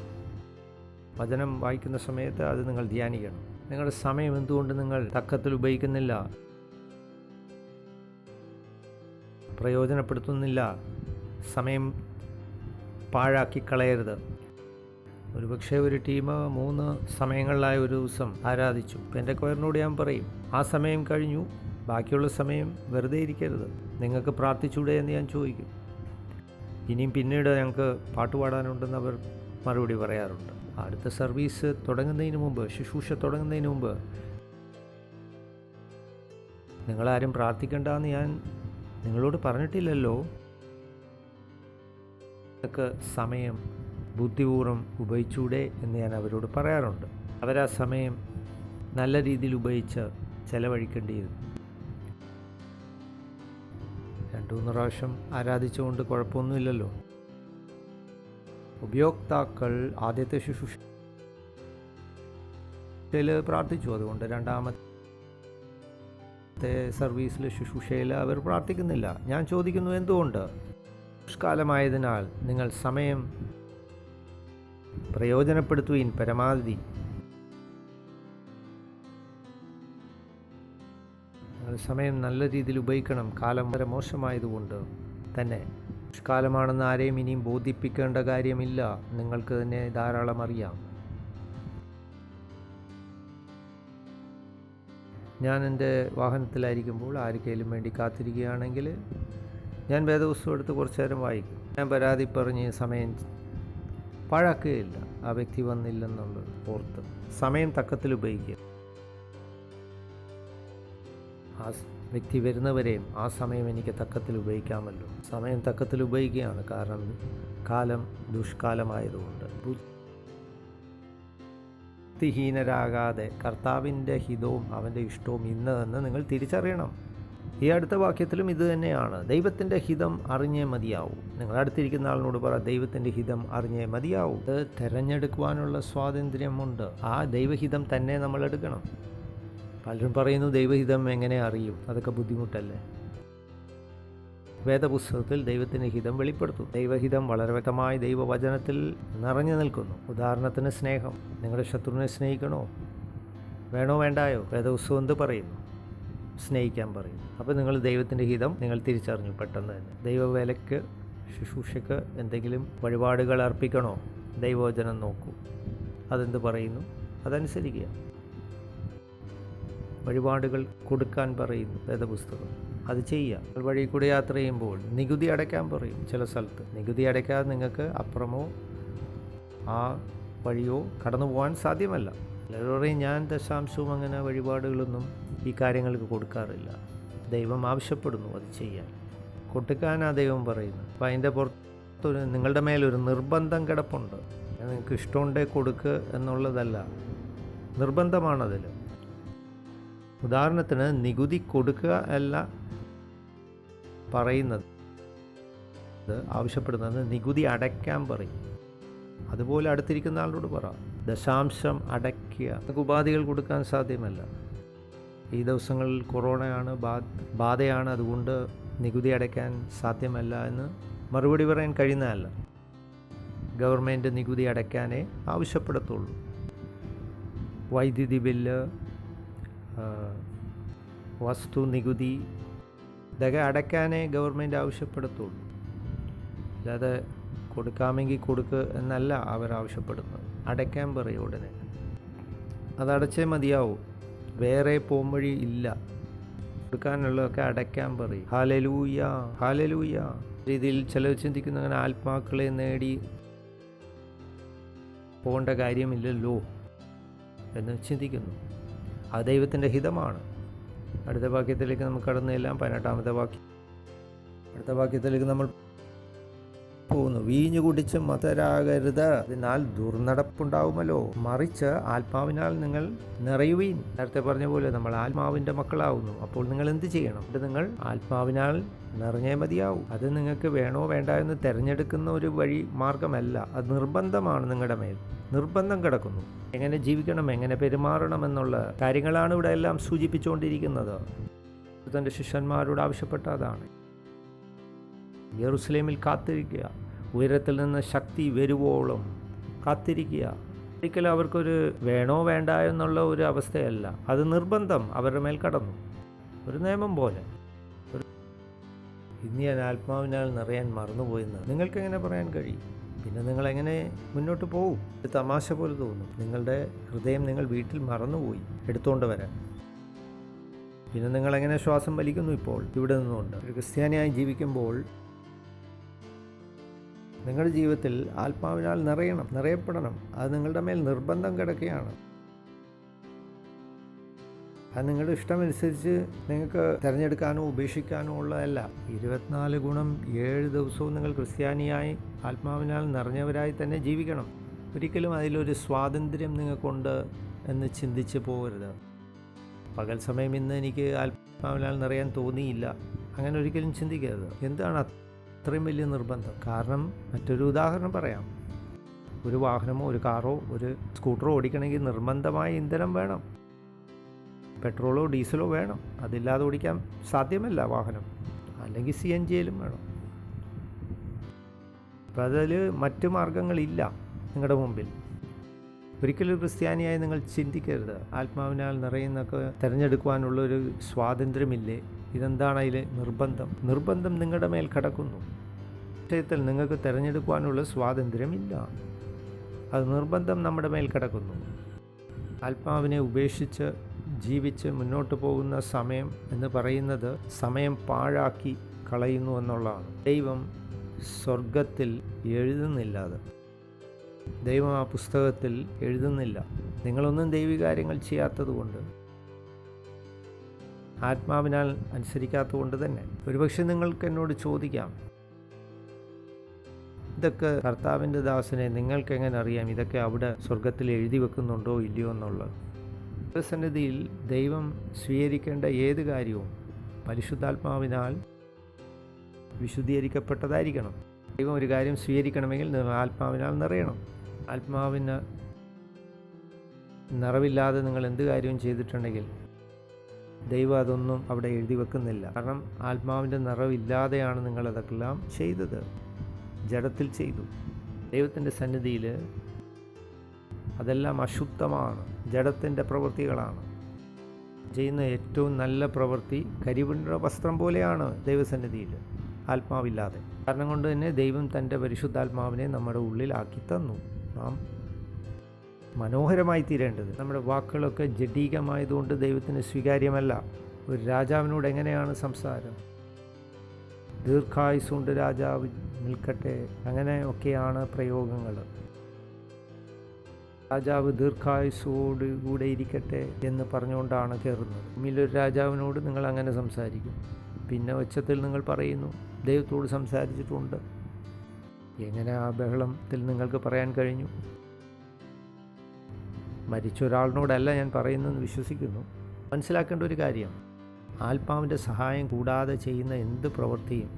വചനം വായിക്കുന്ന സമയത്ത് അത് നിങ്ങൾ ധ്യാനിക്കണം. നിങ്ങളുടെ സമയം എന്തുകൊണ്ട് നിങ്ങൾ തക്കത്തിൽ ഉപയോഗിക്കുന്നില്ല, പ്രയോജനപ്പെടുത്തുന്നില്ല? സമയം പാഴാക്കി കളയരുത്. ഒരുപക്ഷെ ഒരു ടീം 3 സമയങ്ങളിലായ ഒരു ദിവസം ആരാധിച്ചു. ഇപ്പം എൻ്റെ കൊയറിനോട് ഞാൻ പറയും, ആ സമയം കഴിഞ്ഞു, ബാക്കിയുള്ള സമയം വെറുതെ ഇരിക്കരുത്, നിങ്ങൾക്ക് പ്രാർത്ഥിച്ചൂടെ എന്ന് ഞാൻ ചോദിക്കും. ഇനിയും പിന്നീട് ഞങ്ങൾക്ക് പാട്ടുപാടാനുണ്ടെന്ന് അവർ മറുപടി പറയാറുണ്ട്. അടുത്ത സർവീസ് തുടങ്ങുന്നതിന് മുമ്പ്, ശുശ്രൂഷ തുടങ്ങുന്നതിന് മുമ്പ് നിങ്ങളാരും പ്രാർത്ഥിക്കേണ്ടെന്ന് ഞാൻ നിങ്ങളോട് പറഞ്ഞിട്ടില്ലല്ലോ. നിങ്ങൾക്ക് സമയം ബുദ്ധിപൂർവ്വം ഉപയോഗിച്ചൂടെ എന്ന് ഞാൻ അവരോട് പറയാറുണ്ട്. അവരാ സമയം നല്ല രീതിയിൽ ഉപയോഗിച്ച് ചെലവഴിക്കേണ്ടിയിരുന്നു. 2-3 പ്രാവശ്യം ആരാധിച്ചുകൊണ്ട് കുഴപ്പമൊന്നുമില്ലല്ലോ. ഉപയോക്താക്കൾ ആദ്യത്തെ ശുശ്രൂഷയിൽ പ്രാർത്ഥിച്ചു, അതുകൊണ്ട് 2-ാമത്തെ സർവീസിൽ ശുശ്രൂഷയിൽ അവർ പ്രാർത്ഥിക്കുന്നില്ല. ഞാൻ ചോദിക്കുന്നു, എന്തുകൊണ്ട്? ദുഷ്കാലമായതിനാൽ നിങ്ങൾ സമയം പ്രയോജനപ്പെടുത്തുകയും പരമാവധി. നിങ്ങൾ സമയം നല്ല രീതിയിൽ ഉപയോഗിക്കണം. കാലം വളരെ മോശമായതുകൊണ്ട് തന്നെ ദുഷ്കാലമാണെന്ന് ആരെയും ഇനിയും ബോധിപ്പിക്കേണ്ട കാര്യമില്ല. നിങ്ങൾക്ക് തന്നെ ധാരാളം അറിയാം. ഞാൻ എൻ്റെ വാഹനത്തിലായിരിക്കുമ്പോൾ ആർക്കെങ്കിലും വേണ്ടി കാത്തിരിക്കുകയാണെങ്കിൽ ഞാൻ വേദപുസ്തകം എടുത്ത് കുറച്ചു നേരം വായിക്കും. ഞാൻ പരാതി പറഞ്ഞ് സമയം പാഴാക്കുകയില്ല. ആ വ്യക്തി വന്നില്ലെന്നുള്ളത് ഓർത്ത് സമയം തക്കത്തിൽ ഉപയോഗിക്കുക. ആ വ്യക്തി വരുന്നവരെയും ആ സമയം എനിക്ക് തക്കത്തിൽ ഉപയോഗിക്കാമല്ലോ. സമയം തക്കത്തിൽ ഉപയോഗിക്കുകയാണ്. കാരണം കാലം ദുഷ്കാലമായതുകൊണ്ട്. ബുദ്ധിഹീനരാകാതെ കർത്താവിൻ്റെ ഹിതവും അവൻ്റെ ഇഷ്ടവും ഇന്ന് എന്ന് നിങ്ങൾ തിരിച്ചറിയണം. ഈ അടുത്ത വാക്യത്തിലും ഇത് തന്നെയാണ്. ദൈവത്തിൻ്റെ ഹിതം അറിഞ്ഞേ മതിയാവൂ. നിങ്ങൾ അടുത്തിരിക്കുന്ന ആളിനോട് പറ, ദൈവത്തിൻ്റെ ഹിതം അറിഞ്ഞേ മതിയാവൂ. അത് തിരഞ്ഞെടുക്കുവാനുള്ള സ്വാതന്ത്ര്യമുണ്ട്. ആ ദൈവഹിതം തന്നെ നമ്മൾ എടുക്കണം. പലരും പറയുന്നു ദൈവഹിതം എങ്ങനെ അറിയും? അതൊക്കെ ബുദ്ധിമുട്ടല്ലേ? വേദപുസ്തകത്തിൽ ദൈവത്തിൻ്റെ ഹിതം വെളിപ്പെടുത്തും. ദൈവഹിതം വളരെ വ്യക്തമായി ദൈവവചനത്തിൽ നിറഞ്ഞു നിൽക്കുന്നു. ഉദാഹരണത്തിന് സ്നേഹം. നിങ്ങളുടെ ശത്രുവിനെ സ്നേഹിക്കണോ? വേണോ വേണ്ടായോ? വേദപുസ്തകം എന്ത് പറയുന്നു? സ്നേഹിക്കാൻ പറയും. അപ്പോൾ നിങ്ങൾ ദൈവത്തിൻ്റെ ഹിതം നിങ്ങൾ തിരിച്ചറിഞ്ഞു പെട്ടെന്ന് തന്നെ. ദൈവവേലയ്ക്ക് ശുശ്രൂഷയ്ക്ക് എന്തെങ്കിലും വഴിപാടുകൾ അർപ്പിക്കണോ? ദൈവവചനം നോക്കൂ, അതെന്ത് പറയുന്നു അതനുസരിക്കുക. വഴിപാടുകൾ കൊടുക്കാൻ പറയുന്നു വേദപുസ്തകം, അത് ചെയ്യുക. വഴി കൂടെ യാത്ര ചെയ്യുമ്പോൾ നികുതി അടയ്ക്കാൻ പറയും. ചില സ്ഥലത്ത് നികുതി അടയ്ക്കാതെ നിങ്ങൾക്ക് അപ്പുറമോ ആ വഴിയോ കടന്നു പോകാൻ സാധ്യമല്ല. ചിലർ പറയും ഞാൻ ദശാംശവും അങ്ങനെ വഴിപാടുകളൊന്നും ഈ കാര്യങ്ങൾക്ക് കൊടുക്കാറില്ല. ദൈവം ആവശ്യപ്പെടുന്നു അത് ചെയ്യാൻ. കൊടുക്കാനാണ് ദൈവം പറയുന്നത്. അപ്പം അതിൻ്റെ പുറത്തൊരു നിങ്ങളുടെ മേലൊരു നിർബന്ധം കിടപ്പുണ്ട്. നിങ്ങൾക്ക് ഇഷ്ടമുണ്ടേ കൊടുക്കുക എന്നുള്ളതല്ല, നിർബന്ധമാണതിൽ. ഉദാഹരണത്തിന് നികുതി കൊടുക്കുക അല്ല പറയുന്നത്, ആവശ്യപ്പെടുന്നത് നികുതി അടയ്ക്കാൻ പറയും. അതുപോലെ അടുത്തിരിക്കുന്ന ആളോട് പറ, ദശാംശം അടയ്ക്കുക. നമുക്ക് ഉപാധികൾ കൊടുക്കാൻ സാധ്യമല്ല. ഈ ദിവസങ്ങളിൽ കൊറോണയാണ്, ബാധയാണ്, അതുകൊണ്ട് നികുതി അടയ്ക്കാൻ സാധ്യമല്ല എന്ന് മറുപടി പറയാൻ കഴിയുന്നതല്ല. ഗവൺമെൻറ് നികുതി അടയ്ക്കാനേ ആവശ്യപ്പെടത്തുള്ളൂ. വൈദ്യുതി ബില്ല്, വസ്തു നികുതി, ഇതൊക്കെ അടയ്ക്കാനേ ഗവൺമെൻറ് ആവശ്യപ്പെടത്തുള്ളൂ. അല്ലാതെ കൊടുക്കാമെങ്കിൽ കൊടുക്കുക എന്നല്ല അവർ ആവശ്യപ്പെടുന്നത്. അടയ്ക്കാൻ പറയും ഉടനെ. അതടച്ചേ മതിയാവും, വേറെ പോംവഴി ഇല്ല. കൊടുക്കാനുള്ളതൊക്കെ അടയ്ക്കാൻ പറയും. ഹല്ലേലൂയ ഹല്ലേലൂയ രീതിയിൽ ചിലർ ചിന്തിക്കുന്നു, അങ്ങനെ ആത്മാക്കളെ നേടി പോകേണ്ട കാര്യമില്ലല്ലോ എന്ന് ചിന്തിക്കുന്നു. അത് ദൈവത്തിൻ്റെ ഹിതമാണ്. അടുത്ത വാക്യത്തിലേക്ക് നമുക്ക് കടന്നെല്ലാം 18-ാമത്തെ വാക്യം. അടുത്ത വാക്യത്തിലേക്ക് നമ്മൾ പോകുന്നു. വീഞ്ഞു കുടിച്ച് മതരാകരുത്, അതിനാൽ ദുർനടപ്പുണ്ടാവുമല്ലോ. മറിച്ച് ആത്മാവിനാൽ നിങ്ങൾ നിറയുവീൻ. നേരത്തെ പറഞ്ഞ പോലെ നമ്മൾ ആത്മാവിൻ്റെ മക്കളാവുന്നു. അപ്പോൾ നിങ്ങൾ എന്ത് ചെയ്യണം? നിങ്ങൾ ആത്മാവിനാൽ നിറഞ്ഞേ മതിയാവും. അത് നിങ്ങൾക്ക് വേണോ വേണ്ട എന്ന് തിരഞ്ഞെടുക്കുന്ന ഒരു വഴി മാർഗമല്ല. അത് നിർബന്ധമാണ്. നിങ്ങളുടെ മേൽ നിർബന്ധം കിടക്കുന്നു. എങ്ങനെ ജീവിക്കണം, എങ്ങനെ പെരുമാറണം എന്നുള്ള കാര്യങ്ങളാണ് ഇവിടെ എല്ലാം സൂചിപ്പിച്ചുകൊണ്ടിരിക്കുന്നത്. തൻ്റെ ശിഷ്യന്മാരോട് ആവശ്യപ്പെട്ട അതാണ്. യെറുസലേമിൽ കാത്തിരിക്കുക, ഉയരത്തിൽ നിന്ന് ശക്തി വരുവോളം കാത്തിരിക്കുക. ഒരിക്കലും അവർക്കൊരു വേണോ വേണ്ട എന്നുള്ള ഒരു അവസ്ഥയല്ല, അത് നിർബന്ധം അവരുടെ മേൽ കടന്നു. ഒരു നിയമം പോലെ. ഇന്ന് ഞാൻ ആത്മാവിനാൽ നിറയാൻ മറന്നുപോയെന്ന് നിങ്ങൾക്കെങ്ങനെ പറയാൻ കഴിയും? പിന്നെ നിങ്ങളെങ്ങനെ മുന്നോട്ട് പോകും? ഒരു തമാശ പോലെ തോന്നും. നിങ്ങളുടെ ഹൃദയം നിങ്ങൾ വീട്ടിൽ മറന്നുപോയി എടുത്തുകൊണ്ട് വരാൻ. പിന്നെ നിങ്ങളെങ്ങനെ ശ്വാസം വലിക്കുന്നു ഇപ്പോൾ ഇവിടെ നിന്നുകൊണ്ട്? ഒരു ക്രിസ്ത്യാനിയായി ജീവിക്കുമ്പോൾ നിങ്ങളുടെ ജീവിതത്തിൽ ആത്മാവിനാൽ നിറയപ്പെടണം. അത് നിങ്ങളുടെ മേൽ നിർബന്ധം കിടക്കുകയാണ്. അത് നിങ്ങളുടെ ഇഷ്ടമനുസരിച്ച് നിങ്ങൾക്ക് തിരഞ്ഞെടുക്കാനോ ഉപേക്ഷിക്കാനോ ഉള്ളതല്ല. 24/7 ദിവസവും നിങ്ങൾ ക്രിസ്ത്യാനിയായി ആത്മാവിനാൽ നിറഞ്ഞവരായി തന്നെ ജീവിക്കണം. ഒരിക്കലും അതിലൊരു സ്വാതന്ത്ര്യം നിങ്ങൾക്കുണ്ട് എന്ന് ചിന്തിച്ച് പോകരുത്. പകൽ സമയം ഇന്ന് എനിക്ക് ആത്മാവിനാൽ നിറയാൻ തോന്നിയില്ല, അങ്ങനെ ഒരിക്കലും ചിന്തിക്കരുത്. എന്താണ് അത്രയും വലിയ നിർബന്ധം? കാരണം മറ്റൊരു ഉദാഹരണം പറയാം. ഒരു വാഹനമോ ഒരു കാറോ ഒരു സ്കൂട്ടറോ ഓടിക്കണമെങ്കിൽ നിർബന്ധമായ ഇന്ധനം വേണം, പെട്രോളോ ഡീസലോ വേണം. അതില്ലാതെ ഓടിക്കാൻ സാധ്യമല്ല വാഹനം. അല്ലെങ്കിൽ CNG വേണം. അപ്പം അതിൽ മറ്റു മാർഗങ്ങളില്ല നിങ്ങളുടെ മുമ്പിൽ. ഒരിക്കലും ക്രിസ്ത്യാനിയായി നിങ്ങൾ ചിന്തിക്കരുത് ആത്മാവിനാൽ നിറയുന്നൊക്കെ തിരഞ്ഞെടുക്കുവാനുള്ളൊരു സ്വാതന്ത്ര്യമില്ലേ. ഇതെന്താണ് അതിൽ നിർബന്ധം നിങ്ങളുടെ മേൽ കിടക്കുന്നു. വിഷയത്തിൽ നിങ്ങൾക്ക് തിരഞ്ഞെടുക്കുവാനുള്ള സ്വാതന്ത്ര്യമില്ല, അത് നിർബന്ധം നമ്മുടെ മേൽ കിടക്കുന്നു. ആത്മാവിനെ ഉപേക്ഷിച്ച് ജീവിച്ച് മുന്നോട്ട് പോകുന്ന സമയം എന്ന് പറയുന്നത് സമയം പാഴാക്കി കളയുന്നു എന്നുള്ളതാണ്. ദൈവം സ്വർഗത്തിൽ എഴുതുന്നില്ലാതെ, ദൈവം ആ പുസ്തകത്തിൽ എഴുതുന്നില്ല. നിങ്ങളൊന്നും ദൈവികാര്യങ്ങൾ ചെയ്യാത്തതുകൊണ്ട്, ആത്മാവിനാൽ അനുസരിക്കാത്തതുകൊണ്ട് തന്നെ. ഒരുപക്ഷെ നിങ്ങൾക്ക് എന്നോട് ചോദിക്കാം, ഇതൊക്കെ കർത്താവിൻ്റെ ദാസനെ നിങ്ങൾക്ക് എങ്ങനെ അറിയാം ഇതൊക്കെ അവിടെ സ്വർഗത്തിൽ എഴുതി വെക്കുന്നുണ്ടോ ഇല്ലയോ എന്നുള്ളത്? സന്നിധിയിൽ ദൈവം സ്വീകരിക്കേണ്ട ഏത് കാര്യവും പരിശുദ്ധാത്മാവിനാൽ വിശുദ്ധീകരിക്കപ്പെട്ടതായിരിക്കണം. ദൈവം ഒരു കാര്യം സ്വീകരിക്കണമെങ്കിൽ നിങ്ങൾ ആത്മാവിനാൽ നിറയണം. ആത്മാവിന് നിറവില്ലാതെ നിങ്ങൾ എന്ത് കാര്യവും ചെയ്തിട്ടുണ്ടെങ്കിൽ ദൈവം അതൊന്നും അവിടെ എഴുതി വെക്കുന്നില്ല. കാരണം ആത്മാവിൻ്റെ നിറവില്ലാതെയാണ് നിങ്ങളതെല്ലാം ചെയ്തത്, ജഡത്തിൽ ചെയ്തു. ദൈവത്തിൻ്റെ സന്നിധിയിൽ അതെല്ലാം അശുദ്ധമാണ്, ജഡത്തിൻ്റെ പ്രവൃത്തികളാണ്. ചെയ്യുന്ന ഏറ്റവും നല്ല പ്രവൃത്തി കരിവിൻ്റെ വസ്ത്രം പോലെയാണ് ദൈവസന്നിധിയിൽ ആത്മാവില്ലാതെ. കാരണം കൊണ്ട് തന്നെ ദൈവം തൻ്റെ പരിശുദ്ധാത്മാവിനെ നമ്മുടെ ഉള്ളിലാക്കി തന്നു. നാം മനോഹരമായി തീരേണ്ടത്. നമ്മുടെ വാക്കുകളൊക്കെ ജഡീകമായതുകൊണ്ട് ദൈവത്തിന് സ്വീകാര്യമല്ല. ഒരു രാജാവിനോട് എങ്ങനെയാണ് സംസാരം? ദീർഘായുസ്സുണ്ട് രാജാവ് നിൽക്കട്ടെ, അങ്ങനെ ഒക്കെയാണ് പ്രയോഗങ്ങൾ. രാജാവ് ദീർഘായുസ്സോട് കൂടെ ഇരിക്കട്ടെ എന്ന് പറഞ്ഞുകൊണ്ടാണ് കയറുന്നത്. ഭൂമിയിലൊരു രാജാവിനോട് നിങ്ങൾ അങ്ങനെ സംസാരിക്കും. പിന്നെ ഉച്ചത്തിൽ നിങ്ങൾ പറയുന്നു ദൈവത്തോട് സംസാരിച്ചിട്ടുണ്ട്. എങ്ങനെ ആ ബഹളത്തിൽ നിങ്ങൾക്ക് പറയാൻ കഴിഞ്ഞു? മരിച്ച ഒരാളിനോടല്ല ഞാൻ പറയുന്നതെന്ന് വിശ്വസിക്കുന്നു. മനസ്സിലാക്കേണ്ട ഒരു കാര്യം, ആത്മാവിൻ്റെ സഹായം കൂടാതെ ചെയ്യുന്ന എന്ത് പ്രവൃത്തിയും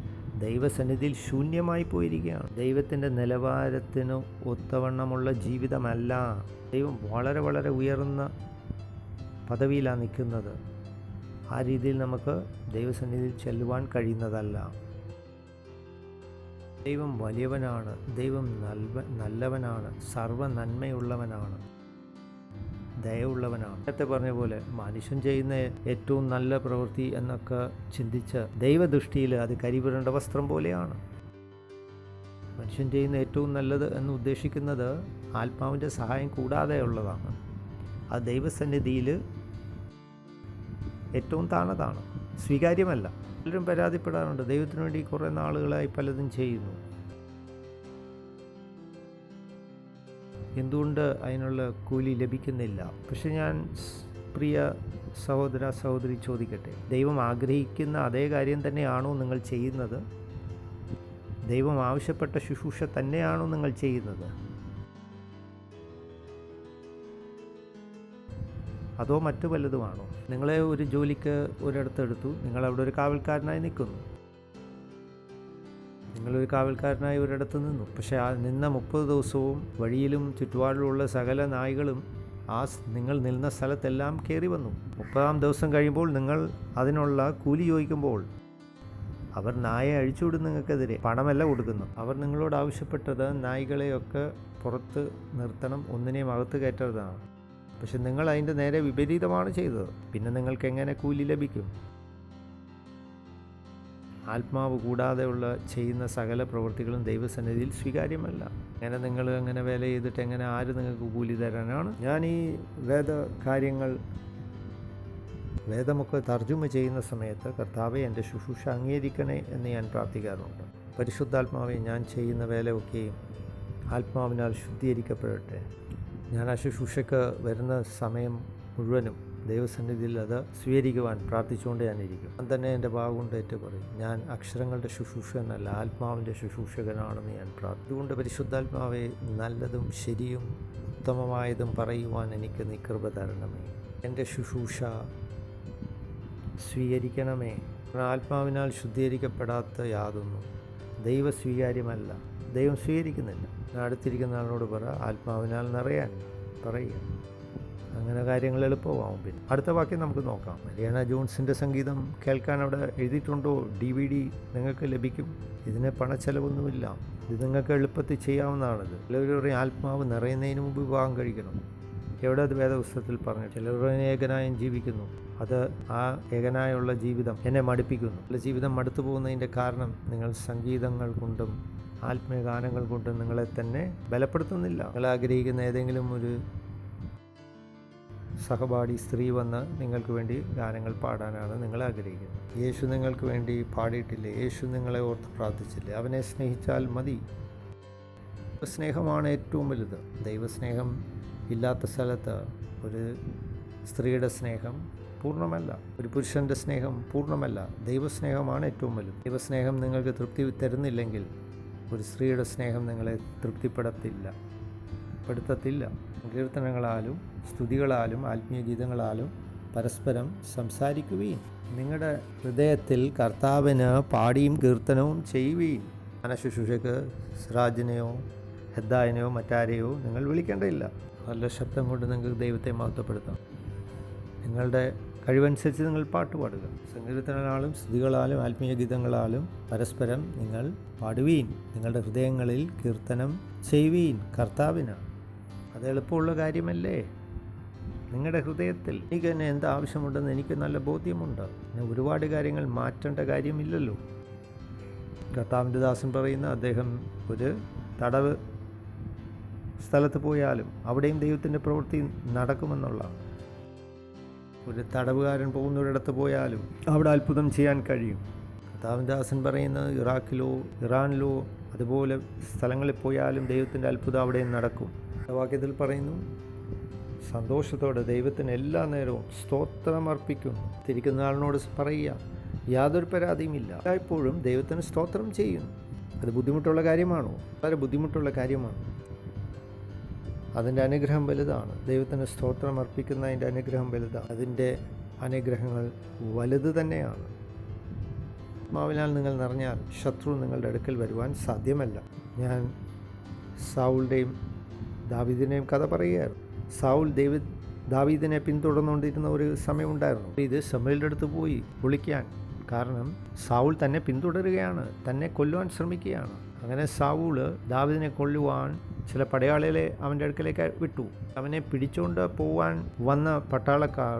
ദൈവസന്നിധിയിൽ ശൂന്യമായി പോയിരിക്കുകയാണ്. ദൈവത്തിൻ്റെ നിലവാരത്തിന് ഒത്തവണ്ണമുള്ള ജീവിതമല്ല. ദൈവം വളരെ വളരെ ഉയർന്ന പദവിയിലാണ് നിൽക്കുന്നത്. ആ രീതിയിൽ നമുക്ക് ദൈവസന്നിധിയിൽ ചെല്ലുവാൻ കഴിയുന്നതല്ല. ദൈവം വലിയവനാണ്, ദൈവം നല്ലവനാണ്, സർവ്വ നന്മയുള്ളവനാണ്, ദയവുള്ളവനാണ്. നേരത്തെ പറഞ്ഞ പോലെ മനുഷ്യൻ ചെയ്യുന്ന ഏറ്റവും നല്ല പ്രവൃത്തി എന്നൊക്കെ ചിന്തിച്ച് ദൈവദൃഷ്ടിയിൽ അത് കരിപുരണ്ട വസ്ത്രം പോലെയാണ്. മനുഷ്യൻ ചെയ്യുന്ന ഏറ്റവും നല്ലത് എന്ന് ഉദ്ദേശിക്കുന്നത് ആത്മാവിൻ്റെ സഹായം കൂടാതെ ഉള്ളതാണ്. അത് ദൈവസന്നിധിയിൽ ഏറ്റവും താണതാണ്, സ്വീകാര്യമല്ല. പലരും പരാതിപ്പെടാറുണ്ട്, ദൈവത്തിനു വേണ്ടി കുറേ നാളുകളായി പലതും ചെയ്യുന്നു, എന്തുകൊണ്ട് അതിനുള്ള കൂലി ലഭിക്കുന്നില്ല? പക്ഷെ ഞാൻ പ്രിയ സഹോദര സഹോദരി ചോദിക്കട്ടെ, ദൈവം ആഗ്രഹിക്കുന്ന അതേ കാര്യം തന്നെയാണോ നിങ്ങൾ ചെയ്യുന്നത്? ദൈവം ആവശ്യപ്പെട്ട ശുശ്രൂഷ തന്നെയാണോ നിങ്ങൾ ചെയ്യുന്നത്? അതോ മറ്റു വല്ലതുമാണോ? നിങ്ങളെ ഒരു ജോലിക്ക് ഒരിടത്തെടുത്തു, നിങ്ങളവിടെ ഒരു കാവൽക്കാരനായി നിൽക്കുന്നു. നിങ്ങളൊരു കാവൽക്കാരനായി ഒരിടത്ത് നിന്നു. പക്ഷേ ആ നിന്ന 30 ദിവസവും വഴിയിലും ചുറ്റുപാടിലുള്ള സകല നായ്കളും നിങ്ങൾ നിന്ന സ്ഥലത്തെല്ലാം കയറി വന്നു. 30-ാം ദിവസം കഴിയുമ്പോൾ നിങ്ങൾ അതിനുള്ള കൂലി ചോദിക്കുമ്പോൾ അവർ നായെ അഴിച്ചുവിടും. നിങ്ങൾക്കെതിരെ പണമല്ല കൊടുക്കുന്നു. അവർ നിങ്ങളോട് ആവശ്യപ്പെട്ടത് നായ്കളെയൊക്കെ പുറത്ത് നിർത്തണം, ഒന്നിനെയും അകത്ത് കയറ്റരുതാണ്. പക്ഷെ നിങ്ങൾ അതിൻ്റെ നേരെ വിപരീതമാണ് ചെയ്തത്. പിന്നെ നിങ്ങൾക്ക് എങ്ങനെ കൂലി ലഭിക്കും? ആത്മാവ് കൂടാതെയുള്ള ചെയ്യുന്ന സകല പ്രവൃത്തികളും ദൈവസന്നിധിയിൽ സ്വീകാര്യമല്ല. അങ്ങനെ നിങ്ങൾ അങ്ങനെ വേല ചെയ്തിട്ട് എങ്ങനെ ആര് നിങ്ങൾക്ക് കൂലി തരാനാണ്? ഞാൻ ഈ വേദമൊക്കെ തർജ്ജമ ചെയ്യുന്ന സമയത്ത് കർത്താവെ എൻ്റെ ശുശ്രൂഷ അംഗീകരിക്കണേ എന്ന് ഞാൻ പ്രാർത്ഥിക്കാറുണ്ട്. പരിശുദ്ധാത്മാവെ, ഞാൻ ചെയ്യുന്ന വേലയൊക്കെയും ആത്മാവിനാൽ ശുദ്ധീകരിക്കപ്പെടട്ടെ. ഞാൻ ആ ശുശ്രൂഷയ്ക്ക് വരുന്ന സമയം മുഴുവനും ദൈവസന്നിധിയിൽ അത് സ്വീകരിക്കുവാൻ പ്രാർത്ഥിച്ചുകൊണ്ട് ഞാനിരിക്കും. ഞാൻ തന്നെ എൻ്റെ ഭാഗം ഏറ്റു പറയും, ഞാൻ അക്ഷരങ്ങളുടെ ശുശ്രൂഷകനല്ല, ആത്മാവിൻ്റെ ശുശ്രൂഷകനാണെന്ന് ഞാൻ പ്രാർത്ഥിച്ചുകൊണ്ട് പരിശുദ്ധാത്മാവെ, നല്ലതും ശരിയും ഉത്തമമായതും പറയുവാൻ എനിക്ക് നീ കൃപ തരണമേ. എൻ്റെ ശുശ്രൂഷ സ്വീകരിക്കണമേ. ആത്മാവിനാൽ ശുദ്ധീകരിക്കപ്പെടാത്ത യാതൊന്നും ദൈവ സ്വീകാര്യമല്ല, ദൈവം സ്വീകരിക്കുന്നില്ല. അടുത്തിരിക്കുന്ന ആളിനോട് പറ, ആത്മാവിനാൽ നിറയാൻ പറയുക. അങ്ങനെ കാര്യങ്ങൾ എളുപ്പമാവും. പിന്നെ അടുത്ത വാക്യം നമുക്ക് നോക്കാം. മരിയാന ജോൺസിൻ്റെ സംഗീതം കേൾക്കാൻ അവിടെ എഴുതിയിട്ടുണ്ടോ? DVD നിങ്ങൾക്ക് ലഭിക്കും. ഇതിന് പണച്ചെലവൊന്നുമില്ല. ഇത് നിങ്ങൾക്ക് എളുപ്പത്തിൽ ചെയ്യാവുന്നതാണിത്. ചിലവർ പറയും ആത്മാവ് നിറയുന്നതിന് മുമ്പ് വിവാഹം കഴിക്കണം. എവിടെ അത് വേദപുസ്തകത്തിൽ പറഞ്ഞു? ചിലർ ഏകനായും ജീവിക്കുന്നു. അത് ആ ഏകനായുള്ള ജീവിതം എന്നെ മടുപ്പിക്കുന്നു. അല്ല, ജീവിതം മടുത്തു പോകുന്നതിൻ്റെ കാരണം നിങ്ങൾ സംഗീതങ്ങൾ കൊണ്ടും ആത്മീയ ഗാനങ്ങൾ കൊണ്ടും നിങ്ങളെ തന്നെ ബലപ്പെടുത്തുന്നില്ല. നിങ്ങൾ ആഗ്രഹിക്കുന്ന ഏതെങ്കിലും ഒരു സഹപാഠി സ്ത്രീ വന്ന് നിങ്ങൾക്ക് വേണ്ടി ഗാനങ്ങൾ പാടാനാണ് നിങ്ങൾ ആഗ്രഹിക്കുന്നത്. യേശു നിങ്ങൾക്ക് വേണ്ടി പാടിയിട്ടില്ലേ? യേശു നിങ്ങളെ ഓർത്ത് പ്രാർത്ഥിച്ചില്ലേ? അവനെ സ്നേഹിച്ചാൽ മതി. സ്നേഹമാണ് ഏറ്റവും വലുത്. ദൈവസ്നേഹം ഇല്ലാത്ത സ്ഥലത്ത് ഒരു സ്ത്രീയുടെ സ്നേഹം പൂർണ്ണമല്ല, ഒരു പുരുഷൻ്റെ സ്നേഹം പൂർണ്ണമല്ല. ദൈവസ്നേഹമാണ് ഏറ്റവും വലുത്. ദൈവസ്നേഹം നിങ്ങൾക്ക് തൃപ്തി തരുന്നില്ലെങ്കിൽ ഒരു സ്ത്രീയുടെ സ്നേഹം നിങ്ങളെ തൃപ്തിപ്പെടുത്തത്തില്ല. കീർത്തനങ്ങളാലും സ്തുതികളാലും ആത്മീയ ഗീതങ്ങളാലും പരസ്പരം സംസാരിക്കുവീൻ. നിങ്ങളുടെ ഹൃദയത്തിൽ കർത്താവിന് പാടിയും കീർത്തനവും ചെയ്യുവീൻ. മനഃശുശ്രൂഷയ്ക്ക് സിറാജിനെയോ ഹെദ്ദായിനെയോ മറ്റാരെയോ നിങ്ങൾ വിളിക്കേണ്ടതില്ല. നല്ല ശബ്ദം കൊണ്ട് നിങ്ങൾക്ക് ദൈവത്തെ മഹത്വപ്പെടുത്താം. നിങ്ങളുടെ കഴിവനുസരിച്ച് നിങ്ങൾ പാട്ട് പാടുക. സങ്കീർത്തനങ്ങളാലും സ്തുതികളാലും ആത്മീയ ഗീതങ്ങളാലും പരസ്പരം നിങ്ങൾ പാടുവീൻ. നിങ്ങളുടെ ഹൃദയങ്ങളിൽ കീർത്തനം ചെയ്യുവീൻ കർത്താവിന്. അത് എളുപ്പമുള്ള കാര്യമല്ലേ? നിങ്ങളുടെ ഹൃദയത്തിൽ എനിക്ക് തന്നെ എന്ത് ആവശ്യമുണ്ടെന്ന് എനിക്ക് നല്ല ബോധ്യമുണ്ട്. പിന്നെ ഒരുപാട് കാര്യങ്ങൾ മാറ്റേണ്ട കാര്യമില്ലല്ലോ. കർത്താവിൻ്റെ ദാസൻ പറയുന്ന അദ്ദേഹം ഒരു തടവ് സ്ഥലത്ത് പോയാലും അവിടെയും ദൈവത്തിൻ്റെ പ്രവൃത്തി നടക്കുമെന്നുള്ള. ഒരു തടവുകാരൻ പോകുന്നൊരിടത്ത് പോയാലും അവിടെ അത്ഭുതം ചെയ്യാൻ കഴിയും. കർത്താവിൻ്റെ ദാസൻ പറയുന്നത് ഇറാഖിലോ ഇറാനിലോ അതുപോലെ സ്ഥലങ്ങളിൽ പോയാലും ദൈവത്തിൻ്റെ അത്ഭുതം അവിടെയും നടക്കും. വാക്യത്തിൽ പറയുന്നു, സന്തോഷത്തോടെ ദൈവത്തിന് എല്ലാ നേരവും സ്തോത്രം അർപ്പിക്കുന്നു. തിരിക്കുന്ന ആളിനോട് പറയുക, യാതൊരു പരാതിയുമില്ല, എല്ലായ്പ്പോഴും ദൈവത്തിന് സ്തോത്രം ചെയ്യുന്നു. അത് ബുദ്ധിമുട്ടുള്ള കാര്യമാണോ? വളരെ ബുദ്ധിമുട്ടുള്ള കാര്യമാണ്. അതിൻ്റെ അനുഗ്രഹം വലുതാണ്. ദൈവത്തിന് സ്തോത്രം അർപ്പിക്കുന്നതിൻ്റെ അനുഗ്രഹം വലുതാണ്. അതിൻ്റെ അനുഗ്രഹങ്ങൾ വലുത് തന്നെയാണ്. ആത്മാവിനാൽ നിങ്ങൾ നിറഞ്ഞാൽ ശത്രു നിങ്ങളുടെ അടുക്കൽ വരുവാൻ സാധ്യമല്ല. ഞാൻ സൗളിൻ്റെയും ദാവീദിനെയും കഥ പറയുകയായിരുന്നു. സൗൾ ദാവീദിനെ പിന്തുടർന്നുകൊണ്ടിരുന്ന ഒരു സമയമുണ്ടായിരുന്നു. ഇത് ശമൂവേലിൻ്റെ അടുത്ത് പോയി വിളിക്കാൻ. കാരണം സൗൾ തന്നെ പിന്തുടരുകയാണ്, തന്നെ കൊല്ലുവാൻ ശ്രമിക്കുകയാണ്. അങ്ങനെ സൗള് ദാവീദിനെ കൊല്ലുവാൻ ചില പടയാളികളെ അവൻ്റെ അടുക്കലേക്ക് വിട്ടു. അവനെ പിടിച്ചുകൊണ്ട് പോവാൻ വന്ന പട്ടാളക്കാർ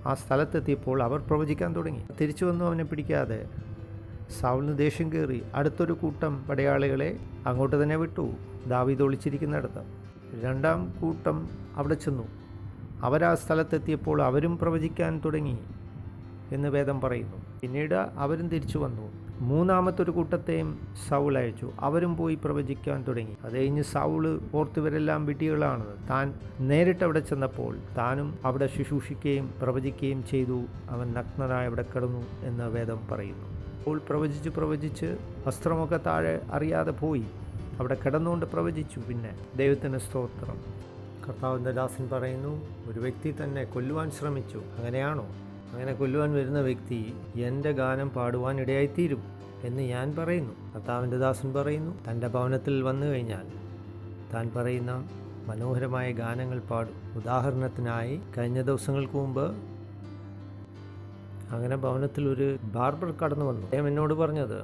ആ സ്ഥലത്തെത്തിയപ്പോൾ അവർ പ്രവചിക്കാൻ തുടങ്ങി. തിരിച്ചു വന്നു അവനെ പിടിക്കാതെ. സൗളിന് ദേഷ്യം കയറി അടുത്തൊരു കൂട്ടം പടയാളികളെ അങ്ങോട്ട് തന്നെ വിട്ടു, ദാവീദ് ഒളിച്ചിരിക്കുന്നിടത്ത്. രണ്ടാം കൂട്ടം അവിടെ ചെന്നു. അവരാ സ്ഥലത്തെത്തിയപ്പോൾ അവരും പ്രവചിക്കാൻ തുടങ്ങി എന്ന് വേദം പറയുന്നു. പിന്നീട് അവരും തിരിച്ചു വന്നു. മൂന്നാമത്തൊരു കൂട്ടത്തെയും സൗൾ അയച്ചു. അവരും പോയി പ്രവചിക്കാൻ തുടങ്ങി. അത് കഴിഞ്ഞ് സൗള് ഓർത്തുവരെല്ലാം വിഡ്ഢികളാണ്. താൻ നേരിട്ട് അവിടെ ചെന്നപ്പോൾ താനും അവിടെ ശുശ്രൂഷിക്കുകയും പ്രവചിക്കുകയും ചെയ്തു. അവൻ നഗ്നനായി അവിടെ കിടന്നു എന്ന് വേദം പറയുന്നു. അപ്പോൾ പ്രവചിച്ച് വസ്ത്രമൊക്കെ താഴെ അറിയാതെ പോയി അവിടെ കിടന്നുകൊണ്ട് പ്രവചിച്ചു. പിന്നെ ദൈവത്തിന് സ്തോത്രം. കർത്താവിൻ്റെ ദാസൻ പറയുന്നു, ഒരു വ്യക്തി തന്നെ കൊല്ലുവാൻ ശ്രമിച്ചു. അങ്ങനെയാണോ? അങ്ങനെ കൊല്ലുവാൻ വരുന്ന വ്യക്തി എൻ്റെ ഗാനം പാടുവാൻ ഇടയായിത്തീരും എന്ന് ഞാൻ പറയുന്നു. കർത്താവിൻ്റെ ദാസൻ പറയുന്നു, തൻ്റെ ഭവനത്തിൽ വന്നു കഴിഞ്ഞാൽ താൻ പറയുന്ന മനോഹരമായ ഗാനങ്ങൾ പാടും. ഉദാഹരണത്തിനായി കഴിഞ്ഞ ദിവസങ്ങൾക്ക് മുമ്പ് അങ്ങനെ ഭവനത്തിൽ ഒരു ബാർബർ കടന്നു വന്നു. അദ്ദേഹം എന്നോട് പറഞ്ഞത്,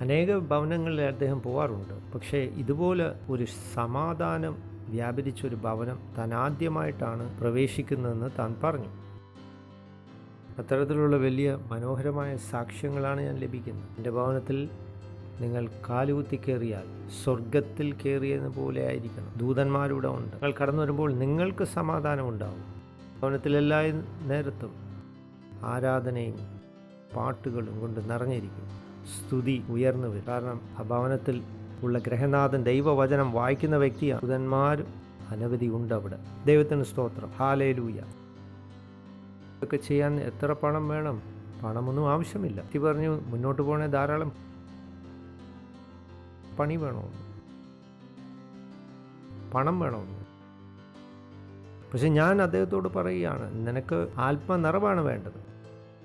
അനേക ഭവനങ്ങളിൽ അദ്ദേഹം പോകാറുണ്ട്, പക്ഷേ ഇതുപോലെ ഒരു സമാധാനം വ്യാപരിച്ചൊരു ഭവനം താൻ ആദ്യമായിട്ടാണ് പ്രവേശിക്കുന്നതെന്ന് താൻ പറഞ്ഞു. അത്തരത്തിലുള്ള വലിയ മനോഹരമായ സാക്ഷ്യങ്ങളാണ് ഞാൻ ലഭിക്കുന്നത്. എൻ്റെ ഭവനത്തിൽ നിങ്ങൾ കാലുകുത്തി കയറിയാൽ സ്വർഗത്തിൽ കയറിയെന്ന പോലെ ആയിരിക്കണം. ദൂതന്മാരുടെ ഉണ്ട്. നിങ്ങൾ കടന്നു വരുമ്പോൾ നിങ്ങൾക്ക് സമാധാനം ഉണ്ടാവും. ഭവനത്തിലെല്ലാ നേരത്തും ആരാധനയും പാട്ടുകളും കൊണ്ട് നിറഞ്ഞിരിക്കും. സ്തുതി ഉയർന്നു വരും. കാരണം ആ ഭവനത്തിൽ ഉള്ള ഗ്രഹനാഥൻ ദൈവവചനം വായിക്കുന്ന വ്യക്തിയാണ്. ദൂതന്മാർ അനവധി ഉണ്ട് അവിടെ. ദൈവത്തിന് സ്തോത്രം. ഹല്ലേലൂയ. ഇതൊക്കെ ചെയ്യാൻ എത്ര പണം വേണം? പണമൊന്നും ആവശ്യമില്ല. പറഞ്ഞു മുന്നോട്ട് പോകണേ ധാരാളം പണി വേണമെന്ന്, പണം വേണമെന്ന്. പക്ഷെ ഞാൻ അദ്ദേഹത്തോട് പറയുകയാണ്, നിനക്ക് ആത്മനിറവാണ് വേണ്ടത്.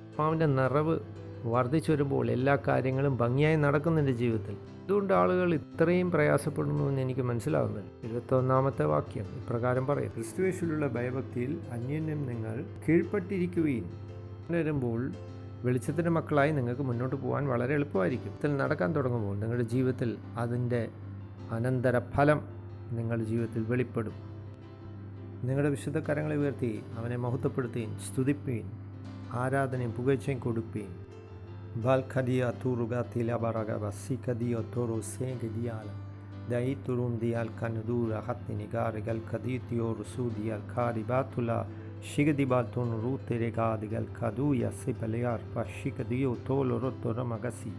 ആത്മാവിൻ്റെ നിറവ് വർദ്ധിച്ചു വരുമ്പോൾ എല്ലാ കാര്യങ്ങളും ഭംഗിയായി നടക്കും നിൻ്റെ ജീവിതത്തിൽ. അതുകൊണ്ട് ആളുകൾ ഇത്രയും പ്രയാസപ്പെടുന്നു എന്ന് എനിക്ക് മനസ്സിലാകുന്നില്ല. 21-ാമത്തെ വാക്യം ഇപ്രകാരം പറയും, ക്രിസ്തുയേശുവിലുള്ള ഭയഭക്തിയിൽ അന്യോന്യം നിങ്ങൾ കീഴ്പ്പെട്ടിരിക്കുകയും വരുമ്പോൾ വെളിച്ചത്തിൻ്റെ മക്കളായി നിങ്ങൾക്ക് മുന്നോട്ട് പോകാൻ വളരെ എളുപ്പമായിരിക്കും. ഇതിൽ നടക്കാൻ തുടങ്ങുമ്പോൾ നിങ്ങളുടെ ജീവിതത്തിൽ അതിൻ്റെ അനന്തരഫലം നിങ്ങളുടെ ജീവിതത്തിൽ വെളിപ്പെടും. നിങ്ങളുടെ വിശുദ്ധ കരങ്ങളെ ഉയർത്തി അവനെ മഹത്വപ്പെടുത്തുകയും സ്തുതിപ്പീൻ, ആരാധനയും പുകഴ്ചയും കൊടുപ്പീൻ. Valkadia turugatila baragaba sikadio toro sengediala dai turum dial kanudura hatni garigal kaditio rusudial karibatula shigadibalton ruteregadigal kaduya sipaliar pashikadio tolo rottoro magasi.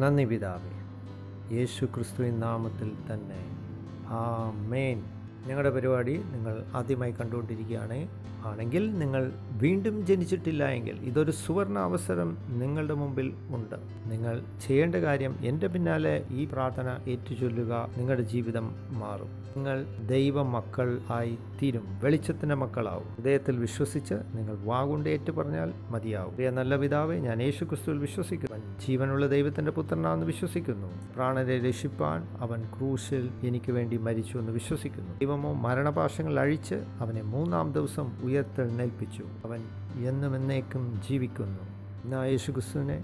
നന്ദി പിതാവേ, യേശു ക്രിസ്തുവിൻ നാമത്തിൽ തന്നെ ആമേൻ. ഞങ്ങളുടെ പരിപാടി നിങ്ങൾ ആദ്യമായി കണ്ടുകൊണ്ടിരിക്കുകയാണ് ആണെങ്കിൽ നിങ്ങൾ വീണ്ടും ജനിച്ചിട്ടില്ല എങ്കിൽ ഇതൊരു സുവർണ അവസരം നിങ്ങളുടെ മുമ്പിൽ ഉണ്ട്. നിങ്ങൾ ചെയ്യേണ്ട കാര്യം എൻ്റെ പിന്നാലെ ഈ പ്രാർത്ഥന ഏറ്റുചൊല്ലുക. നിങ്ങളുടെ ജീവിതം മാറും. നിങ്ങൾ ദൈവ മക്കൾ ആയി തീരും, വെളിച്ചത്തിന്റെ മക്കളാവും. ഹൃദയത്തിൽ വിശ്വസിച്ച് നിങ്ങൾ വാഗുകൊണ്ട് ഏറ്റു പറഞ്ഞാൽ മതിയാവും. പ്രിയ നല്ല പിതാവേ, ഞാൻ യേശുക്രിസ്തുവിൽ വിശ്വസിക്കുന്നു. ജീവനുള്ള ദൈവത്തിന്റെ പുത്രനാണെന്ന് വിശ്വസിക്കുന്നു. പ്രാണനെ രക്ഷിപ്പാൻ അവൻ ക്രൂശിൽ എനിക്ക് വേണ്ടി മരിച്ചു എന്ന് വിശ്വസിക്കുന്നു. ദൈവമോ മരണപാശങ്ങൾ അഴിച്ച് അവനെ 3-ാം ദിവസം ഉയർത്തെഴുന്നേൽപ്പിച്ചു. അവൻ എന്നും എന്നേക്കും ജീവിക്കുന്നു. ഞാൻ യേശുക്രിസ്തുവിനെ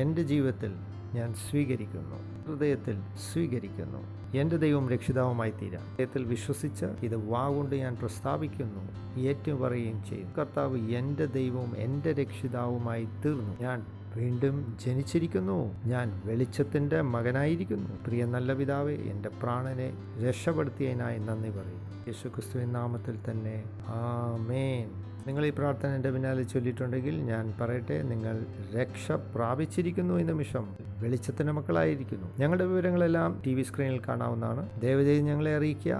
എൻ്റെ ജീവിതത്തിൽ ഞാൻ സ്വീകരിക്കുന്നു, ഹൃദയത്തിൽ സ്വീകരിക്കുന്നു. എൻ്റെ ദൈവം രക്ഷിതാവുമായി തീരാം. ഹൃദയത്തിൽ വിശ്വസിച്ച് ഇത് വാഗുകൊണ്ട് ഞാൻ പ്രസ്താവിക്കുന്നു, ഏറ്റുപറയുകയും ചെയ്യും. കർത്താവ് എൻ്റെ ദൈവവും എൻ്റെ രക്ഷിതാവുമായി തീർന്നു. ഞാൻ വീണ്ടും ജനിച്ചിരിക്കുന്നു. ഞാൻ വെളിച്ചത്തിൻ്റെ മകനായിരിക്കുന്നു. പ്രിയ നല്ല പിതാവേ, എൻ്റെ പ്രാണനെ രക്ഷപ്പെടുത്തിയതിനായി നന്ദി പറയും. യേശുക്രിസ്തുവിൻ നാമത്തിൽ തന്നെ ആമേൻ. നിങ്ങൾ ഈ പ്രാർത്ഥന എൻ്റെ പിന്നാലെ ചൊല്ലിയിട്ടുണ്ടെങ്കിൽ ഞാൻ പറയട്ടെ, നിങ്ങൾ രക്ഷ പ്രാപിച്ചിരിക്കുന്നു. ഈ നിമിഷം വെളിച്ചത്തിൻ്റെ മക്കളായിരിക്കുന്നു. ഞങ്ങളുടെ വിവരങ്ങളെല്ലാം TV സ്ക്രീനിൽ കാണാവുന്നതാണ്. ദയവുചെയ്ത് ഞങ്ങളെ അറിയിക്കുക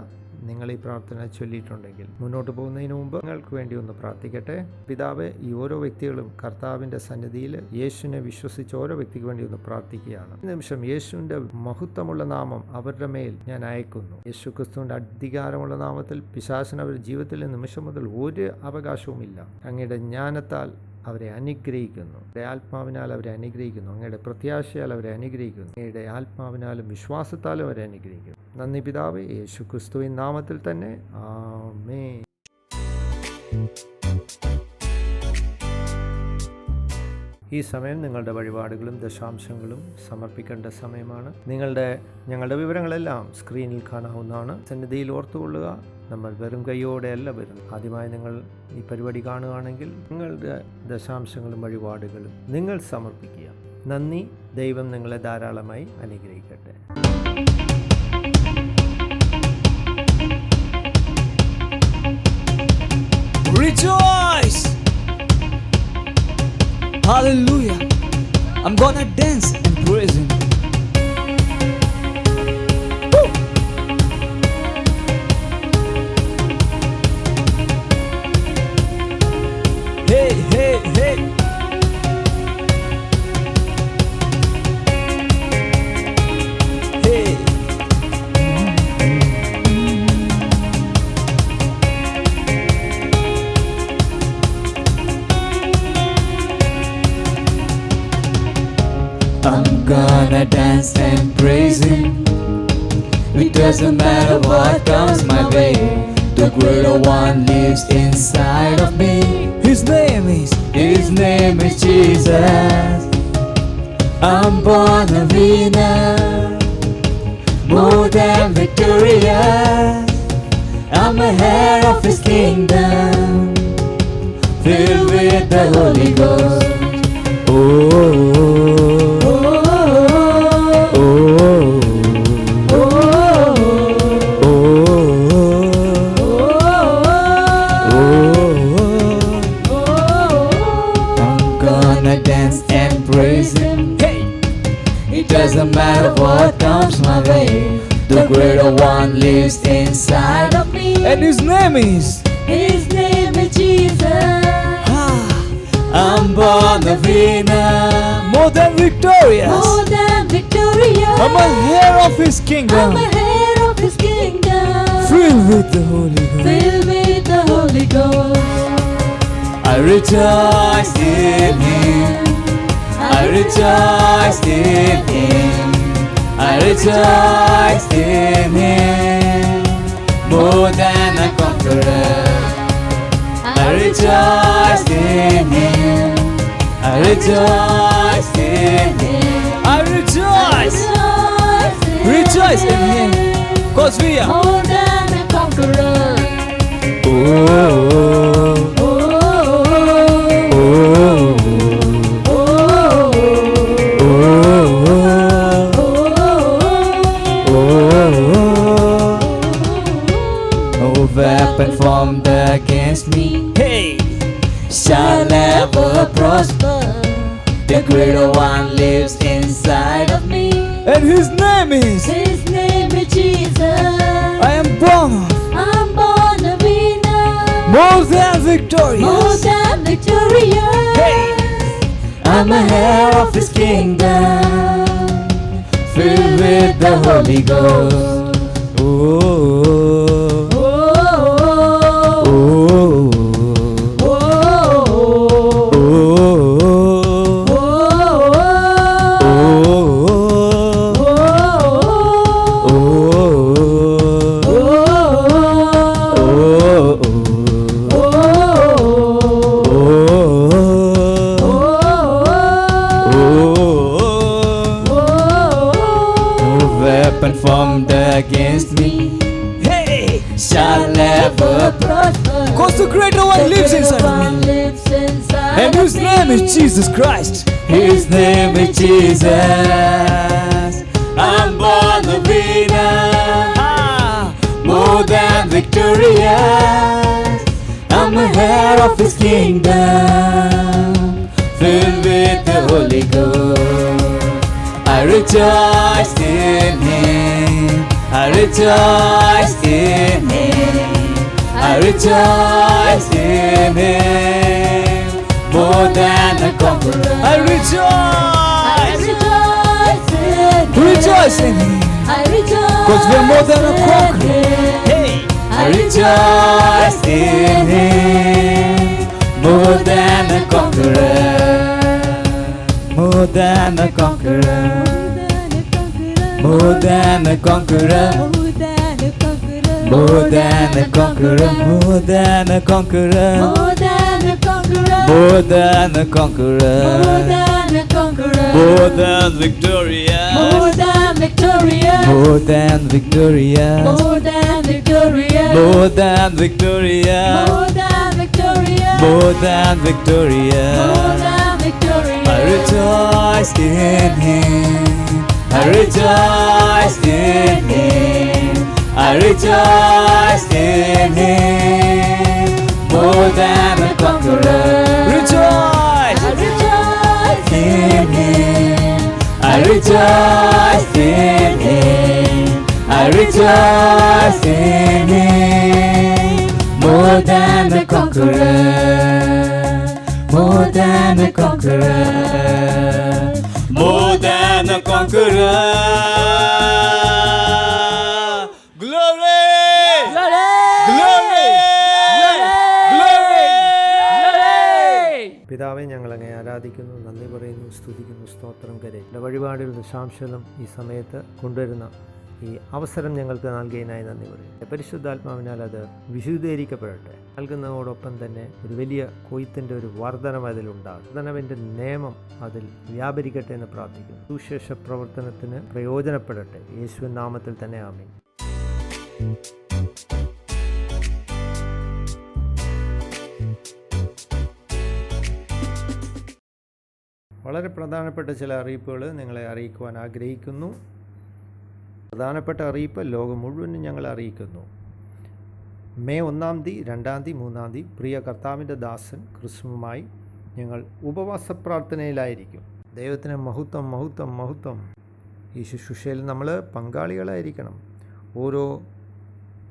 നിങ്ങൾ ഈ പ്രാർത്ഥന ചൊല്ലിയിട്ടുണ്ടെങ്കിൽ. മുന്നോട്ട് പോകുന്നതിന് മുമ്പ് നിങ്ങൾക്ക് വേണ്ടി ഒന്ന് പ്രാർത്ഥിക്കട്ടെ. പിതാവേ, ഈ ഓരോ വ്യക്തികളും കർത്താവിൻ്റെ സന്നിധിയിൽ യേശുവിനെ വിശ്വസിച്ച് ഓരോ വ്യക്തിക്ക് വേണ്ടി ഒന്ന് പ്രാർത്ഥിക്കുകയാണ്. ഈ നിമിഷം യേശുവിൻ്റെ മഹത്വമുള്ള നാമം അവരുടെ മേൽ ഞാൻ അയക്കുന്നു. യേശു ക്രിസ്തുവിൻ്റെ അധികാരമുള്ള നാമത്തിൽ പിശാചിന് അവരുടെ ജീവിതത്തിൽ നിമിഷം മുതൽ ഒരു അവകാശവുമില്ല. അങ്ങയുടെ ജ്ഞാനത്താൽ അവരെ അനുഗ്രഹിക്കുന്നു. അങ്ങയുടെ ആത്മാവിനാൽ അവരെ അനുഗ്രഹിക്കുന്നു. അങ്ങയുടെ പ്രത്യാശയാൽ അവരെ അനുഗ്രഹിക്കുന്നു. അങ്ങയുടെ ആത്മാവിനാലും വിശ്വാസത്താലും അവരെ അനുഗ്രഹിക്കുന്നു. നന്ദി പിതാവേ, യേശു ക്രിസ്തുവിൻ നാമത്തിൽ തന്നെ ആമേൻ. ഈ സമയം നിങ്ങളുടെ വഴിപാടുകളും ദശാംശങ്ങളും സമർപ്പിക്കേണ്ട സമയമാണ്. ഞങ്ങളുടെ വിവരങ്ങളെല്ലാം സ്ക്രീനിൽ കാണാവുന്നതാണ്. സന്നിധിയിൽ ഓർത്തുകൊള്ളുക, നമ്മൾ വെറും കൈയോടെയല്ല വരുന്നത്. ആദ്യമായി നിങ്ങൾ ഈ പരിപാടി കാണുകയാണെങ്കിൽ നിങ്ങളുടെ ദശാംശങ്ങളും വഴിപാടുകളും നിങ്ങൾ സമർപ്പിക്കുക. നന്ദി. ദൈവം നിങ്ങളെ ധാരാളമായി അനുഗ്രഹിക്കട്ടെ. Rejoice! Hallelujah! I'm gonna dance and praise Him. Woo! Hey, hey, hey! Hey! I'm gonna dance and praise Him. It doesn't matter what comes my way. The greater one lives inside of me. His name is Jesus. I'm born a winner, more than victorious. I'm a heir of His kingdom, filled with the Holy Ghost. Doesn't matter what comes my way, the greater one lives inside of me. And His name is Jesus. I'm born a winner, more than victorious. More than victorious. I'm a heir of His kingdom, I'm a heir of His kingdom, filled with the Holy Ghost. filled with the Holy Ghost. I rejoice in Him, I rejoice in Him, I rejoice in Him, more than a conqueror. I rejoice in Him, I rejoice in Him, I rejoice, rejoice in Him, 'cause we are more than a conqueror. No weapon formed against me, hey, shall never prosper. The greater one lives inside of me, and His name is Jesus. I am born I'm born a winner, more than victorious. more than victorious. Hey, I'm a heir of His kingdom, filled with the Holy Ghost. Oh. weapon formed against me, hey, shall never prosper. Cause the greater one lives inside of me, and His name is Jesus Christ. His name is Jesus. I'm born a winner, more than victorious. I'm a heir of His kingdom, filled with the Holy Ghost. I rejoice in Him, I rejoice in Him, I rejoice in Him, more than a conqueror. I rejoice in Him, cause we're more than a conqueror. Hey, I rejoice in Him, more than a conqueror, more than a conqueror, more than a conqueror, more than a conqueror, more than a conqueror, more than a conqueror, more than victorious, more than victorious, more than victorious, more than victorious, more than victorious, more than victorious. I rejoice in Him, I rejoice in Him, I rejoice in Him, more than a conqueror. Rejoice in Him, I rejoice in Him, I rejoice in Him, more than a conqueror, more than a conqueror, more than a conqueror. Glory! Glory! Glory! പിതാവെ, ഞങ്ങളങ്ങേ ആരാധിക്കുന്നു, നന്ദി പറയുന്നു, സ്തുതിക്കുന്നു, സ്തോത്രം കരയും. വഴിപാടിൽ ദശാംശം ഈ സമയത്ത് കൊണ്ടുവരുന്ന ഈ അവസരം ഞങ്ങൾക്ക് നൽകിയതിനായി നന്ദി പറയുന്നു. പരിശുദ്ധാത്മാവിനാൽ അത് വിശുദ്ധീകരിക്കപ്പെടട്ടെ. നൽകുന്നതോടൊപ്പം തന്നെ ഒരു വലിയ കൊയ്ത്തിൻ്റെ ഒരു വർധനം അതിലുണ്ടാകും. വർധനവിൻ്റെ നിയമം അതിൽ വ്യാപരിക്കട്ടെ എന്ന് പ്രാർത്ഥിക്കുന്നു. സുവിശേഷ പ്രവർത്തനത്തിന് പ്രയോജനപ്പെടട്ടെ. യേശുവിൻ നാമത്തിൽ തന്നെ ആമേൻ. വളരെ പ്രധാനപ്പെട്ട ചില അറിയിപ്പുകൾ നിങ്ങളെ അറിയിക്കുവാൻ ആഗ്രഹിക്കുന്നു. പ്രധാനപ്പെട്ട അറിയിപ്പ് ലോകം മുഴുവനും ഞങ്ങളെ അറിയിക്കുന്നു. മെയ് 1-ാം തീയതി, 2-ാം തീയതി, 3-ാം തീയതി പ്രിയ കർത്താവിൻ്റെ ദാസൻ ക്രിസ്തുവുമായി ഞങ്ങൾ ഉപവാസ പ്രാർത്ഥനയിലായിരിക്കും. ദൈവത്തിന് മഹത്വം, മഹത്വം, മഹത്വം. ഈ ശുശ്രൂഷയിൽ നമ്മൾ പങ്കാളികളായിരിക്കണം. ഓരോ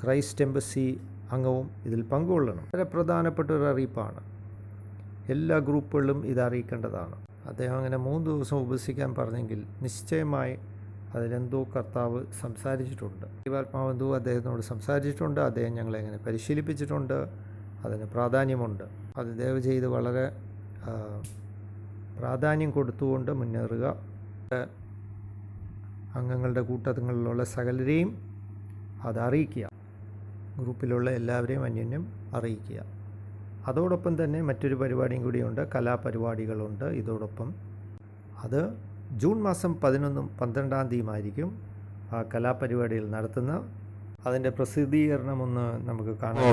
ക്രൈസ്റ്റ് എംബസി അംഗവും ഇതിൽ പങ്കുകൊള്ളണം. വളരെ പ്രധാനപ്പെട്ട ഒരു അറിയിപ്പാണ്. എല്ലാ ഗ്രൂപ്പുകളിലും ഇത് അറിയിക്കേണ്ടതാണ്. അദ്ദേഹം അങ്ങനെ 3 ദിവസം ഉപവസിക്കാൻ പറഞ്ഞെങ്കിൽ നിശ്ചയമായി അതിലെന്തോ കർത്താവ് സംസാരിച്ചിട്ടുണ്ട്. ദൈവാത്മാവെന്തോ അദ്ദേഹത്തിനോട് സംസാരിച്ചിട്ടുണ്ട്. അദ്ദേഹം ഞങ്ങളെ അങ്ങനെ പരിശീലിപ്പിച്ചിട്ടുണ്ട്. അതിന് പ്രാധാന്യമുണ്ട്. അത് ദയവ് ചെയ്ത് വളരെ പ്രാധാന്യം കൊടുത്തുകൊണ്ട് മുന്നേറുക. അംഗങ്ങളുടെ കൂട്ടങ്ങളിലുള്ള സകലരെയും അത് അറിയിക്കുക. ഗ്രൂപ്പിലുള്ള എല്ലാവരെയും അന്യോന്യം അറിയിക്കുക. അതോടൊപ്പം തന്നെ മറ്റൊരു പരിപാടിയും കൂടിയുണ്ട്. കലാപരിപാടികളുണ്ട് ഇതോടൊപ്പം. അത് ജൂൺ മാസം 11-ഉം 12-ാം തീയതിയുമായിരിക്കും ആ കലാപരിപാടികൾ നടത്തുന്ന. അതിൻ്റെ പ്രസിദ്ധീകരണം ഒന്ന് നമുക്ക് കാണാം.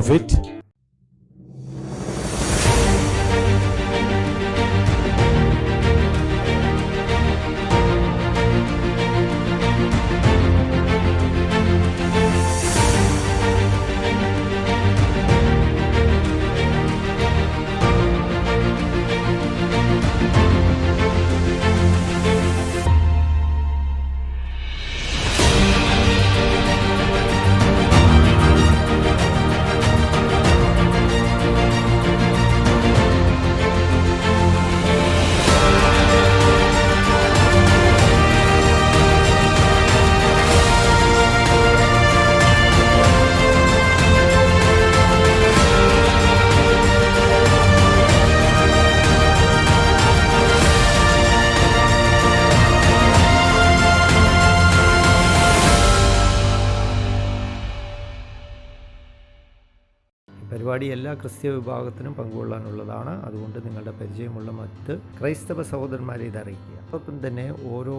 പരിപാടി എല്ലാ ക്രിസ്തീയ വിഭാഗത്തിനും പങ്കുകൊള്ളാനുള്ളതാണ്. അതുകൊണ്ട് നിങ്ങളുടെ പരിചയമുള്ള മറ്റ് ക്രൈസ്തവ സഹോദരന്മാരെ ഇത് അറിയിക്കുക. അതോടൊപ്പം തന്നെ ഓരോ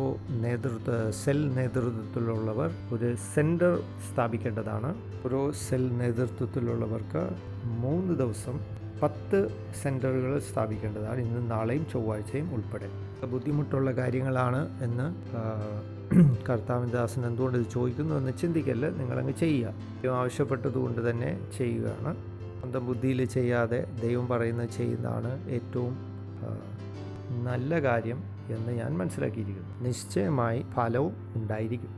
സെൽ നേതൃത്വത്തിലുള്ളവർ ഒരു സെൻറ്റർ സ്ഥാപിക്കേണ്ടതാണ്. ഓരോ സെൽ നേതൃത്വത്തിലുള്ളവർക്ക് 3 ദിവസം 10 സെൻറ്ററുകൾ സ്ഥാപിക്കേണ്ടതാണ്. ഇന്നും നാളെയും ചൊവ്വാഴ്ചയും ഉൾപ്പെടെ. ബുദ്ധിമുട്ടുള്ള കാര്യങ്ങളാണ് എന്ന് കർത്താവിൻ്റെ ദാസൻ എന്തുകൊണ്ട് ഇത് ചോദിക്കുന്നു എന്ന് ചിന്തിക്കല്ല, നിങ്ങളങ്ങ് ചെയ്യുക. ദൈവം ആവശ്യപ്പെട്ടതുകൊണ്ട് തന്നെ ചെയ്യുകയാണ്. സ്വന്തം ബുദ്ധിയിൽ ചെയ്യാതെ ദൈവം പറയുന്നത് ചെയ്യുന്നതാണ് ഏറ്റവും നല്ല കാര്യം എന്ന് ഞാൻ മനസ്സിലാക്കിയിരിക്കുന്നു. നിശ്ചയമായി ഫലവും ഉണ്ടായിരിക്കും.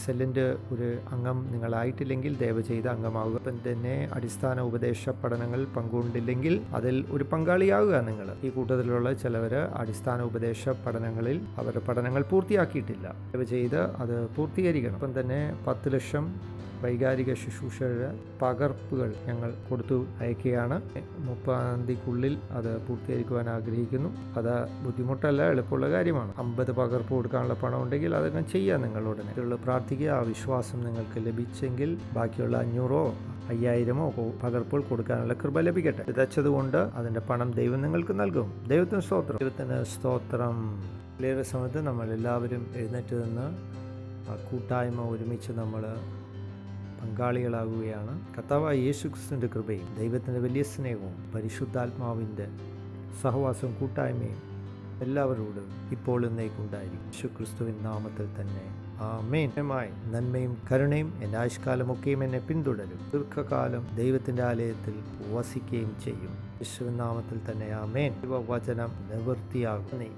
സെല്ലിൻ്റെ ഒരു അംഗം നിങ്ങളായിട്ടില്ലെങ്കിൽ ദയവ് ചെയ്ത് അംഗമാവുക. അപ്പം തന്നെ അടിസ്ഥാന ഉപദേശ പഠനങ്ങൾ പങ്കുകൊണ്ടില്ലെങ്കിൽ അതിൽ ഒരു പങ്കാളിയാവുക. നിങ്ങൾ ഈ കൂട്ടത്തിലുള്ള ചിലവർ അടിസ്ഥാന ഉപദേശ പഠനങ്ങളിൽ അവരുടെ പഠനങ്ങൾ പൂർത്തിയാക്കിയിട്ടില്ല. ദയവ് ചെയ്ത് അത് പൂർത്തീകരിക്കണം. അപ്പം തന്നെ 10 ലക്ഷം വൈകാരിക ശുശ്രൂഷയുടെ പകർപ്പുകൾ ഞങ്ങൾ കൊടുത്തു അയക്കുകയാണ്. 30-ാം തീയതിക്കുള്ളിൽ അത് പൂർത്തീകരിക്കുവാൻ ആഗ്രഹിക്കുന്നു. അത് ബുദ്ധിമുട്ടല്ല, എളുപ്പമുള്ള കാര്യമാണ്. 50 പകർപ്പ് കൊടുക്കാനുള്ള പണം ഉണ്ടെങ്കിൽ അതൊക്കെ ചെയ്യാം. നിങ്ങളുടനെ ഇതിലുള്ള പ്രാർത്ഥിക്കുക. ആ വിശ്വാസം നിങ്ങൾക്ക് ലഭിച്ചെങ്കിൽ ബാക്കിയുള്ള 500-ഓ 5000-ഓ പകർപ്പുകൾ കൊടുക്കാനുള്ള കൃപ ലഭിക്കട്ടെ. വിതച്ചതുകൊണ്ട് അതിൻ്റെ പണം ദൈവം നിങ്ങൾക്ക് നൽകും. ദൈവത്തിന് സ്തോത്രം. ദൈവത്തിന് സ്തോത്രം. ഏറെ സമയത്ത് നമ്മൾ എല്ലാവരും എഴുന്നേറ്റ് നിന്ന് കൂട്ടായ്മ ഒരുമിച്ച് നമ്മൾ പങ്കാളികളാകുകയാണ്. കർത്താവായ യേശുക്രിസ്തുവിൻ്റെ കൃപയും ദൈവത്തിൻ്റെ വലിയ സ്നേഹവും പരിശുദ്ധാത്മാവിൻ്റെ സഹവാസവും കൂട്ടായ്മയും എല്ലാവരോടും ഇപ്പോൾ എന്നേക്കുണ്ടായിരിക്കും. യേശുക്രിസ്തുവിൻ നാമത്തിൽ തന്നെ ആമേൻ. നന്മയും കരുണയും എൻ്റെ ആയുഷ്കാലമൊക്കെയും എന്നെ പിന്തുടരും. ദീർഘകാലം ദൈവത്തിൻ്റെ ആലയത്തിൽ വസിക്കുകയും ചെയ്യും. യേശുവിൻ നാമത്തിൽ തന്നെ ആമേൻ. വചനം നിവൃത്തിയാകുന്നേ.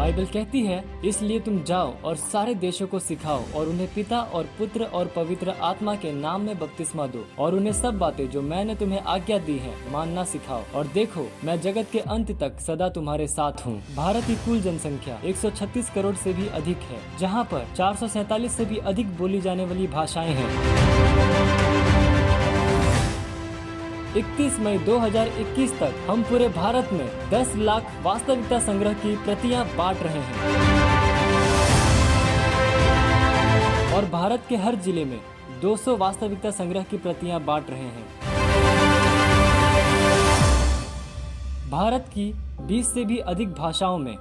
बाइबल कहती है, इसलिए तुम जाओ और सारे देशों को सिखाओ और उन्हें पिता और पुत्र और पवित्र आत्मा के नाम में बपतिस्मा दो और उन्हें सब बातें जो मैंने तुम्हें आज्ञा दी हैं मानना सिखाओ। और देखो, मैं जगत के अंत तक सदा तुम्हारे साथ हूँ। भारत की कुल जनसंख्या 136 करोड़ से भी अधिक है, जहाँ पर 447 से भी अधिक बोली जाने वाली भाषाएं हैं। 31 मई 2021 तक हम पूरे भारत में 10 लाख वास्तविकता संग्रह की प्रतियां बांट रहे हैं और भारत के हर जिले में 200 वास्तविकता संग्रह की प्रतियां बांट रहे हैं। भारत की 20 से भी अधिक भाषाओं में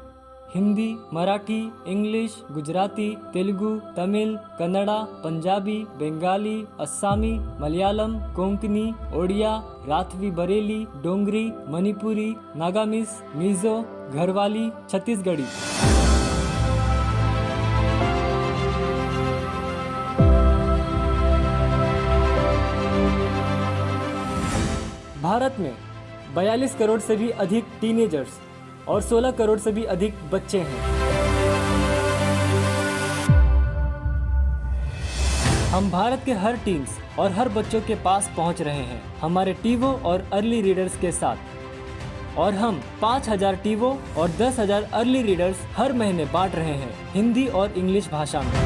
हिंदी, मराठी, इंग्लिश, गुजराती, तेलुगु, तमिल, कन्नड़ा, पंजाबी, बंगाली, अस्सामी, मलयालम, कोंकणी, ओडिया, राठवी बरेली, डोंगरी, मणिपुरी, नागामीज, मिजो, घरवाली, छत्तीसगढ़ी। भारत में 42 करोड़ से भी अधिक टीनेजर्स और 16 करोड़ से भी अधिक बच्चे हैं। हम भारत के हर टीम्स और हर बच्चों के पास पहुंच रहे हैं हमारे टीवो और अर्ली रीडर्स के साथ। और हम 5000 टीवो और 10,000 अर्ली रीडर्स हर महीने बांट रहे हैं हिंदी और इंग्लिश भाषा में।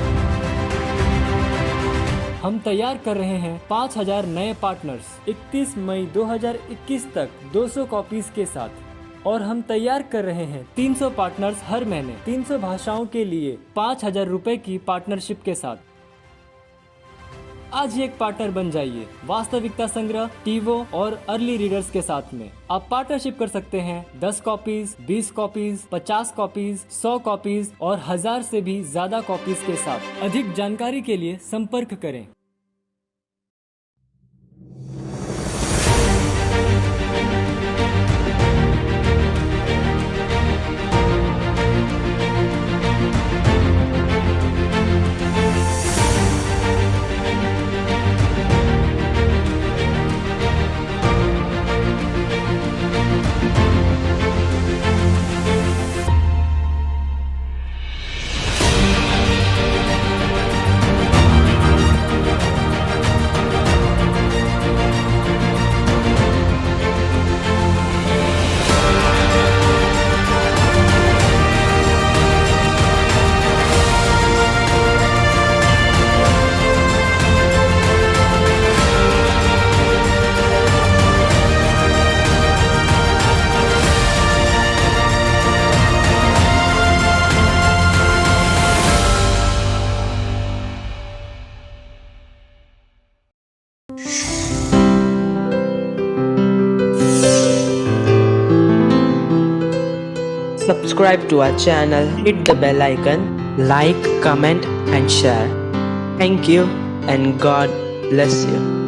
हम तैयार कर रहे हैं 5000 नए पार्टनर्स 31 मई 2021 तक 200 कॉपीज के साथ। और हम तैयार कर रहे हैं 300 पार्टनर्स हर महीने 300 भाषाओं के लिए 5000 रुपए की पार्टनरशिप के साथ। आज ही एक पार्टनर बन जाइए वास्तविकता संग्रह, टीवो और अर्ली रीडर्स के साथ में। आप पार्टनरशिप कर सकते हैं 10 कॉपीज, 20 कॉपीज, 50 कॉपीज, 100 कॉपीज और 1000 से भी ज्यादा कॉपीज के साथ। अधिक जानकारी के लिए संपर्क करें। subscribe to our channel, hit the bell icon, like, comment and share. Thank you and God bless you.